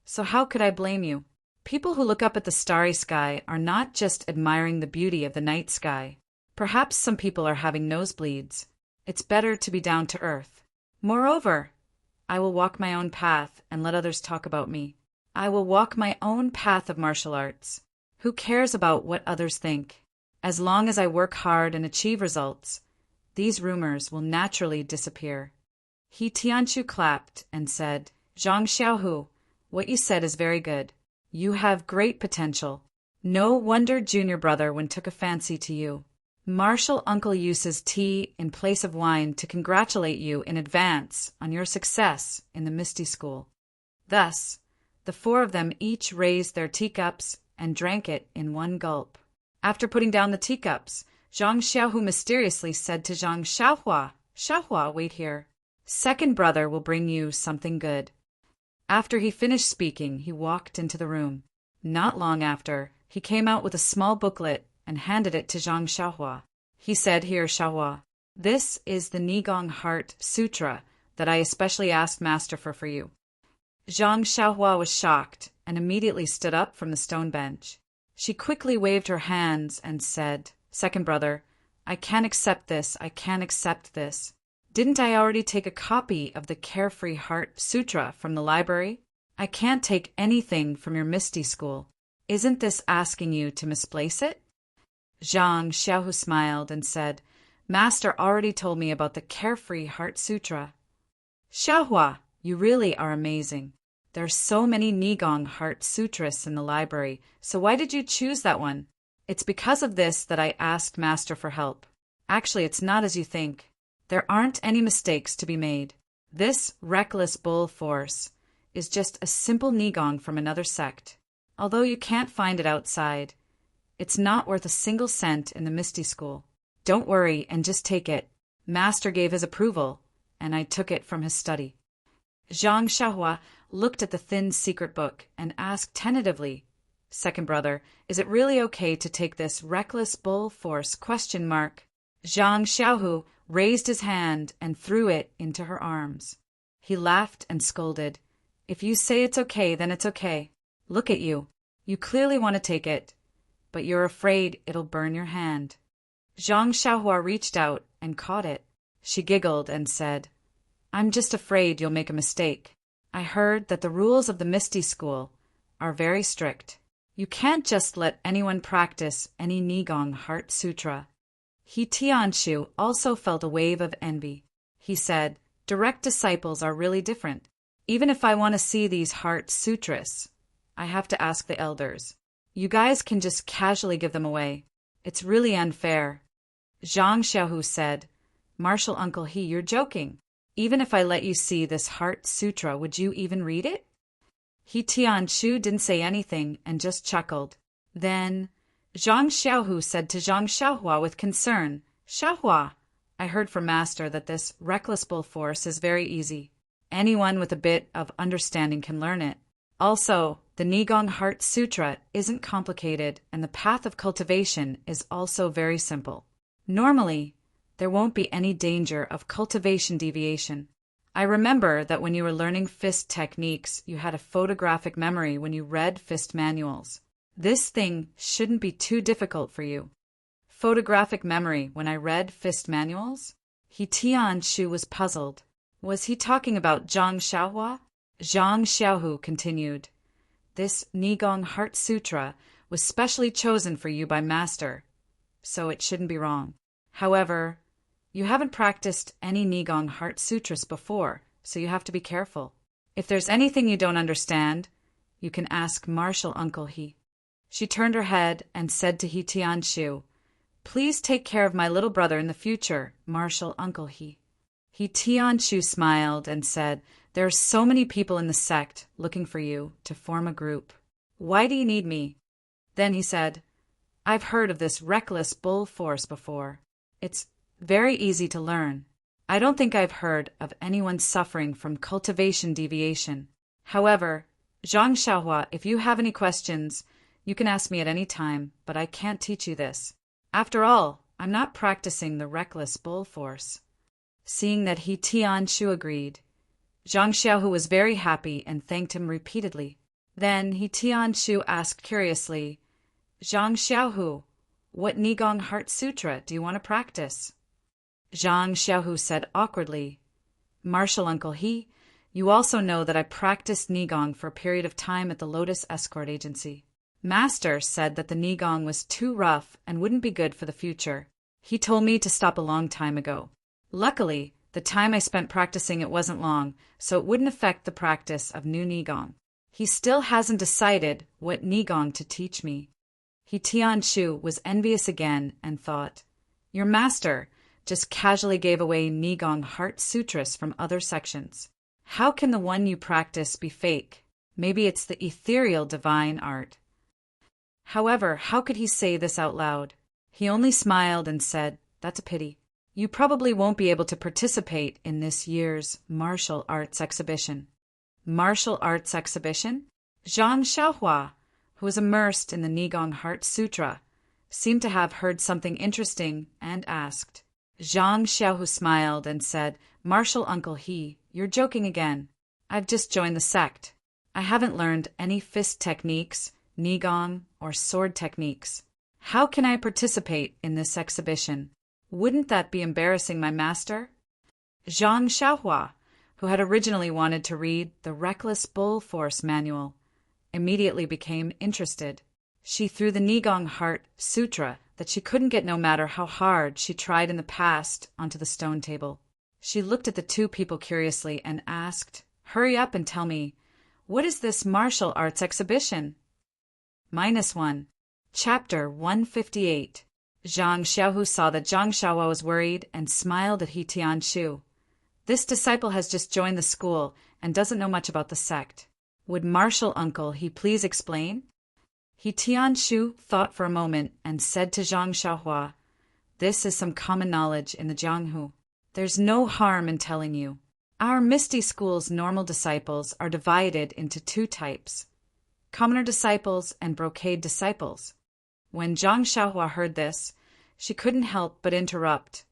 So how could I blame you? People who look up at the starry sky are not just admiring the beauty of the night sky. Perhaps some people are having nosebleeds. It's better to be down to earth. Moreover, I will walk my own path and let others talk about me. I will walk my own path of martial arts. Who cares about what others think? As long as I work hard and achieve results, these rumors will naturally disappear." He Tianshu clapped and said, "Zhang Xiaohu, what you said is very good. You have great potential. No wonder junior brother Wen took a fancy to you. Martial uncle uses tea in place of wine to congratulate you in advance on your success in the Misty School." Thus, the four of them each raised their teacups and drank it in one gulp. After putting down the teacups, Zhang Xiaohu mysteriously said to Zhang Xiaohua, Xiaohua, wait here. Second brother will bring you something good. After he finished speaking, he walked into the room. Not long after, he came out with a small booklet and handed it to Zhang Xiaohua. He said, Here, Xiaohua, this is the Nigong Heart Sutra that I especially asked Master for you. Zhang Xiaohua was shocked and immediately stood up from the stone bench. She quickly waved her hands and said, Second brother, I can't accept this, I can't accept this. Didn't I already take a copy of the Carefree Heart Sutra from the library? I can't take anything from your Misty School. Isn't this asking you to misplace it? Zhang Xiaohu smiled and said, Master already told me about the Carefree Heart Sutra. Xiaohua, you really are amazing. There are so many Nigong Heart Sutras in the library, so why did you choose that one? It's because of this that I asked Master for help. Actually, it's not as you think. There aren't any mistakes to be made. This reckless bull force is just a simple Nigong from another sect. Although you can't find it outside, it's not worth a single cent in the Misty School. Don't worry and just take it. Master gave his approval, and I took it from his study. Zhang Xiaohua looked at the thin secret book and asked tentatively, Second brother, is it really okay to take this reckless bull force ? Zhang Xiaohu raised his hand and threw it into her arms. He laughed and scolded, If you say it's okay, then it's okay. Look at you. You clearly want to take it, but you're afraid it'll burn your hand. Zhang Xiaohua reached out and caught it. She giggled and said, I'm just afraid you'll make a mistake. I heard that the rules of the Misty School are very strict. You can't just let anyone practice any Nigong Heart Sutra. He Tianshu also felt a wave of envy. He said, Direct disciples are really different. Even if I want to see these Heart Sutras, I have to ask the elders. You guys can just casually give them away. It's really unfair. Zhang Xiaohu said, Martial Uncle He, you're joking. Even if I let you see this Heart Sutra, would you even read it? He Tianshu didn't say anything and just chuckled. Then Zhang Xiaohu said to Zhang Xiaohua with concern, Xiaohua, I heard from Master that this reckless bull force is very easy. Anyone with a bit of understanding can learn it. Also, the Nigong Heart Sutra isn't complicated and the path of cultivation is also very simple. Normally, there won't be any danger of cultivation deviation. I remember that when you were learning fist techniques, you had a photographic memory when you read fist manuals. This thing shouldn't be too difficult for you. Photographic memory when I read fist manuals? He Tianshu was puzzled. Was he talking about Zhang Xiaohua? Zhang Xiaohu continued, This Nigong Heart Sutra was specially chosen for you by Master, so it shouldn't be wrong. However, you haven't practiced any Nigong Heart Sutras before, so you have to be careful. If there's anything you don't understand, you can ask Martial Uncle He. She turned her head and said to He Tianshu, Please take care of my little brother in the future, Martial Uncle He. He Tianshu smiled and said, There are so many people in the sect looking for you to form a group. Why do you need me? Then he said, I've heard of this reckless bull force before. It's very easy to learn. I don't think I've heard of anyone suffering from cultivation deviation. However, Zhang Xiaohua, if you have any questions, you can ask me at any time, but I can't teach you this. After all, I'm not practicing the reckless bull force. Seeing that He Tianshu agreed, Zhang Xiaohu was very happy and thanked him repeatedly. Then He Tianshu asked curiously, Zhang Xiaohu, what Nigong Heart Sutra do you want to practice? Zhang Xiaohu said awkwardly, Martial Uncle He, you also know that I practiced Nigong for a period of time at the Lotus Escort Agency. Master said that the Nigong was too rough and wouldn't be good for the future. He told me to stop a long time ago. Luckily, the time I spent practicing it wasn't long, so it wouldn't affect the practice of new Nigong. He still hasn't decided what Nigong to teach me. He Tianshu was envious again and thought, Your master just casually gave away Nigong Heart Sutras from other sections. How can the one you practice be fake? Maybe it's the ethereal divine art. However, how could he say this out loud? He only smiled and said, "That's a pity. You probably won't be able to participate in this year's martial arts exhibition." Martial arts exhibition? Zhang Xiaohua, who was immersed in the Nigong Heart Sutra, seemed to have heard something interesting and asked. Zhang Xiaohu smiled and said, "Martial Uncle He, you're joking again. I've just joined the sect. I haven't learned any fist techniques, Nigong, or sword techniques. How can I participate in this exhibition? Wouldn't that be embarrassing my master?" Zhang Xiaohua, who had originally wanted to read the Reckless Bull Force manual, immediately became interested. She threw the Nigong Heart Sutra that she couldn't get no matter how hard she tried in the past onto the stone table. She looked at the two people curiously and asked, "Hurry up and tell me, what is this martial arts exhibition?" -1. Chapter 158. Zhang Xiaohu saw that Zhang Xiaohua was worried and smiled at He Tianshu. This disciple has just joined the school and doesn't know much about the sect. Would martial uncle he please explain? He Tianshu thought for a moment and said to Zhang Xiaohua, "This is some common knowledge in the Jianghu. There's no harm in telling you. Our Misty School's normal disciples are divided into two types, commoner disciples and brocade disciples." When Zhang Xiaohua heard this, she couldn't help but interrupt.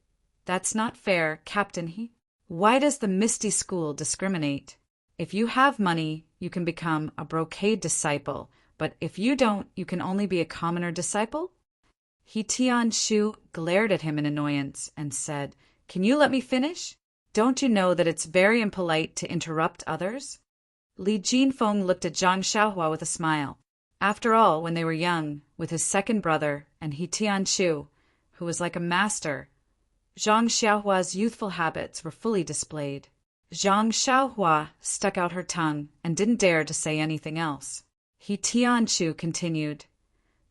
"That's not fair, Captain He. Why does the Misty School discriminate? If you have money, you can become a brocade disciple, but if you don't, you can only be a commoner disciple?" He Tianshu glared at him in annoyance and said, "Can you let me finish? Don't you know that it's very impolite to interrupt others?" Li Jinfeng looked at Zhang Xiaohua with a smile. After all, when they were young, with his second brother and He Tianshu, who was like a master, Zhang Xiaohua's youthful habits were fully displayed. Zhang Xiaohua stuck out her tongue and didn't dare to say anything else. He Tianshu continued,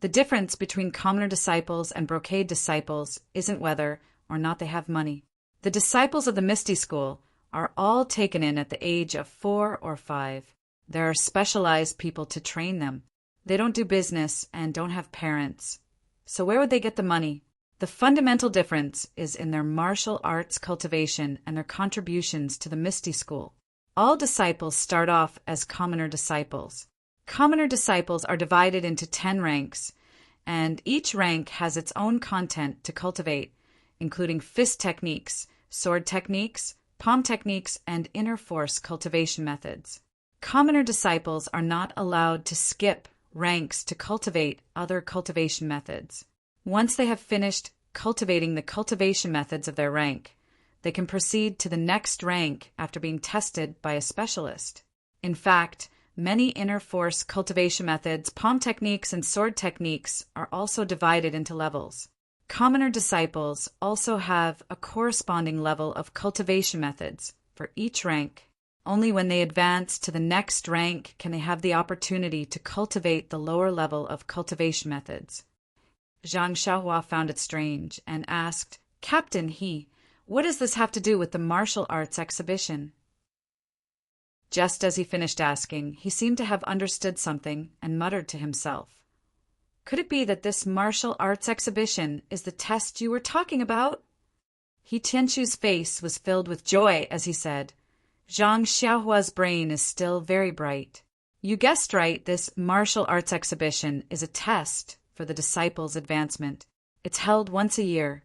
"The difference between commoner disciples and brocade disciples isn't whether or not they have money. The disciples of the Misty School are all taken in at the age of 4 or 5. There are specialized people to train them. They don't do business and don't have parents. So where would they get the money? The fundamental difference is in their martial arts cultivation and their contributions to the Misty School. All disciples start off as commoner disciples. Commoner disciples are divided into 10 ranks, and each rank has its own content to cultivate, including fist techniques, sword techniques, palm techniques, and inner force cultivation methods. Commoner disciples are not allowed to skip ranks to cultivate other cultivation methods. Once they have finished cultivating the cultivation methods of their rank, they can proceed to the next rank after being tested by a specialist. In fact, many inner force cultivation methods, palm techniques, and sword techniques are also divided into levels. Commoner disciples also have a corresponding level of cultivation methods for each rank. Only when they advance to the next rank can they have the opportunity to cultivate the lower level of cultivation methods. Zhang Xiaohua found it strange and asked, "Captain He, what does this have to do with the martial arts exhibition?" Just as he finished asking, he seemed to have understood something and muttered to himself, "Could it be that this martial arts exhibition is the test you were talking about?" He Tianshu's face was filled with joy as he said, "Zhang Xiaohua's brain is still very bright. You guessed right, this martial arts exhibition is a test for the disciples' advancement. It's held once a year."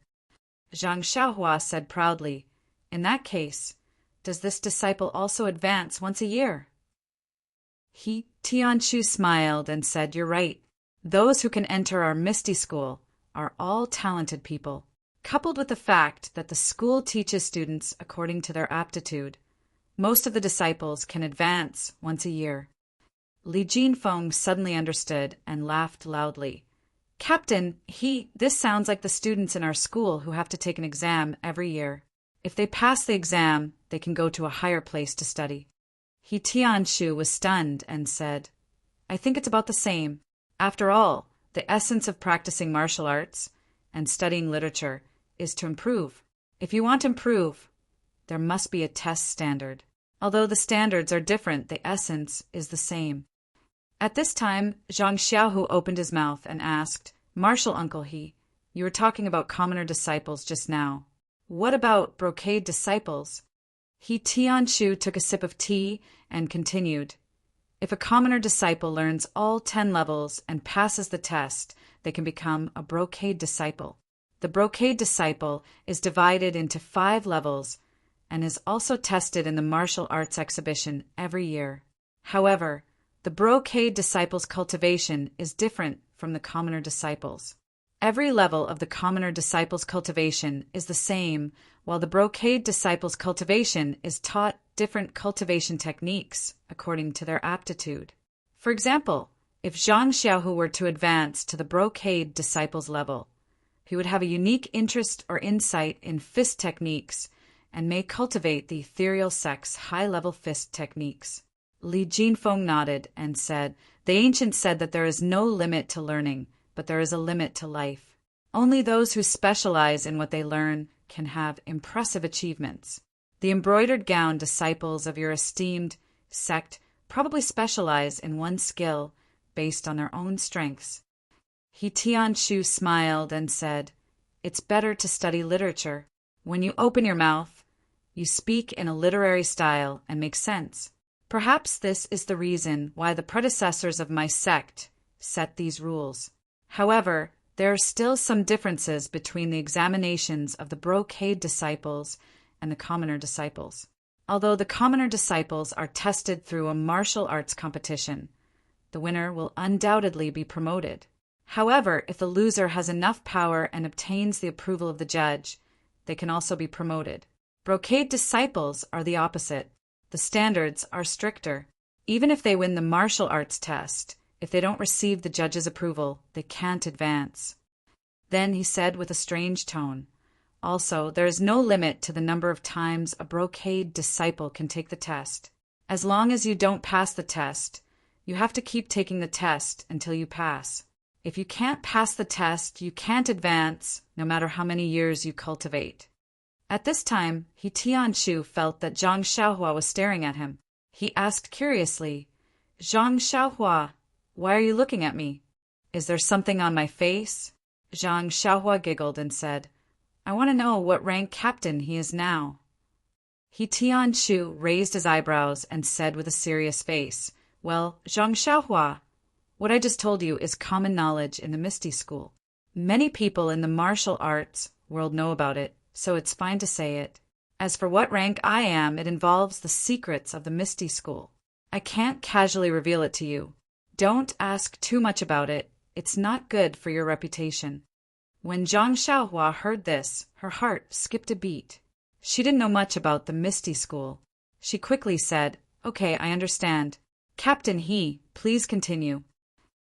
Zhang Xiaohua said proudly, "In that case, does this disciple also advance once a year?" He Tianshu smiled and said, "You're right. Those who can enter our Misty School are all talented people. Coupled with the fact that the school teaches students according to their aptitude, most of the disciples can advance once a year." Li Jinfeng suddenly understood and laughed loudly. "Captain, this sounds like the students in our school who have to take an exam every year. If they pass the exam, they can go to a higher place to study." He Tianshu was stunned and said, "I think it's about the same. After all, the essence of practicing martial arts and studying literature is to improve. If you want to improve, there must be a test standard. Although the standards are different, the essence is the same." At this time, Zhang Xiaohu opened his mouth and asked, "Martial Uncle He, You were talking about commoner disciples just now. What about brocade disciples? He Tianshu took a sip of tea and continued. If a commoner disciple learns all 10 levels and passes the test, they can become a brocade disciple. The brocade disciple is divided into 5 levels and is also tested in the martial arts exhibition every year. However, the brocade disciple's cultivation is different from the commoner disciples. Every level of the commoner disciple's cultivation is the same, while the brocade disciple's cultivation is taught different cultivation techniques according to their aptitude. For example, if Zhang Xiaohu were to advance to the brocade disciple's level, he would have a unique interest or insight in fist techniques and may cultivate the ethereal sex high-level fist techniques. Li Jinfeng nodded and said, "The ancients said that there is no limit to learning, but there is a limit to life. Only those who specialize in what they learn can have impressive achievements. The embroidered gown disciples of your esteemed sect probably specialize in one skill based on their own strengths." He Tianshu smiled and said, "It's better to study literature. When you open your mouth, you speak in a literary style and make sense. Perhaps this is the reason why the predecessors of my sect set these rules. However, there are still some differences between the examinations of the brocade disciples and the commoner disciples. Although the commoner disciples are tested through a martial arts competition, the winner will undoubtedly be promoted. However, if the loser has enough power and obtains the approval of the judge, they can also be promoted. Brocade disciples are the opposite. The standards are stricter. Even if they win the martial arts test, if they don't receive the judge's approval, they can't advance." Then he said with a strange tone, "Also, there is no limit to the number of times a brocade disciple can take the test. As long as you don't pass the test, you have to keep taking the test until you pass. If you can't pass the test, you can't advance, no matter how many years you cultivate." At this time, He Tianshu felt that Zhang Xiaohua was staring at him. He asked curiously, "Zhang Xiaohua, why are you looking at me? Is there something on my face?" Zhang Xiaohua giggled and said, "I want to know what rank captain he is now." He Tianshu raised his eyebrows and said with a serious face, "Well, Zhang Xiaohua, what I just told you is common knowledge in the Misty School. Many people in the martial arts world know about it, so it's fine to say it. As for what rank I am, it involves the secrets of the Misty School. I can't casually reveal it to you. Don't ask too much about it. It's not good for your reputation." When Zhang Xiaohua heard this, her heart skipped a beat. She didn't know much about the Misty School. She quickly said, "Okay, I understand. Captain He, please continue."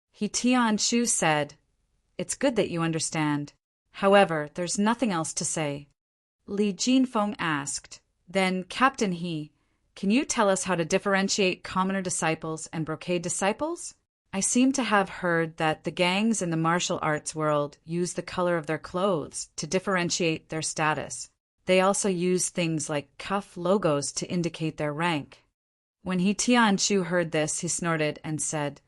He Tianshu said, "It's good that you understand. However, there's nothing else to say." Li Jinfeng asked, "Then, Captain He, can you tell us how to differentiate commoner disciples and brocade disciples? I seem to have heard that the gangs in the martial arts world use the color of their clothes to differentiate their status. They also use things like cuff logos to indicate their rank." When He Tianshu heard this, he snorted and said,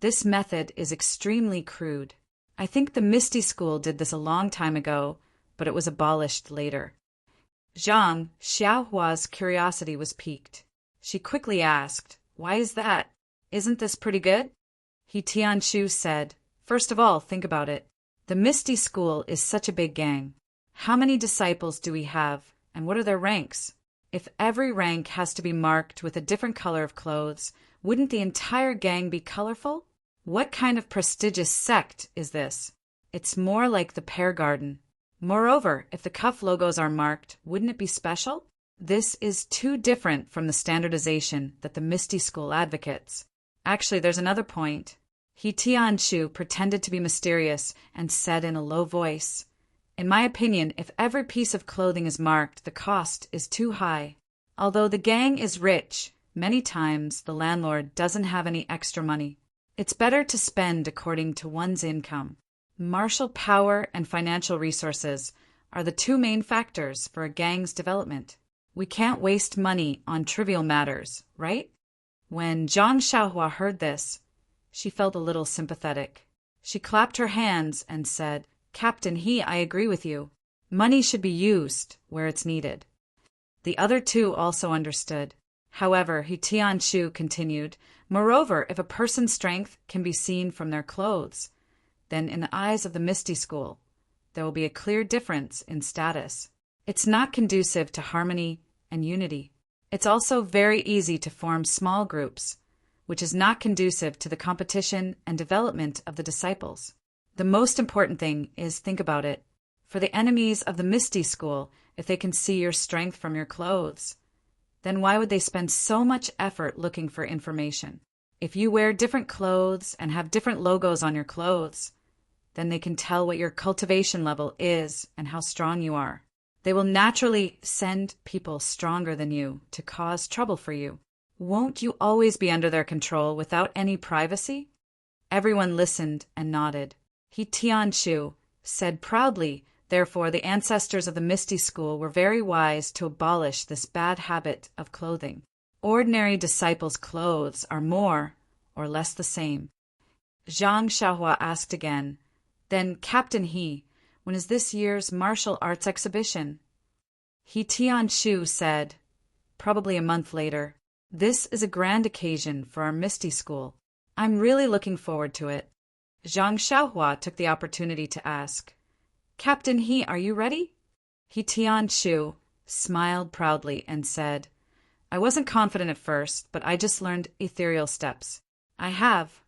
"This method is extremely crude. I think the Misty School did this a long time ago, but it was abolished later." Zhang Xiaohua's curiosity was piqued. She quickly asked, "Why is that? Isn't this pretty good?" He Tianshu said, "First of all, think about it. The Misty School is such a big gang. How many disciples do we have, and what are their ranks? If every rank has to be marked with a different color of clothes, wouldn't the entire gang be colorful? What kind of prestigious sect is this? It's more like the Pear Garden. Moreover, if the cuff logos are marked, wouldn't it be special? This is too different from the standardization that the Misty School advocates. Actually, there's another point." He Tianshu pretended to be mysterious and said in a low voice, "In my opinion, if every piece of clothing is marked, the cost is too high. Although the gang is rich, many times the landlord doesn't have any extra money. It's better to spend according to one's income. Martial power and financial resources are the two main factors for a gang's development. We can't waste money on trivial matters, right?" When Zhang Xiaohua heard this, she felt a little sympathetic. She clapped her hands and said, Captain I agree with you. Money should be used where it's needed. The other two also understood. However, Tianshu continued, moreover, if a person's strength can be seen from their clothes, then in the eyes of the Misty School, there will be a clear difference in status. It's not conducive to harmony and unity. It's also very easy to form small groups, which is not conducive to the competition and development of the disciples. The most important thing is think about it. For the enemies of the Misty School, if they can see your strength from your clothes, then why would they spend so much effort looking for information? If you wear different clothes and have different logos on your clothes, then they can tell what your cultivation level is and how strong you are. They will naturally send people stronger than you to cause trouble for you. Won't you always be under their control without any privacy? Everyone listened and nodded. Tianshu said proudly, therefore the ancestors of the Misty School were very wise to abolish this bad habit of clothing. Ordinary disciples' clothes are more or less the same. Zhang Xiaohua asked again, then, Captain when is this year's martial arts exhibition? Tianshu said, probably a month later. This is a grand occasion for our Misty School. I'm really looking forward to it. Zhang Xiaohua took the opportunity to ask, Captain are you ready? Tianshu smiled proudly and said, I wasn't confident at first, but I just learned ethereal steps. I have.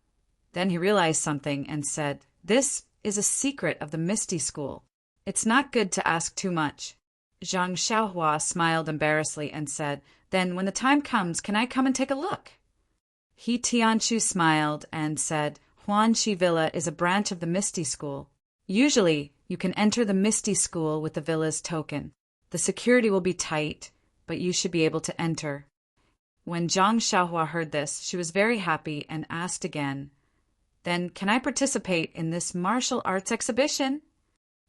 Then he realized something and said, this is a secret of the Misty School. It's not good to ask too much. Zhang Xiaohua smiled embarrassedly and said, then when the time comes, can I come and take a look? Tianshu smiled and said, Huanxi Villa is a branch of the Misty School. Usually, you can enter the Misty School with the villa's token. The security will be tight, but you should be able to enter. When Zhang Xiaohua heard this, she was very happy and asked again, then can I participate in this martial arts exhibition?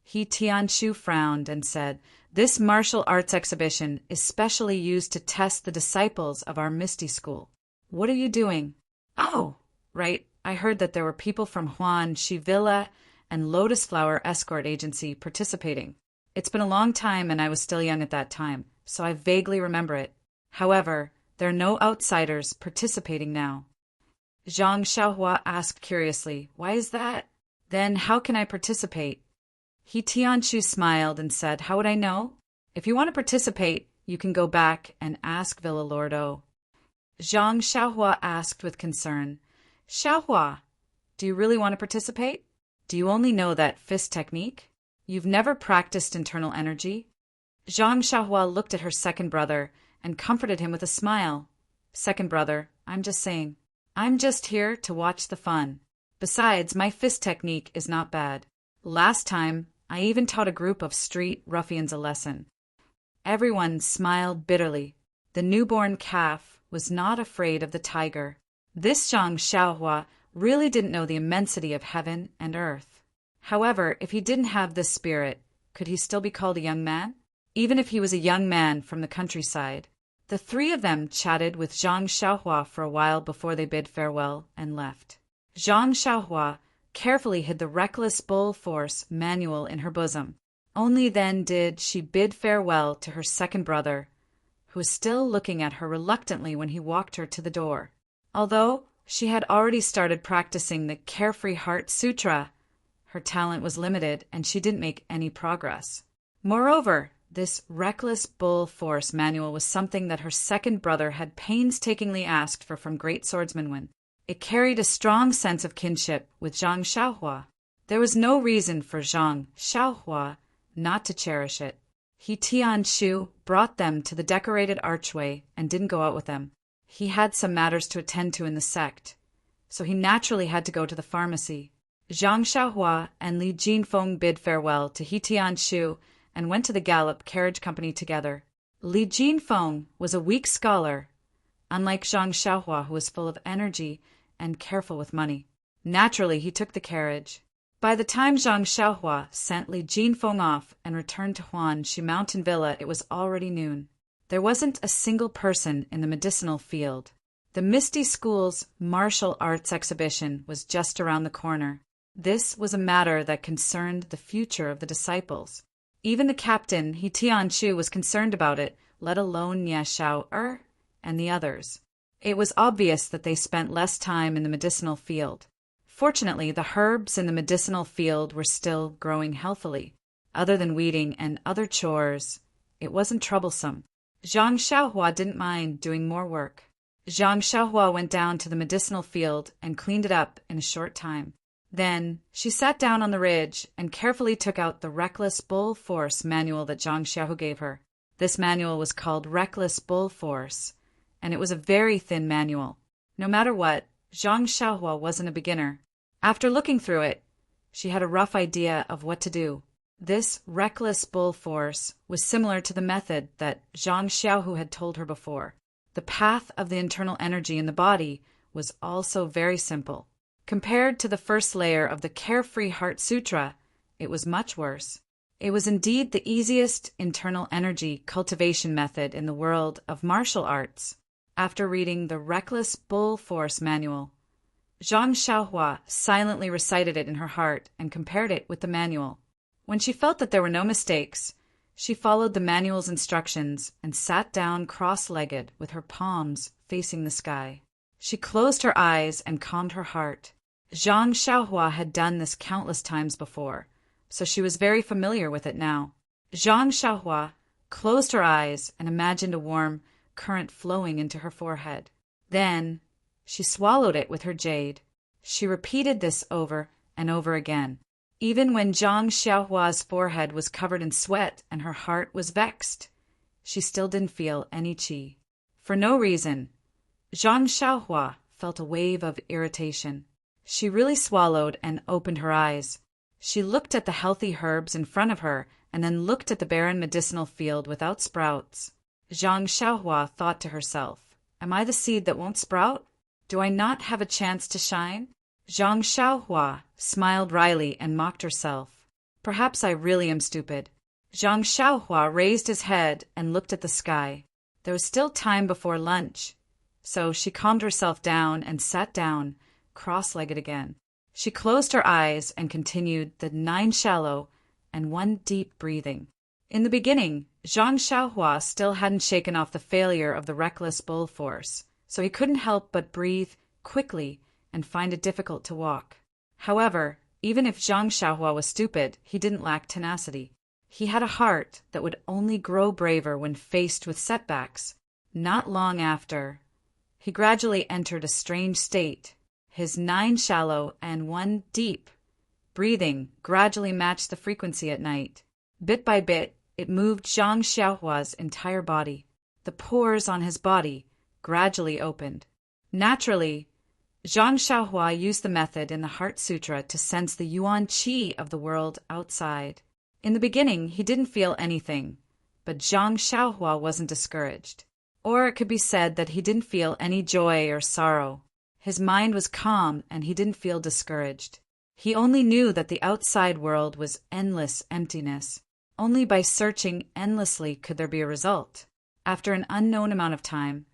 Tianshu frowned and said, this martial arts exhibition is specially used to test the disciples of our Misty School. What are you doing? Oh, right. I heard that there were people from Huanxi Villa and Lotus Flower Escort Agency participating. It's been a long time and I was still young at that time, so I vaguely remember it. However, there are no outsiders participating now. Zhang Xiaohua asked curiously, why is that? Then how can I participate? Tianshu smiled and said, how would I know? If you want to participate, you can go back and ask Villa Lord O. Zhang Xiaohua asked with concern, Xiaohua, do you really want to participate? Do you only know that fist technique? You've never practiced internal energy? Zhang Xiaohua looked at her second brother and comforted him with a smile. Second brother, I'm just saying. I'm just here to watch the fun. Besides, my fist technique is not bad. Last time, I even taught a group of street ruffians a lesson. Everyone smiled bitterly. The newborn calf was not afraid of the tiger. This Zhang Xiaohua really didn't know the immensity of heaven and earth. However, if he didn't have this spirit, could he still be called a young man? Even if he was a young man from the countryside. The three of them chatted with Zhang Xiaohua for a while before they bid farewell and left. Zhang Xiaohua carefully hid the Reckless Bull Force manual in her bosom. Only then did she bid farewell to her second brother, who was still looking at her reluctantly when he walked her to the door. Although she had already started practicing the Carefree Heart Sutra, her talent was limited and she didn't make any progress. Moreover, this Reckless Bull Force manual was something that her second brother had painstakingly asked for from great swordsman Wen. It carried a strong sense of kinship with Zhang Xiaohua. There was no reason for Zhang Xiaohua not to cherish it. Tianshu brought them to the decorated archway and didn't go out with them. He had some matters to attend to in the sect, so he naturally had to go to the pharmacy. Zhang Xiaohua and Li Jinfeng bid farewell to Tianshu and went to the Gallop Carriage Company together. Li Jinfeng was a weak scholar, unlike Zhang Xiaohua, who was full of energy and careful with money. Naturally, he took the carriage. By the time Zhang Xiaohua sent Li Jinfeng off and returned to Huanxi Mountain Villa, it was already noon. There wasn't a single person in the medicinal field. The Misty School's martial arts exhibition was just around the corner. This was a matter that concerned the future of the disciples. Even the captain, He Tianchu, was concerned about it, let alone Nie Shao and the others. It was obvious that they spent less time in the medicinal field. Fortunately, the herbs in the medicinal field were still growing healthily. Other than weeding and other chores, it wasn't troublesome. Zhang Xiaohua didn't mind doing more work. Zhang Xiaohua went down to the medicinal field and cleaned it up in a short time. Then she sat down on the ridge and carefully took out the Reckless Bull Force manual that Zhang Xiaohu gave her. This manual was called Reckless Bull Force, and it was a very thin manual. No matter what, Zhang Xiaohua wasn't a beginner. After looking through it, she had a rough idea of what to do. This Reckless Bull Force was similar to the method that Zhang Xiaohu had told her before. The path of the internal energy in the body was also very simple. Compared to the first layer of the Carefree Heart Sutra, it was much worse. It was indeed the easiest internal energy cultivation method in the world of martial arts. After reading the Reckless Bull Force manual, Zhang Xiaohua silently recited it in her heart and compared it with the manual. When she felt that there were no mistakes, she followed the manual's instructions and sat down cross-legged with her palms facing the sky. She closed her eyes and calmed her heart. Zhang Xiaohua had done this countless times before, so she was very familiar with it now. Zhang Xiaohua closed her eyes and imagined a warm current flowing into her forehead. Then she swallowed it with her jade. She repeated this over and over again. Even when Zhang Xiaohua's forehead was covered in sweat and her heart was vexed, she still didn't feel any qi. For no reason, Zhang Xiaohua felt a wave of irritation. She really swallowed and opened her eyes. She looked at the healthy herbs in front of her and then looked at the barren medicinal field without sprouts. Zhang Xiaohua thought to herself, "Am I the seed that won't sprout? Do I not have a chance to shine?" Zhang Xiaohua smiled wryly and mocked herself. "Perhaps I really am stupid." Zhang Xiaohua raised his head and looked at the sky. There was still time before lunch, so she calmed herself down and sat down, cross-legged again. She closed her eyes and continued the 9 shallow and 1 deep breathing. In the beginning, Zhang Xiaohua still hadn't shaken off the failure of the Reckless Bull Force, so he couldn't help but breathe quickly and find it difficult to walk. However, even if Zhang Xiaohua was stupid, he didn't lack tenacity. He had a heart that would only grow braver when faced with setbacks. Not long after, he gradually entered a strange state. His 9 shallow and 1 deep breathing gradually matched the frequency at night. Bit by bit, it moved Zhang Xiaohua's entire body. The pores on his body gradually opened. Naturally, Zhang Xiaohua used the method in the Heart Sutra to sense the yuan qi of the world outside. In the beginning, he didn't feel anything, but Zhang Xiaohua wasn't discouraged. Or it could be said that he didn't feel any joy or sorrow. His mind was calm and he didn't feel discouraged. He only knew that the outside world was endless emptiness. Only by searching endlessly could there be a result. After an unknown amount of time,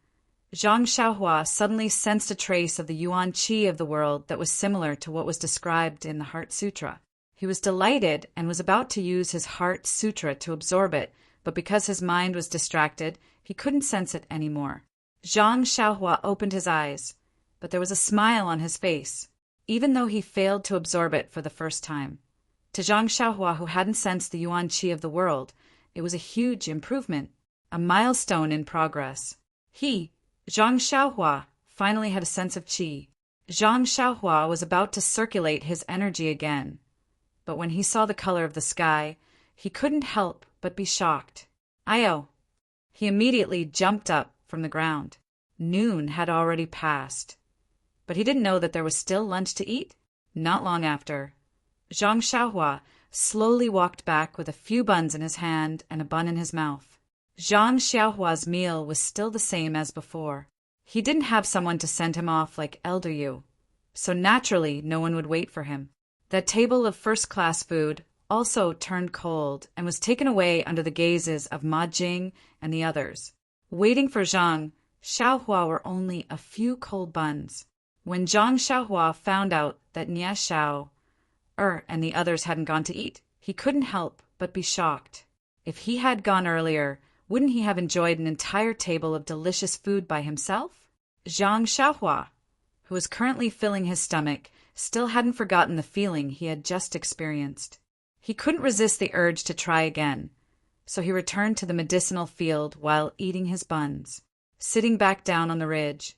Zhang Xiaohua suddenly sensed a trace of the yuan qi of the world that was similar to what was described in the Heart Sutra. He was delighted and was about to use his Heart Sutra to absorb it, but because his mind was distracted, he couldn't sense it anymore. Zhang Xiaohua opened his eyes, but there was a smile on his face, even though he failed to absorb it for the first time. To Zhang Xiaohua, who hadn't sensed the yuan qi of the world, it was a huge improvement, a milestone in progress. He, Zhang Xiaohua, finally had a sense of qi. Zhang Xiaohua was about to circulate his energy again, but when he saw the color of the sky, he couldn't help but be shocked. "Ayo!" He immediately jumped up from the ground. Noon had already passed. But he didn't know that there was still lunch to eat. Not long after, Zhang Xiaohua slowly walked back with a few buns in his hand and a bun in his mouth. Zhang Xiaohua's meal was still the same as before. He didn't have someone to send him off like Elder Yu, so naturally no one would wait for him. That table of first-class food also turned cold and was taken away under the gazes of Ma Jing and the others. Waiting for Zhang Xiaohua were only a few cold buns. When Zhang Xiaohua found out that Nie Shao and the others hadn't gone to eat, he couldn't help but be shocked. If he had gone earlier, wouldn't he have enjoyed an entire table of delicious food by himself? Zhang Xiaohua, who was currently filling his stomach, still hadn't forgotten the feeling he had just experienced. He couldn't resist the urge to try again, so he returned to the medicinal field while eating his buns. Sitting back down on the ridge,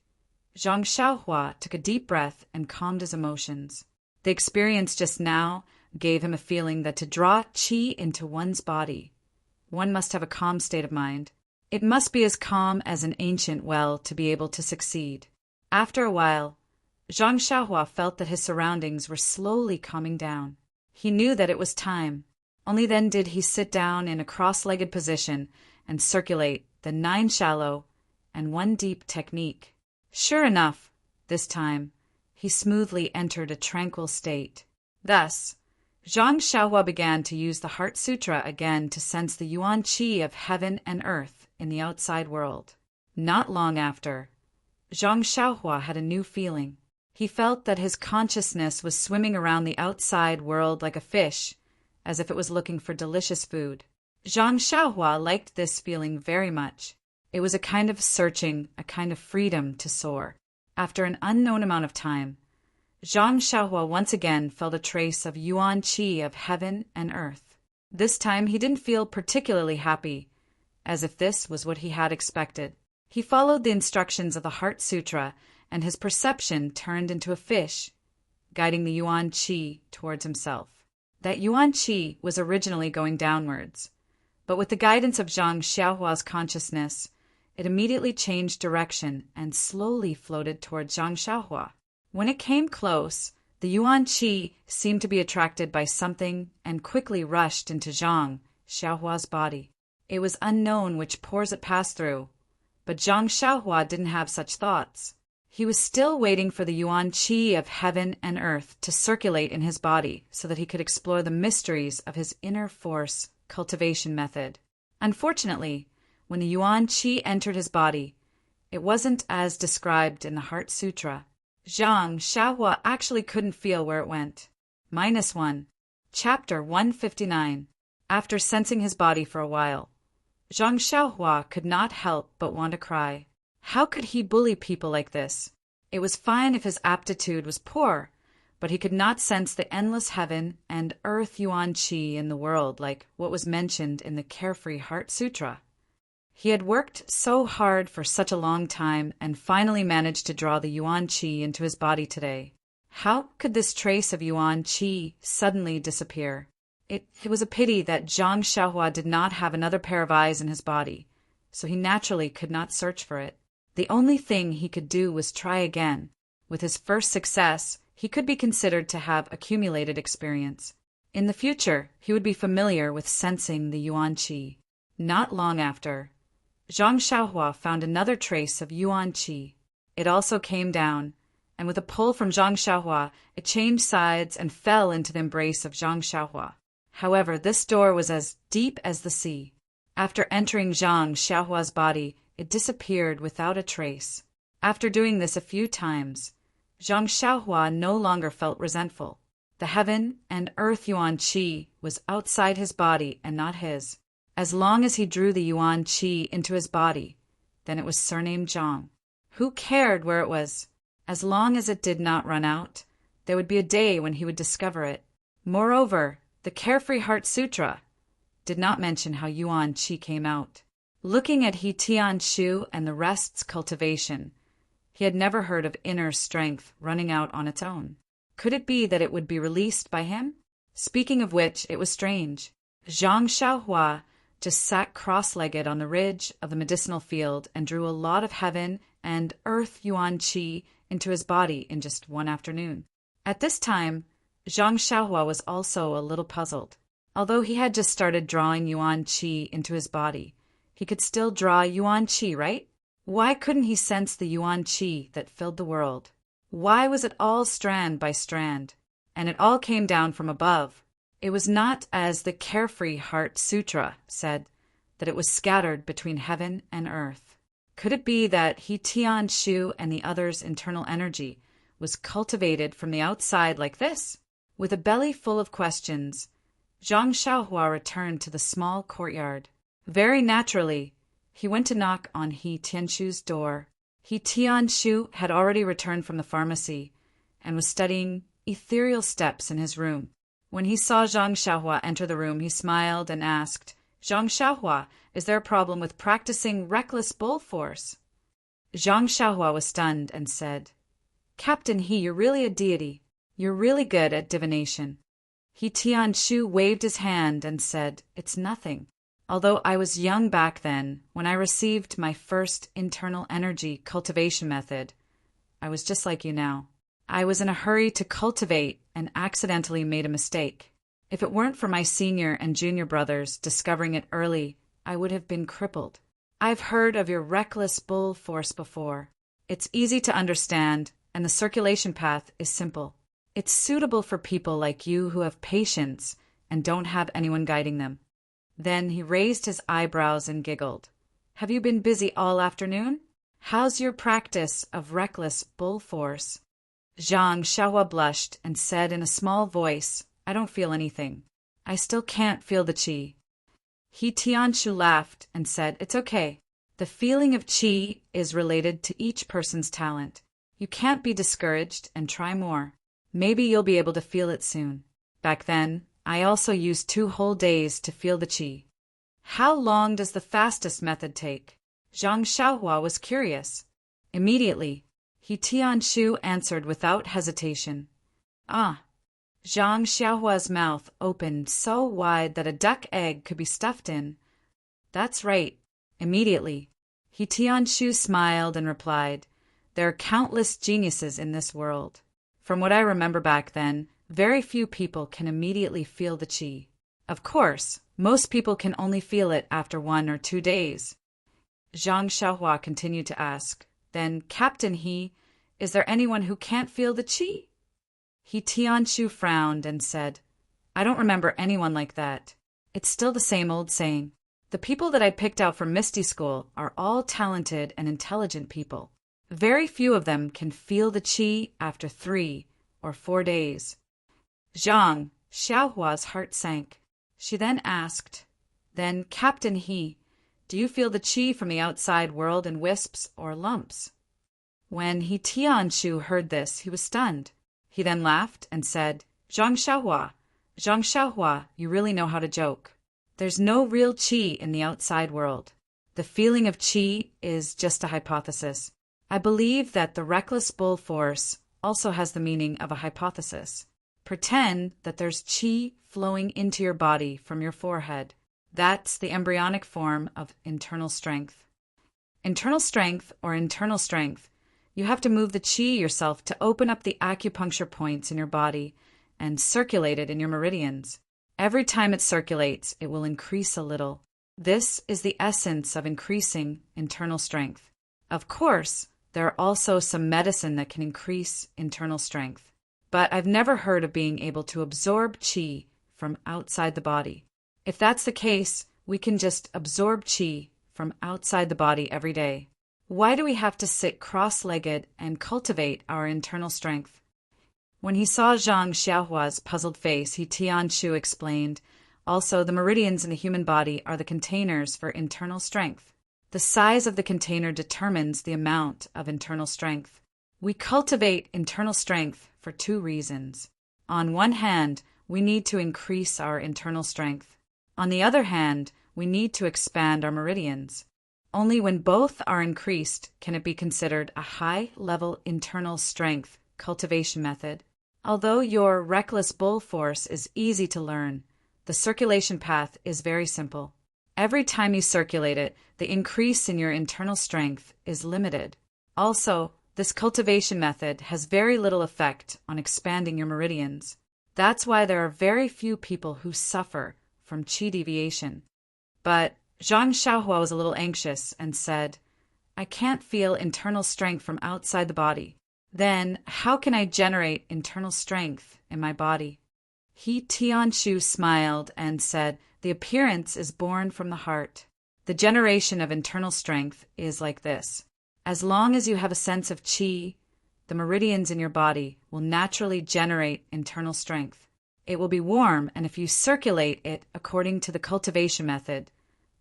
Zhang Xiaohua took a deep breath and calmed his emotions. The experience just now gave him a feeling that to draw qi into one's body, one must have a calm state of mind. It must be as calm as an ancient well to be able to succeed. After a while, Zhang Xiaohua felt that his surroundings were slowly calming down. He knew that it was time. Only then did he sit down in a cross-legged position and circulate the 9 shallow and 1 deep technique. Sure enough, this time, he smoothly entered a tranquil state. Thus, Zhang Xiaohua began to use the Heart Sutra again to sense the yuan qi of heaven and earth in the outside world. Not long after, Zhang Xiaohua had a new feeling. He felt that his consciousness was swimming around the outside world like a fish, as if it was looking for delicious food. Zhang Xiaohua liked this feeling very much. It was a kind of searching, a kind of freedom to soar. After an unknown amount of time, Zhang Xiaohua once again felt a trace of yuan qi of heaven and earth. This time he didn't feel particularly happy, as if this was what he had expected. He followed the instructions of the Heart Sutra, and his perception turned into a fish, guiding the yuan qi towards himself. That yuan qi was originally going downwards, but with the guidance of Zhang Xiaohua's consciousness, it immediately changed direction and slowly floated towards Zhang Xiaohua. When it came close, the yuan qi seemed to be attracted by something and quickly rushed into Zhang Xiaohua's body. It was unknown which pores it passed through, but Zhang Xiaohua didn't have such thoughts. He was still waiting for the yuan qi of heaven and earth to circulate in his body so that he could explore the mysteries of his inner force cultivation method. Unfortunately, when the yuan qi entered his body, it wasn't as described in the Heart Sutra. Zhang Xiaohua actually couldn't feel where it went. -1. Chapter 159. After sensing his body for a while, Zhang Xiaohua could not help but want to cry. How could he bully people like this? It was fine if his aptitude was poor, but he could not sense the endless heaven and earth yuan qi in the world like what was mentioned in the Carefree Heart Sutra. He had worked so hard for such a long time and finally managed to draw the yuan qi into his body today. How could this trace of yuan qi suddenly disappear? It was a pity that Zhang Xiaohua did not have another pair of eyes in his body, so he naturally could not search for it. The only thing he could do was try again. With his first success, he could be considered to have accumulated experience. In the future, he would be familiar with sensing the yuan qi. Not long after, Zhang Xiaohua found another trace of yuan qi. It also came down, and with a pull from Zhang Xiaohua, it changed sides and fell into the embrace of Zhang Xiaohua. However, this door was as deep as the sea. After entering Zhang Xiaohua's body, it disappeared without a trace. After doing this a few times, Zhang Xiaohua no longer felt resentful. The heaven and earth yuan qi was outside his body and not his. As long as he drew the yuan qi into his body, then it was surnamed Zhang. Who cared where it was? As long as it did not run out, there would be a day when he would discover it. Moreover, the Carefree Heart Sutra did not mention how yuan qi came out. Looking at He Tian Shu and the rest's cultivation, he had never heard of inner strength running out on its own. Could it be that it would be released by him? Speaking of which, it was strange. Zhang Xiaohua just sat cross-legged on the ridge of the medicinal field and drew a lot of heaven and earth yuan qi into his body in just one afternoon. At this time, Zhang Xiaohua was also a little puzzled. Although he had just started drawing yuan qi into his body, he could still draw yuan qi, right? Why couldn't he sense the yuan qi that filled the world? Why was it all strand by strand? And it all came down from above. It was not, as the Carefree Heart Sutra said, that it was scattered between heaven and earth. Could it be that He Tian Shu and the others' internal energy was cultivated from the outside like this? With a belly full of questions, Zhang Xiaohua returned to the small courtyard. Very naturally, he went to knock on He Tianshu's door. He Tianshu had already returned from the pharmacy and was studying ethereal steps in his room. When he saw Zhang Xiaohua enter the room, he smiled and asked, "Zhang Xiaohua, is there a problem with practicing reckless bull force?" Zhang Xiaohua was stunned and said, "Captain He, you're really a deity. You're really good at divination." He Tianshu waved his hand and said, "It's nothing. Although I was young back then, when I received my first internal energy cultivation method, I was just like you now. I was in a hurry to cultivate and accidentally made a mistake. If it weren't for my senior and junior brothers discovering it early, I would have been crippled. I've heard of your reckless bull force before. It's easy to understand, and the circulation path is simple. It's suitable for people like you who have patience and don't have anyone guiding them." Then he raised his eyebrows and giggled. "Have you been busy all afternoon? How's your practice of reckless bull force?" Zhang Xiaohua blushed and said in a small voice, "I don't feel anything. I still can't feel the qi." He Tianshu laughed and said, "It's okay. The feeling of qi is related to each person's talent. You can't be discouraged and try more. Maybe you'll be able to feel it soon. Back then, I also used 2 whole days to feel the qi." "How long does the fastest method take?" Zhang Xiaohua was curious. "Immediately," He Tianshu answered without hesitation. "Ah." Zhang Xiaohua's mouth opened so wide that a duck egg could be stuffed in. "That's right. Immediately." He Tianshu smiled and replied, "There are countless geniuses in this world. From what I remember back then, very few people can immediately feel the qi. Of course, most people can only feel it after 1 or 2 days." Zhang Xiaohua continued to ask, "Then, Captain He, is there anyone who can't feel the qi?" He Tianshu frowned and said, "I don't remember anyone like that. It's still the same old saying. The people that I picked out from Misty School are all talented and intelligent people. Very few of them can feel the qi after 3 or 4 days." Zhang Xiaohua's heart sank. She then asked, "Then, Captain He, do you feel the qi from the outside world in wisps or lumps?" When He Tianshu heard this, he was stunned. He then laughed and said, Zhang Xiaohua, you really know how to joke. There's no real qi in the outside world. The feeling of qi is just a hypothesis. I believe that the reckless bull force also has the meaning of a hypothesis. Pretend that there's qi flowing into your body from your forehead. That's the embryonic form of internal strength. Internal strength, you have to move the qi yourself to open up the acupuncture points in your body and circulate it in your meridians. Every time it circulates, it will increase a little. This is the essence of increasing internal strength. Of course, there are also some medicine that can increase internal strength. But I've never heard of being able to absorb qi from outside the body. If that's the case, we can just absorb qi from outside the body every day. Why do we have to sit cross-legged and cultivate our internal strength? When he saw Zhang Xiaohua's puzzled face, He Tianshu explained, "Also, the meridians in the human body are the containers for internal strength. The size of the container determines the amount of internal strength. We cultivate internal strength for 2 reasons. On one hand, we need to increase our internal strength. On the other hand, we need to expand our meridians. Only when both are increased can it be considered a high-level internal strength cultivation method. Although your reckless bull force is easy to learn, the circulation path is very simple. Every time you circulate it, the increase in your internal strength is limited. Also, this cultivation method has very little effect on expanding your meridians. That's why there are very few people who suffer from qi deviation." But Zhang Xiaohua was a little anxious and said, "I can't feel internal strength from outside the body. Then how can I generate internal strength in my body?" He Tianshu smiled and said, "The appearance is born from the heart. The generation of internal strength is like this. As long as you have a sense of qi, the meridians in your body will naturally generate internal strength. It will be warm, and if you circulate it according to the cultivation method,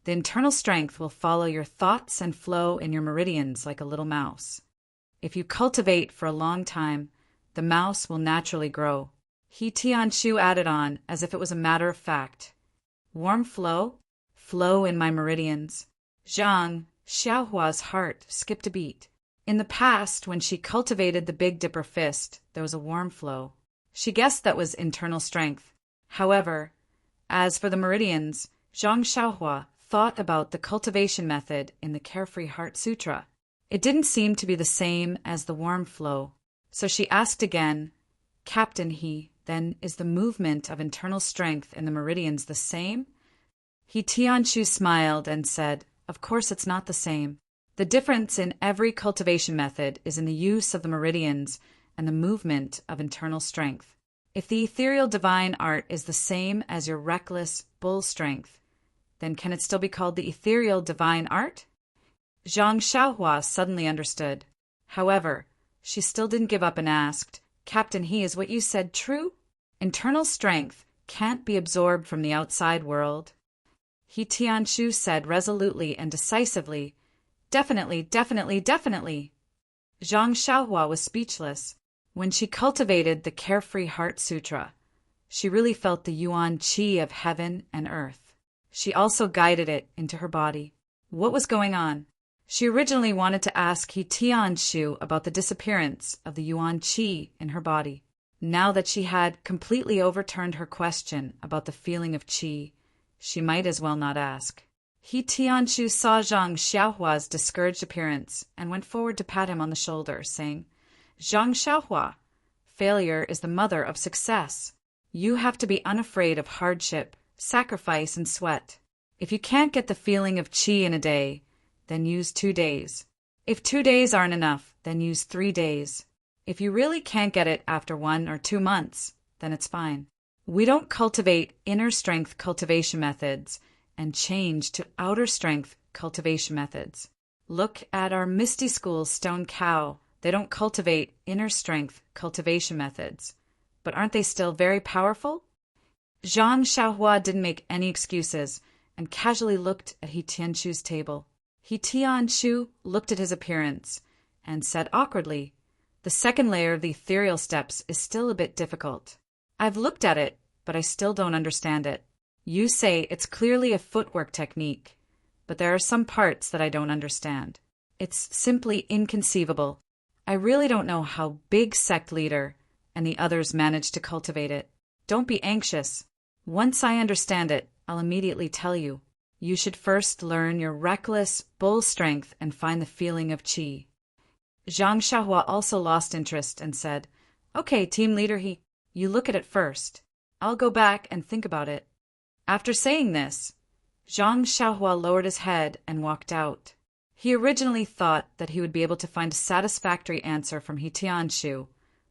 the internal strength will follow your thoughts and flow in your meridians like a little mouse. If you cultivate for a long time, the mouse will naturally grow. He Tianshu added on as if it was a matter of fact. Warm flow in my meridians. Zhang Xiaohua's heart skipped a beat. In the past, when she cultivated the Big Dipper fist, there was a warm flow. She guessed that was internal strength. However, as for the meridians, Zhang Xiaohua thought about the cultivation method in the Carefree Heart Sutra. It didn't seem to be the same as the warm flow. So she asked again, Captain then is the movement of internal strength in the meridians the same? He Tianshu smiled and said, of course it's not the same. The difference in every cultivation method is in the use of the meridians and the movement of internal strength. If the ethereal divine art is the same as your reckless bull strength, then can it still be called the ethereal divine art? Zhang Xiaohua suddenly understood. However, she still didn't give up and asked, Captain is what you said true? Internal strength can't be absorbed from the outside world. He Tianshu said resolutely and decisively, Definitely, definitely, definitely. Zhang Xiaohua was speechless. When she cultivated the Carefree Heart Sutra, she really felt the yuan qi of heaven and earth. She also guided it into her body. What was going on? She originally wanted to ask He Tianshu about the disappearance of the yuan qi in her body. Now that she had completely overturned her question about the feeling of qi, she might as well not ask. He Tianshu saw Zhang Xiaohua's discouraged appearance and went forward to pat him on the shoulder, saying, Zhang Xiaohua, failure is the mother of success. You have to be unafraid of hardship, sacrifice, and sweat. If you can't get the feeling of qi in a day, then use 2 days. If 2 days aren't enough, then use 3 days. If you really can't get it after 1 or 2 months, then it's fine. We don't cultivate inner strength cultivation methods and change to outer strength cultivation methods. Look at our Misty School's stone cow. They don't cultivate inner strength cultivation methods. But aren't they still very powerful? Zhang Xiaohua didn't make any excuses and casually looked at He Tianshu's table. He Tianshu looked at his appearance and said awkwardly, the second layer of the ethereal steps is still a bit difficult. I've looked at it, but I still don't understand it. You say it's clearly a footwork technique, but there are some parts that I don't understand. It's simply inconceivable. I really don't know how Big Sect Leader and the others managed to cultivate it. Don't be anxious. Once I understand it, I'll immediately tell you. You should first learn your reckless bull strength and find the feeling of qi. Zhang Xiaohua also lost interest and said, Okay, team leader, you look at it first. I'll go back and think about it. After saying this, Zhang Xiaohua lowered his head and walked out. He originally thought that he would be able to find a satisfactory answer from He Tianshu,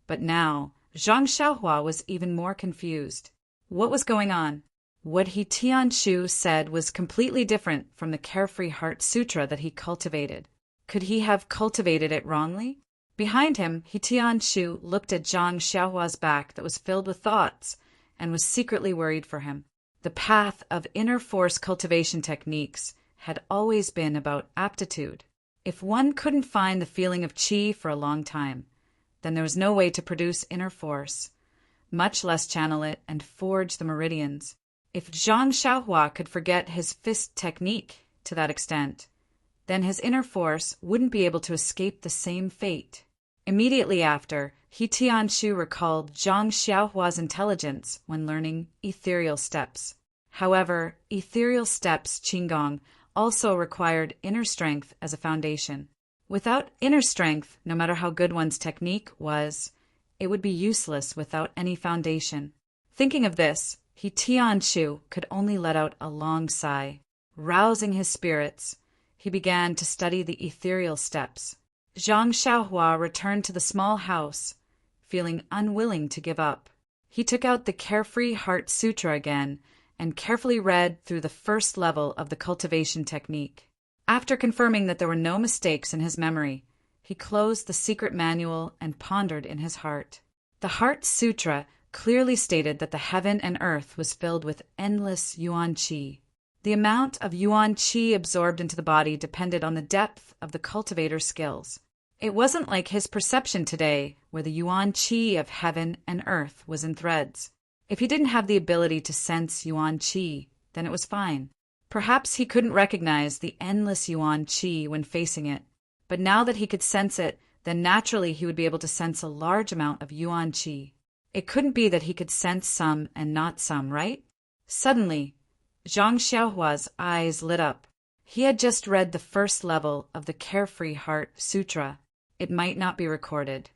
but now Zhang Xiaohua was even more confused. What was going on? What He Tianshu said was completely different from the Carefree Heart Sutra that he cultivated. Could he have cultivated it wrongly? Behind him, He Tianshu looked at Zhang Xiaohua's back that was filled with thoughts and was secretly worried for him. The path of inner force cultivation techniques had always been about aptitude. If one couldn't find the feeling of qi for a long time, then there was no way to produce inner force, much less channel it and forge the meridians. If Zhang Xiaohua could forget his fist technique to that extent, then his inner force wouldn't be able to escape the same fate. Immediately after, He Tianshu recalled Zhang Xiaohua's intelligence when learning ethereal steps. However, ethereal steps Qigong also required inner strength as a foundation. Without inner strength, no matter how good one's technique was, it would be useless without any foundation. Thinking of this, He Tianshu could only let out a long sigh. Rousing his spirits, he began to study the ethereal steps. Zhang Xiaohua returned to the small house, feeling unwilling to give up. He took out the Carefree Heart Sutra again and carefully read through the first level of the cultivation technique. After confirming that there were no mistakes in his memory, He closed the secret manual and pondered in his heart. The Heart Sutra clearly stated that the heaven and earth was filled with endless yuan qi. The amount of yuan qi absorbed into the body depended on the depth of the cultivator's skills. It wasn't like his perception today, where the yuan qi of heaven and earth was in threads. If he didn't have the ability to sense yuan qi, then it was fine. Perhaps he couldn't recognize the endless yuan qi when facing it, but now that he could sense it, then naturally he would be able to sense a large amount of yuan qi. It couldn't be that he could sense some and not some, right? Suddenly, Zhang Xiaohua's eyes lit up. He had just read the first level of the Carefree Heart Sutra. It might not be recorded,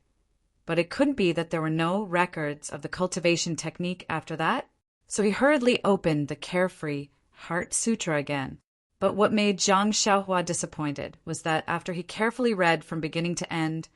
but it couldn't be that there were no records of the cultivation technique after that. So he hurriedly opened the Carefree Heart Sutra again. But what made Zhang Xiaohua disappointed was that after he carefully read from beginning to end,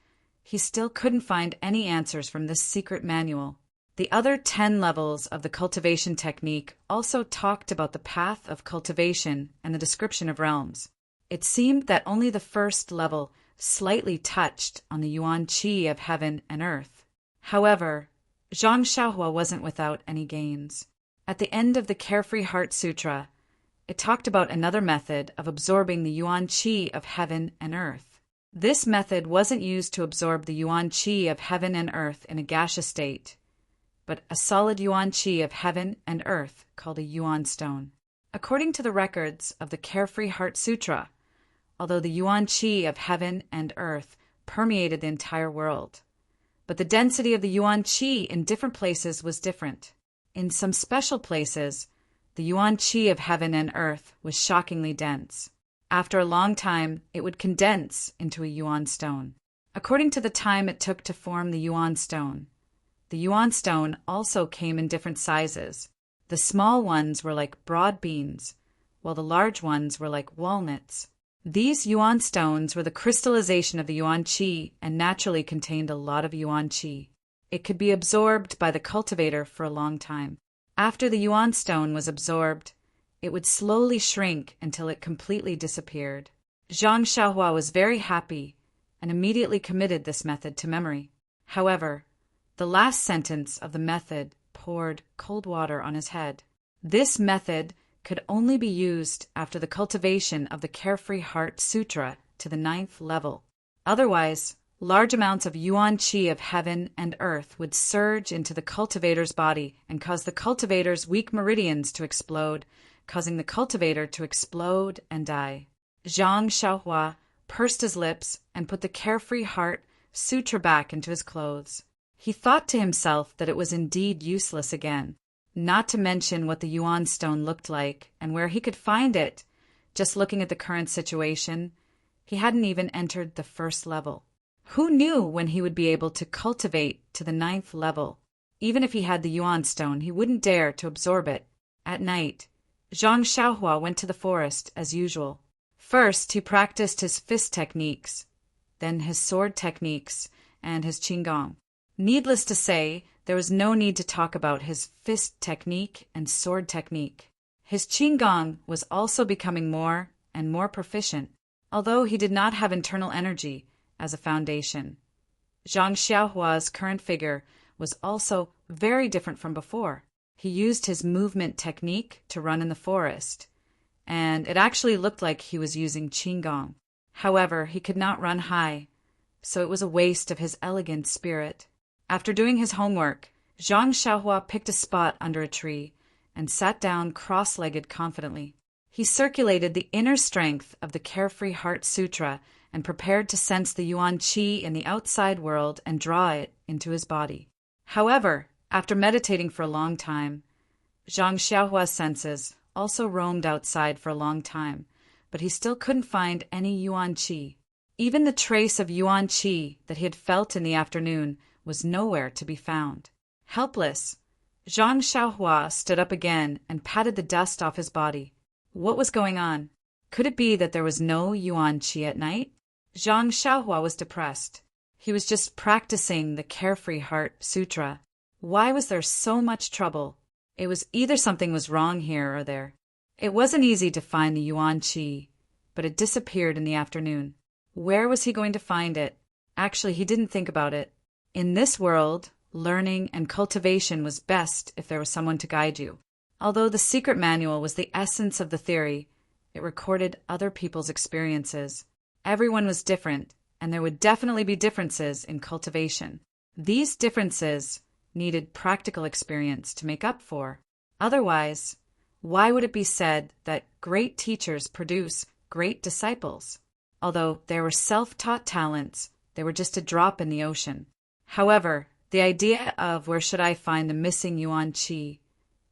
he still couldn't find any answers from this secret manual. The other 10 levels of the cultivation technique also talked about the path of cultivation and the description of realms. It seemed that only the first level slightly touched on the yuan qi of heaven and earth. However, Zhang Xiaohua wasn't without any gains. At the end of the Carefree Heart Sutra, it talked about another method of absorbing the yuan qi of heaven and earth. This method wasn't used to absorb the yuan qi of heaven and earth in a gaseous state, but a solid yuan qi of heaven and earth called a yuan stone. According to the records of the Carefree Heart Sutra, although the yuan qi of heaven and earth permeated the entire world, but the density of the yuan qi in different places was different. In some special places, the yuan qi of heaven and earth was shockingly dense. After a long time, it would condense into a yuan stone. According to the time it took to form the yuan stone also came in different sizes. The small ones were like broad beans, while the large ones were like walnuts. These yuan stones were the crystallization of the yuan qi and naturally contained a lot of yuan qi. It could be absorbed by the cultivator for a long time. After the yuan stone was absorbed, it would slowly shrink until it completely disappeared. Zhang Xiaohua was very happy and immediately committed this method to memory. However, the last sentence of the method poured cold water on his head. This method could only be used after the cultivation of the Carefree Heart Sutra to the 9th level. Otherwise, large amounts of yuan qi of heaven and earth would surge into the cultivator's body and cause the cultivator's weak meridians to explode, causing the cultivator to explode and die. Zhang Xiaohua pursed his lips and put the Carefree Heart Sutra back into his clothes. He thought to himself that it was indeed useless again, not to mention what the yuan stone looked like and where he could find it. Just looking at the current situation, he hadn't even entered the 1st level. Who knew when he would be able to cultivate to the 9th level? Even if he had the yuan stone, he wouldn't dare to absorb it. At night, Zhang Xiaohua went to the forest as usual. First, he practiced his fist techniques, then his sword techniques, and his qigong. Needless to say, there was no need to talk about his fist technique and sword technique. His qigong was also becoming more and more proficient, although he did not have internal energy as a foundation. Zhang Xiaohua's current figure was also very different from before. He used his movement technique to run in the forest, and it actually looked like he was using qigong. However, he could not run high, so it was a waste of his elegant spirit. After doing his homework, Zhang Xiaohua picked a spot under a tree and sat down cross-legged confidently. He circulated the inner strength of the Carefree Heart Sutra and prepared to sense the yuan qi in the outside world and draw it into his body. However, after meditating for a long time, Zhang Xiaohua's senses also roamed outside for a long time, but he still couldn't find any yuan qi. Even the trace of yuan qi that he had felt in the afternoon was nowhere to be found. Helpless, Zhang Xiaohua stood up again and patted the dust off his body. What was going on? Could it be that there was no yuan qi at night? Zhang Xiaohua was depressed. He was just practicing the Carefree Heart Sutra. Why was there so much trouble? It was either something was wrong here or there. It wasn't easy to find the yuan qi, but it disappeared in the afternoon. Where was he going to find it? Actually, he didn't think about it. In this world, learning and cultivation was best if there was someone to guide you. Although the secret manual was the essence of the theory, it recorded other people's experiences. Everyone was different, and there would definitely be differences in cultivation. These differences needed practical experience to make up for. Otherwise, why would it be said that great teachers produce great disciples? Although there were self-taught talents, they were just a drop in the ocean. However, the idea of where should I find the missing yuan qi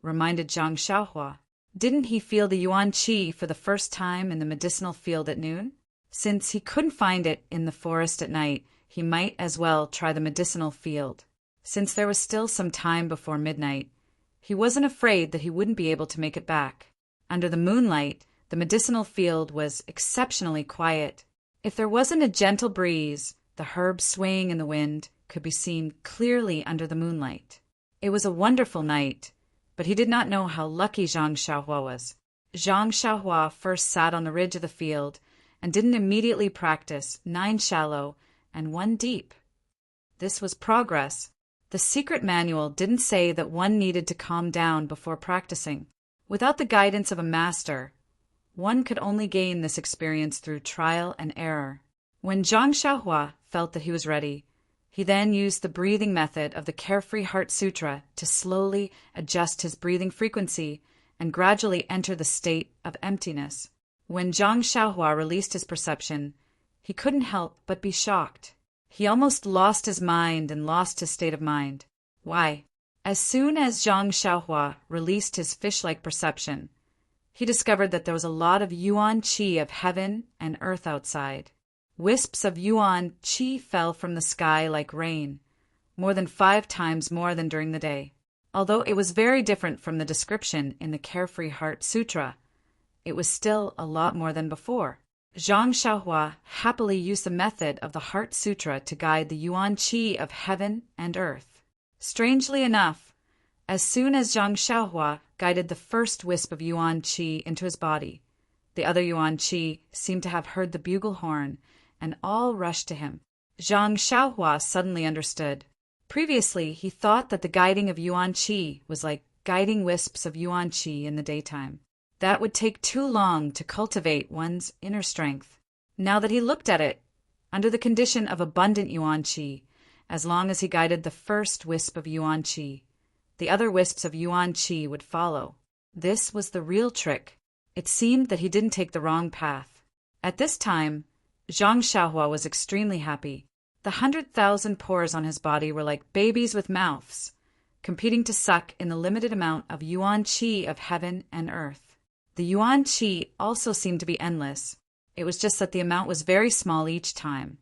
reminded Zhang Xiaohua. Didn't he feel the yuan qi for the first time in the medicinal field at noon? Since he couldn't find it in the forest at night, he might as well try the medicinal field. Since there was still some time before midnight, he wasn't afraid that he wouldn't be able to make it back. Under the moonlight, the medicinal field was exceptionally quiet. If there wasn't a gentle breeze, the herbs swaying in the wind could be seen clearly under the moonlight. It was a wonderful night, but he did not know how lucky Zhang Xiaohua was. Zhang Xiaohua first sat on the ridge of the field and didn't immediately practice 9 shallow and 1 deep. This was progress. The secret manual didn't say that one needed to calm down before practicing. Without the guidance of a master, one could only gain this experience through trial and error. When Zhang Xiaohua felt that he was ready, he then used the breathing method of the Carefree Heart Sutra to slowly adjust his breathing frequency and gradually enter the state of emptiness. When Zhang Xiaohua released his perception, he couldn't help but be shocked. He almost lost his mind and lost his state of mind. Why? As soon as Zhang Xiaohua released his fish-like perception, he discovered that there was a lot of yuan qi of heaven and earth outside. Wisps of yuan qi fell from the sky like rain, more than 5 times more than during the day. Although it was very different from the description in the Carefree Heart Sutra, it was still a lot more than before. Zhang Xiaohua happily used the method of the Heart Sutra to guide the yuan qi of heaven and earth. Strangely enough, as soon as Zhang Xiaohua guided the first wisp of yuan qi into his body, the other yuan qi seemed to have heard the bugle horn and all rushed to him. Zhang Xiaohua suddenly understood. Previously, he thought that the guiding of yuan qi was like guiding wisps of yuan qi in the daytime. That would take too long to cultivate one's inner strength. Now that he looked at it, under the condition of abundant yuan qi, as long as he guided the first wisp of yuan qi, the other wisps of yuan qi would follow. This was the real trick. It seemed that he didn't take the wrong path. At this time, Zhang Xiaohua was extremely happy. The 100,000 pores on his body were like babies with mouths, competing to suck in the limited amount of yuan qi of heaven and earth. The yuan qi also seemed to be endless. It was just that the amount was very small each time.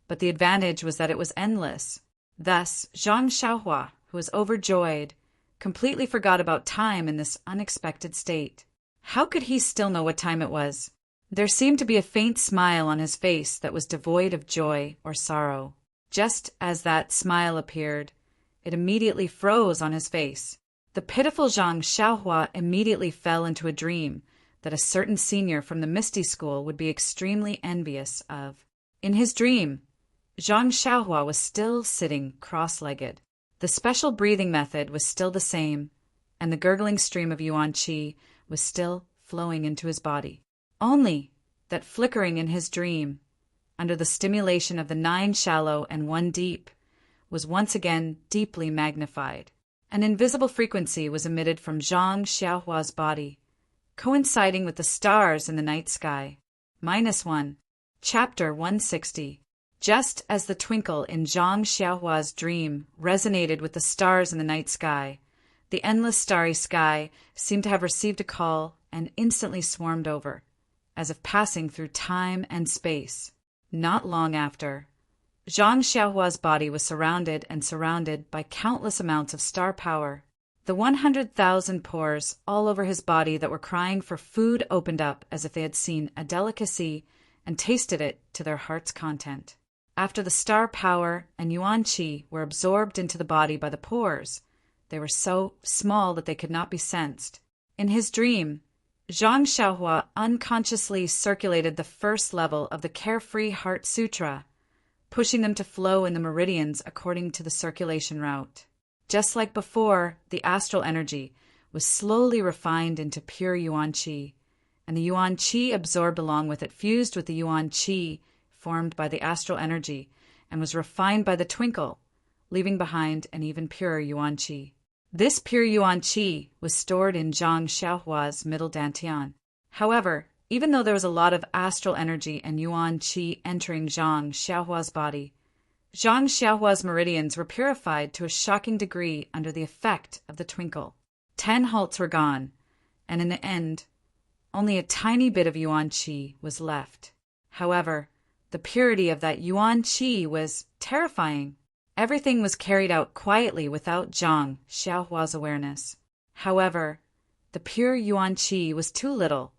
But the advantage was that it was endless. Thus, Zhang Xiaohua, who was overjoyed, completely forgot about time in this unexpected state. How could he still know what time it was? There seemed to be a faint smile on his face that was devoid of joy or sorrow. Just as that smile appeared, it immediately froze on his face. The pitiful Zhang Xiaohua immediately fell into a dream that a certain senior from the Misty School would be extremely envious of. In his dream, Zhang Xiaohua was still sitting cross-legged. The special breathing method was still the same, and the gurgling stream of yuan qi was still flowing into his body. Only that flickering in his dream, under the stimulation of the 9 shallow and 1 deep, was once again deeply magnified. An invisible frequency was emitted from Zhang Xiaohua's body, coinciding with the stars in the night sky. -1. Chapter 160. Just as the twinkle in Zhang Xiaohua's dream resonated with the stars in the night sky, the endless starry sky seemed to have received a call and instantly swarmed over, as if passing through time and space. Not long after, Zhang Xiaohua's body was surrounded by countless amounts of star power. The 100,000 pores all over his body that were crying for food opened up as if they had seen a delicacy and tasted it to their heart's content. After the star power and yuan qi were absorbed into the body by the pores, they were so small that they could not be sensed. In his dream, Zhang Xiaohua unconsciously circulated the first level of the Carefree Heart Sutra, pushing them to flow in the meridians according to the circulation route. Just like before, the astral energy was slowly refined into pure yuan qi, and the yuan qi absorbed along with it, fused with the yuan qi formed by the astral energy, and was refined by the twinkle, leaving behind an even purer yuan qi. This pure yuan qi was stored in Zhang Xiaohua's middle dantian. However, even though there was a lot of astral energy and yuan qi entering Zhang Xiaohua's body, Zhang Xiaohua's meridians were purified to a shocking degree under the effect of the twinkle. 10 halts were gone, and in the end, only a tiny bit of yuan qi was left. However, the purity of that yuan qi was terrifying. Everything was carried out quietly without Zhang Xiaohua's awareness. However, the pure yuan qi was too little,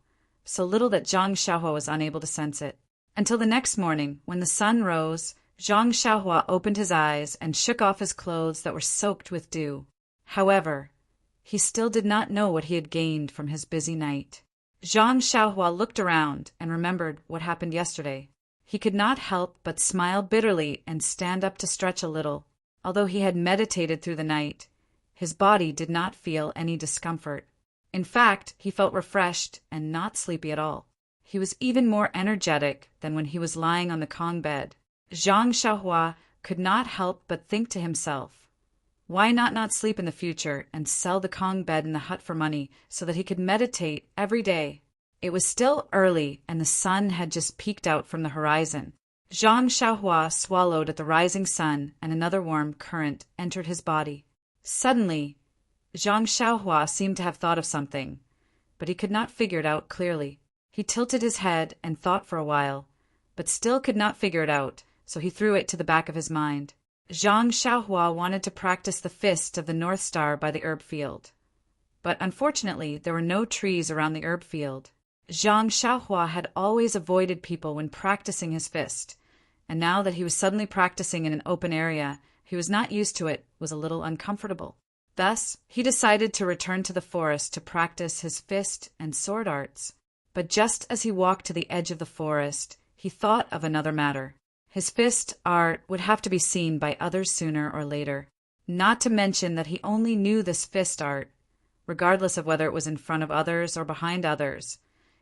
so little that Zhang Xiaohua was unable to sense it. Until the next morning, when the sun rose, Zhang Xiaohua opened his eyes and shook off his clothes that were soaked with dew. However, he still did not know what he had gained from his busy night. Zhang Xiaohua looked around and remembered what happened yesterday. He could not help but smile bitterly and stand up to stretch a little. Although he had meditated through the night, his body did not feel any discomfort. In fact, he felt refreshed and not sleepy at all. He was even more energetic than when he was lying on the Kong bed. Zhang Xiaohua could not help but think to himself, why not sleep in the future and sell the Kong bed in the hut for money so that he could meditate every day? It was still early and the sun had just peeked out from the horizon. Zhang Xiaohua swallowed at the rising sun and another warm current entered his body. Suddenly, Zhang Xiaohua seemed to have thought of something, but he could not figure it out clearly. He tilted his head and thought for a while, but still could not figure it out, so he threw it to the back of his mind. Zhang Xiaohua wanted to practice the fist of the North Star by the herb field. But unfortunately, there were no trees around the herb field. Zhang Xiaohua had always avoided people when practicing his fist, and now that he was suddenly practicing in an open area, he was not used to it, was a little uncomfortable. Thus, he decided to return to the forest to practice his fist and sword arts. But just as he walked to the edge of the forest, he thought of another matter. His fist art would have to be seen by others sooner or later. Not to mention that he only knew this fist art, regardless of whether it was in front of others or behind others.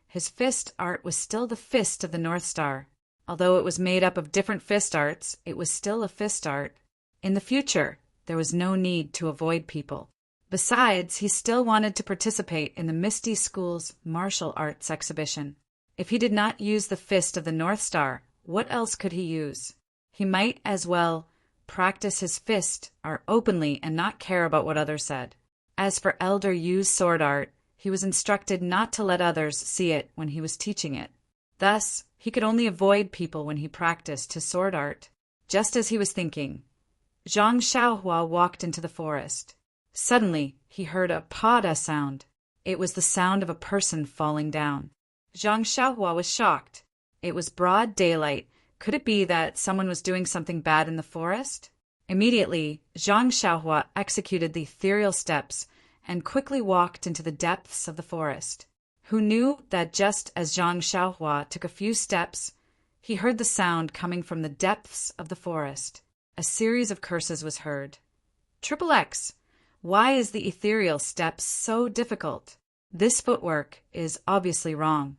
His fist art was still the fist of the North Star. Although it was made up of different fist arts, it was still a fist art. In the future, there was no need to avoid people. Besides, he still wanted to participate in the Misty School's martial arts exhibition. If he did not use the fist of the North Star, what else could he use? He might as well practice his fist art openly and not care about what others said. As for Elder Yu's sword art, he was instructed not to let others see it when he was teaching it. Thus, he could only avoid people when he practiced his sword art. Just as he was thinking, Zhang Xiaohua walked into the forest. Suddenly, he heard a pada sound. It was the sound of a person falling down. Zhang Xiaohua was shocked. It was broad daylight. Could it be that someone was doing something bad in the forest? Immediately, Zhang Xiaohua executed the ethereal steps and quickly walked into the depths of the forest. Who knew that just as Zhang Xiaohua took a few steps, he heard the sound coming from the depths of the forest. A series of curses was heard. XXX, why is the ethereal step so difficult? This footwork is obviously wrong.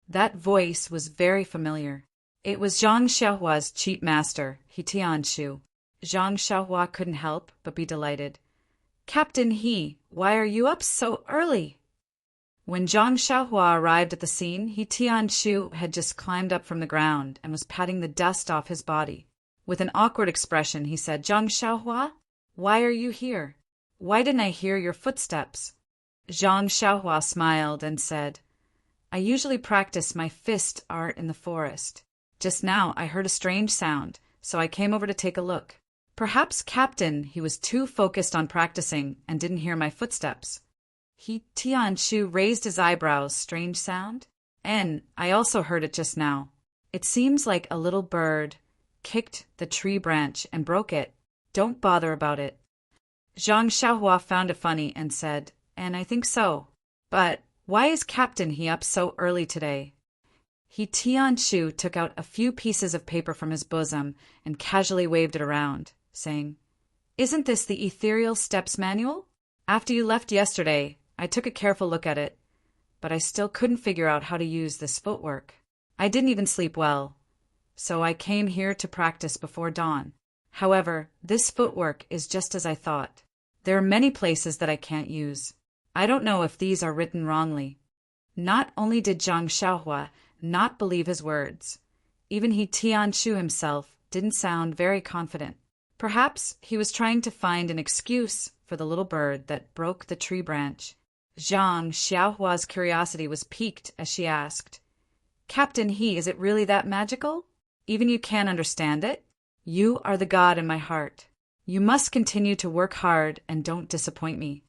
That voice was very familiar. It was Zhang Xiaohua's cheat master, He Tianshu. Zhang Xiaohua couldn't help but be delighted. Captain He, why are you up so early? When Zhang Xiaohua arrived at the scene, He Tianshu had just climbed up from the ground and was patting the dust off his body. With an awkward expression, he said, Zhang Xiaohua, why are you here? Why didn't I hear your footsteps? Zhang Xiaohua smiled and said, I usually practice my fist art in the forest. Just now I heard a strange sound, so I came over to take a look. Perhaps Captain, he was too focused on practicing and didn't hear my footsteps. He Tianshu raised his eyebrows. Strange sound? And I also heard it just now. It seems like a little bird kicked the tree branch and broke it. Don't bother about it. Zhang Xiaohua found it funny and said, and I think so. But why is Captain He up so early today? He Tianshu took out a few pieces of paper from his bosom and casually waved it around, saying, "Isn't this the Ethereal Steps Manual? After you left yesterday, I took a careful look at it, but I still couldn't figure out how to use this footwork. I didn't even sleep well, so I came here to practice before dawn. However, this footwork is just as I thought. There are many places that I can't use. I don't know if these are written wrongly." Not only did Zhang Xiaohua not believe his words, even He Tianshu himself didn't sound very confident. Perhaps he was trying to find an excuse for the little bird that broke the tree branch. Zhang Xiaohua's curiosity was piqued as she asked, "Captain He, is it really that magical? Even you can't understand it? You are the god in my heart. You must continue to work hard and don't disappoint me."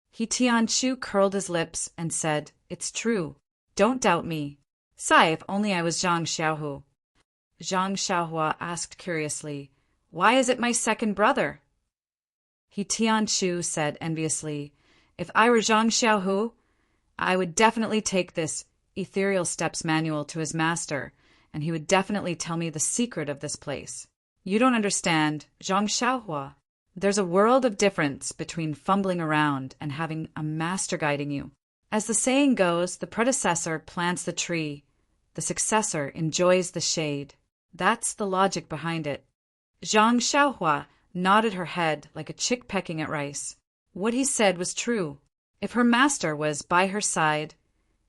He Tianshu curled his lips and said, "It's true. Don't doubt me. Sigh, if only I was Zhang Xiaohu." Zhang Xiaohua asked curiously, "Why is it my second brother?" He Tianshu said enviously, "If I were Zhang Xiaohu, I would definitely take this Ethereal Steps Manual to his master, and he would definitely tell me the secret of this place. You don't understand, Zhang Xiaohua. There's a world of difference between fumbling around and having a master guiding you. As the saying goes, the predecessor plants the tree, the successor enjoys the shade. That's the logic behind it." Zhang Xiaohua nodded her head like a chick pecking at rice. What he said was true. If her master was by her side,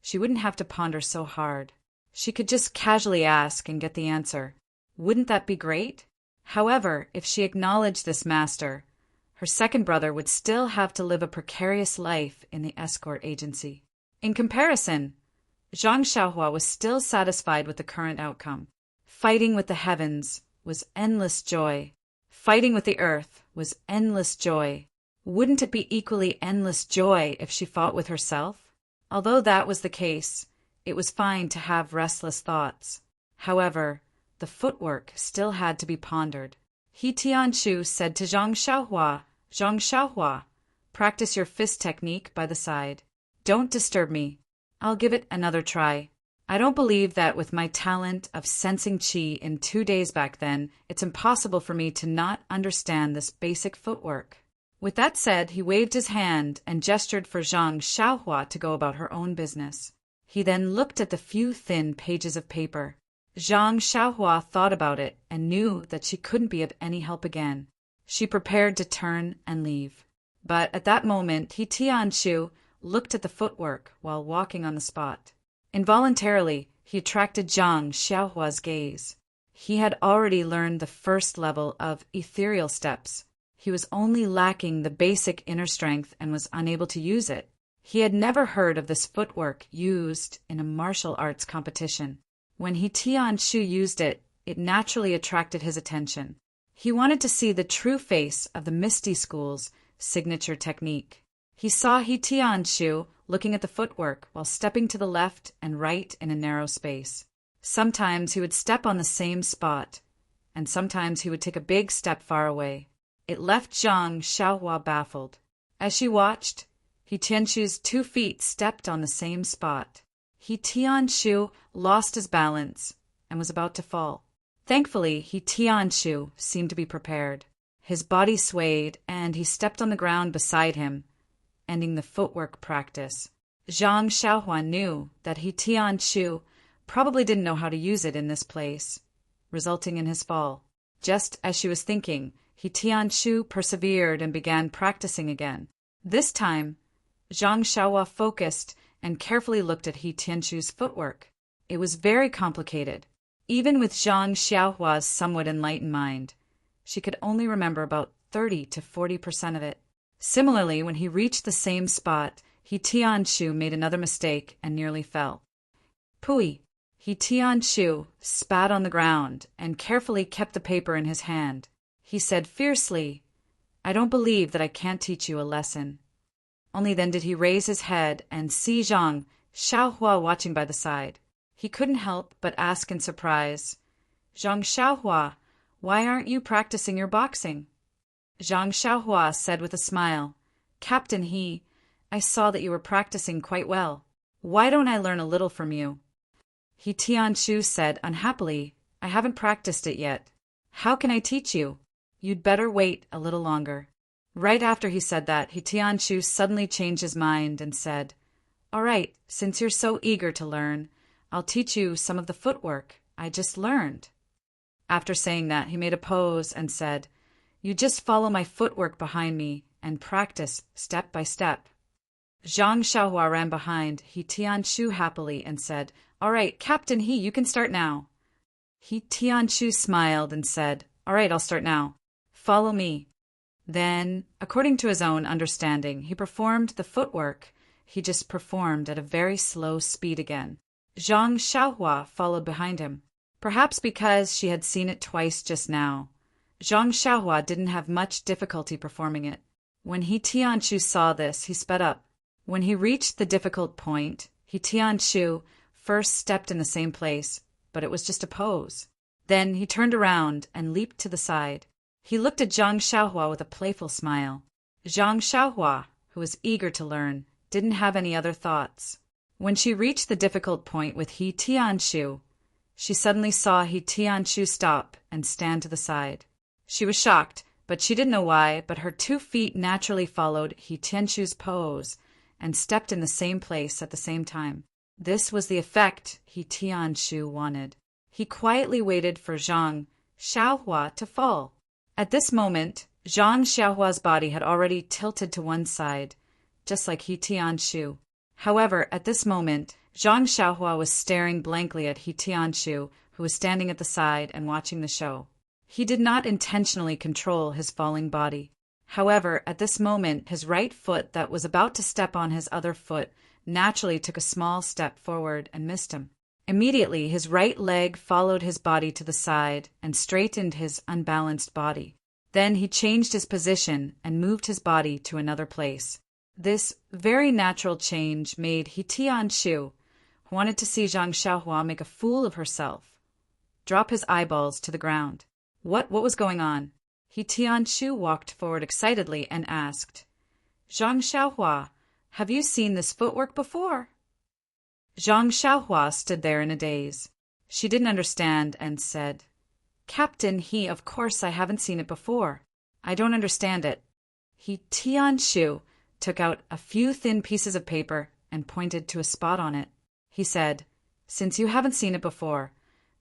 she wouldn't have to ponder so hard. She could just casually ask and get the answer. Wouldn't that be great? However, if she acknowledged this master, her second brother would still have to live a precarious life in the escort agency. In comparison, Zhang Xiaohua was still satisfied with the current outcome. Fighting with the heavens was endless joy. Fighting with the earth was endless joy. Wouldn't it be equally endless joy if she fought with herself? Although that was the case, it was fine to have restless thoughts. However, the footwork still had to be pondered. He Tianshu said to Zhang Xiaohua, "Zhang Xiaohua, practice your fist technique by the side. Don't disturb me. I'll give it another try. I don't believe that with my talent of sensing qi in 2 days back then, it's impossible for me to not understand this basic footwork." With that said, he waved his hand and gestured for Zhang Xiaohua to go about her own business. He then looked at the few thin pages of paper. Zhang Xiaohua thought about it and knew that she couldn't be of any help again. She prepared to turn and leave. But at that moment, He Tianshu looked at the footwork while walking on the spot. Involuntarily, he attracted Zhang Xiaohua's gaze. He had already learned the first level of ethereal steps. He was only lacking the basic inner strength and was unable to use it. He had never heard of this footwork used in a martial arts competition. When He Tianshu used it, it naturally attracted his attention. He wanted to see the true face of the Misty School's signature technique. He saw He Tianshu looking at the footwork while stepping to the left and right in a narrow space. Sometimes he would step on the same spot, and sometimes he would take a big step far away. It left Zhang Xiaohua baffled. As she watched, He Tianshu's 2 feet stepped on the same spot. He Tianshu lost his balance and was about to fall. Thankfully, He Tianshu seemed to be prepared. His body swayed, and he stepped on the ground beside him, ending the footwork practice. Zhang Xiaohua knew that He Tianshu probably didn't know how to use it in this place, resulting in his fall. Just as she was thinking, He Tianshu persevered and began practicing again. This time, Zhang Xiaohua focused and carefully looked at He Tianshu's footwork. It was very complicated. Even with Zhang Xiaohua's somewhat enlightened mind, she could only remember about 30 to 40% of it. Similarly, when he reached the same spot, He Tianshu made another mistake and nearly fell. Pui! He Tianshu spat on the ground and carefully kept the paper in his hand. He said fiercely, "I don't believe that I can't teach you a lesson." Only then did he raise his head and see Zhang Xiaohua watching by the side. He couldn't help but ask in surprise, "Zhang Xiaohua, why aren't you practicing your boxing?" Zhang Xiaohua said with a smile, "Captain I saw that you were practicing quite well. Why don't I learn a little from you?" He Tianshu said unhappily, I haven't practiced it yet. How can I teach you? You'd better wait a little longer. Right after he said that, He Tianshu suddenly changed his mind and said, All right, since you're so eager to learn, I'll teach you some of the footwork I just learned. After saying that, he made a pose and said, You just follow my footwork behind me and practice step by step. Zhang Xiaohua ran behind He Tianshu happily and said, All right, Captain He, you can start now. He Tianshu smiled and said, All right, I'll start now. Follow me. Then, according to his own understanding, he performed the footwork he just performed at a very slow speed again. Zhang Xiaohua followed behind him. Perhaps because she had seen it twice just now, Zhang Xiaohua didn't have much difficulty performing it. When He Tianshu saw this, he sped up. When he reached the difficult point, He Tianshu first stepped in the same place, but it was just a pose. Then he turned around and leaped to the side. He looked at Zhang Xiaohua with a playful smile. Zhang Xiaohua, who was eager to learn, didn't have any other thoughts. When she reached the difficult point with He Tianshu, she suddenly saw He Tianshu stop and stand to the side. She was shocked, but she didn't know why, but her 2 feet naturally followed He Tianshu's pose and stepped in the same place at the same time. This was the effect He Tianshu wanted. He quietly waited for Zhang Xiaohua to fall. At this moment, Zhang Xiaohua's body had already tilted to one side, just like He Tianshu. However, at this moment, Zhang Xiaohua was staring blankly at He Tianshu, who was standing at the side and watching the show. He did not intentionally control his falling body. However, at this moment, his right foot that was about to step on his other foot naturally took a small step forward and missed him. Immediately, his right leg followed his body to the side and straightened his unbalanced body. Then he changed his position and moved his body to another place. This very natural change made He Tianshu, who wanted to see Zhang Xiaohua make a fool of herself, drop his eyeballs to the ground. What was going on? He Tianshu walked forward excitedly and asked, Zhang Xiaohua, have you seen this footwork before? Zhang Xiaohua stood there in a daze. She didn't understand and said, Captain He, of course I haven't seen it before. I don't understand it. He Tianshu took out a few thin pieces of paper and pointed to a spot on it. He said, Since you haven't seen it before,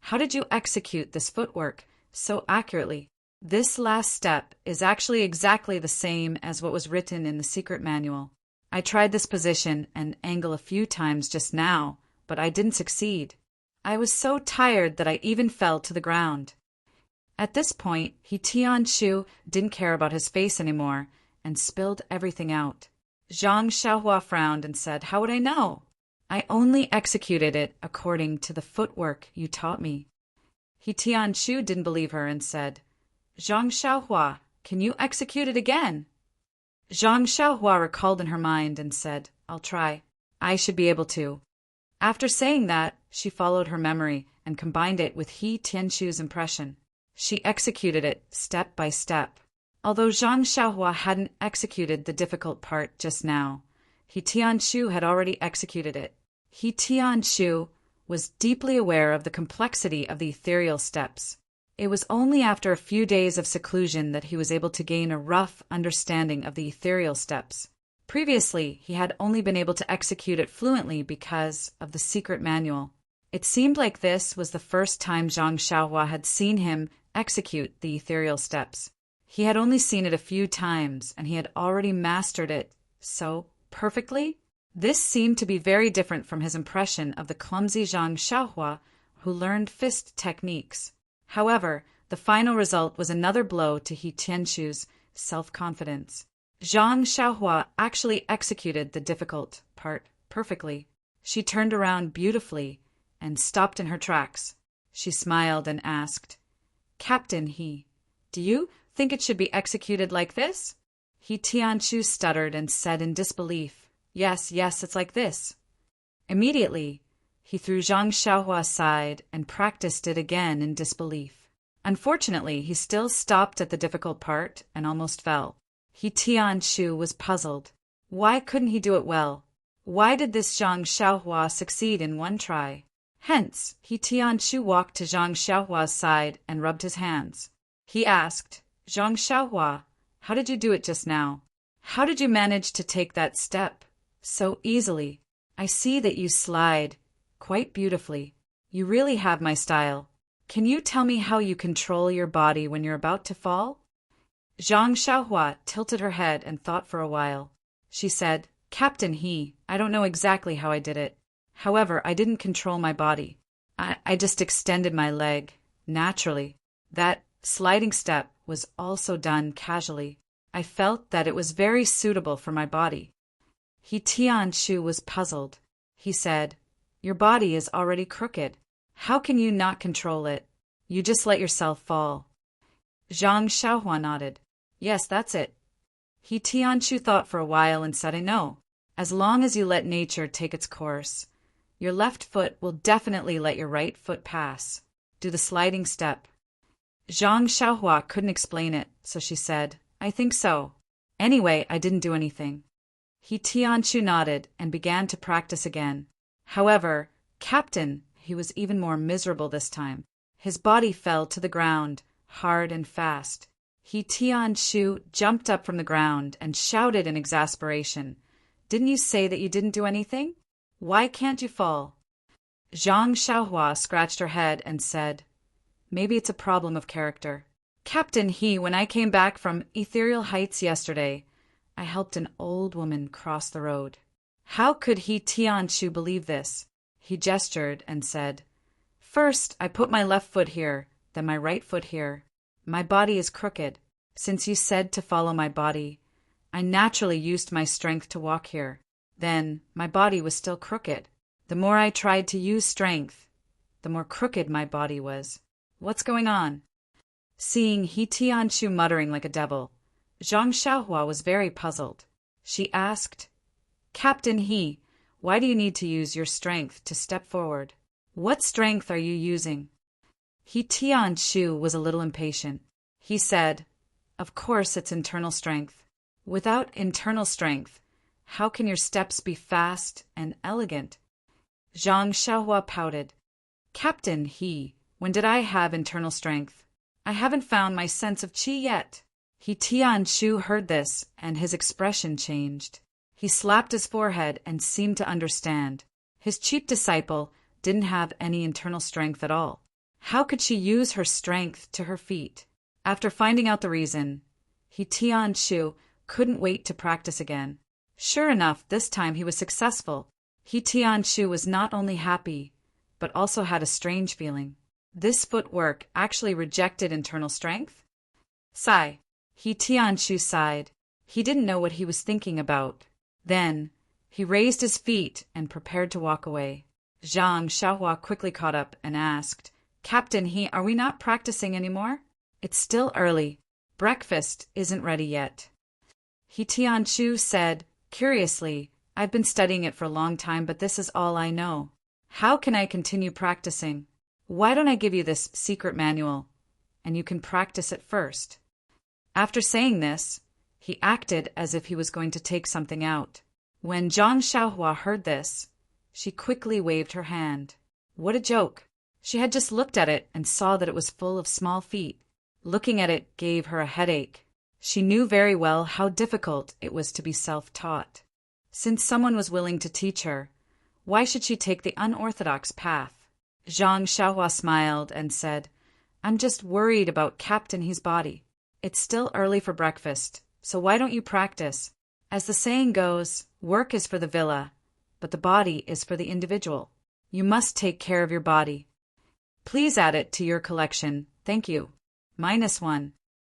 how did you execute this footwork so accurately? This last step is actually exactly the same as what was written in the secret manual. I tried this position and angle a few times just now, but I didn't succeed. I was so tired that I even fell to the ground. At this point, He Tianshu didn't care about his face anymore and spilled everything out. Zhang Xiaohua frowned and said, How would I know? I only executed it according to the footwork you taught me. He Tianshu didn't believe her and said, Zhang Xiaohua, can you execute it again? Zhang Xiaohua recalled in her mind and said, I'll try. I should be able to. After saying that, she followed her memory and combined it with He Tianshu's impression. She executed it step by step. Although Zhang Xiaohua hadn't executed the difficult part just now, He Tianshu had already executed it. He Tianshu was deeply aware of the complexity of the ethereal steps. It was only after a few days of seclusion that he was able to gain a rough understanding of the ethereal steps. Previously, he had only been able to execute it fluently because of the secret manual. It seemed like this was the first time Zhang Xiaohua had seen him execute the ethereal steps. He had only seen it a few times, and he had already mastered it so perfectly. This seemed to be very different from his impression of the clumsy Zhang Xiaohua who learned fist techniques. However, the final result was another blow to He Tianshu's self-confidence. Zhang Xiaohua actually executed the difficult part perfectly. She turned around beautifully and stopped in her tracks. She smiled and asked, Captain He, do you think it should be executed like this? He Tianshu stuttered and said in disbelief, Yes, it's like this. Immediately, he threw Zhang Xiaohua aside and practiced it again in disbelief. Unfortunately, he still stopped at the difficult part and almost fell. He Tianshu was puzzled. Why couldn't he do it well? Why did this Zhang Xiaohua succeed in one try? Hence, He Tianshu walked to Zhang Xiaohua's side and rubbed his hands. He asked, Zhang Xiaohua, how did you do it just now? How did you manage to take that step so easily? I see that you slide quite beautifully. You really have my style. Can you tell me how you control your body when you're about to fall? Zhang Xiaohua tilted her head and thought for a while. She said, Captain He, I don't know exactly how I did it. However, I didn't control my body. I just extended my leg, naturally. That sliding step was also done casually. I felt that it was very suitable for my body. He Tianshu was puzzled. He said, Your body is already crooked. How can you not control it? You just let yourself fall. Zhang Xiaohua nodded. Yes, that's it. He Tianshu thought for a while and said, I know. As long as you let nature take its course, your left foot will definitely let your right foot pass. Do the sliding step. Zhang Xiaohua couldn't explain it, so she said, I think so. Anyway, I didn't do anything. He Tianshu nodded and began to practice again. However, Captain, he was even more miserable this time. His body fell to the ground, hard and fast. He Tianshu jumped up from the ground and shouted in exasperation, Didn't you say that you didn't do anything? Why can't you fall? Zhang Xiaohua scratched her head and said, Maybe it's a problem of character. Captain He, when I came back from Ethereal Heights yesterday, I helped an old woman cross the road. How could He Tianshu believe this? He gestured and said, First, I put my left foot here, then my right foot here. My body is crooked. Since you said to follow my body, I naturally used my strength to walk here. Then, my body was still crooked. The more I tried to use strength, the more crooked my body was. What's going on? Seeing He Tianshu muttering like a devil, Zhang Xiaohua was very puzzled. She asked, Captain He, why do you need to use your strength to step forward? What strength are you using? He Tianshu was a little impatient. He said, Of course it's internal strength. Without internal strength, how can your steps be fast and elegant? Zhang Xiaohua pouted. Captain He, when did I have internal strength? I haven't found my sense of qi yet. He Tianshu heard this, and his expression changed. He slapped his forehead and seemed to understand. His cheap disciple didn't have any internal strength at all. How could she use her strength to her feet? After finding out the reason, He Tianshu couldn't wait to practice again. Sure enough, this time he was successful. He Tianshu was not only happy, but also had a strange feeling. This footwork actually rejected internal strength? Sigh. He Tianshu sighed. He didn't know what he was thinking about. Then, he raised his feet and prepared to walk away. Zhang Xiaohua quickly caught up and asked, Captain He, are we not practicing anymore? It's still early. Breakfast isn't ready yet. He Tianshu said, curiously, I've been studying it for a long time, but this is all I know. How can I continue practicing? Why don't I give you this secret manual, and you can practice it first? After saying this, he acted as if he was going to take something out. When Zhang Xiaohua heard this, she quickly waved her hand. What a joke! She had just looked at it and saw that it was full of small feet. Looking at it gave her a headache. She knew very well how difficult it was to be self-taught. Since someone was willing to teach her, why should she take the unorthodox path? Zhang Xiaohua smiled and said, I'm just worried about Captain He's body. It's still early for breakfast, so why don't you practice? As the saying goes, work is for the villa, but the body is for the individual. You must take care of your body. Please add it to your collection, thank you. -1.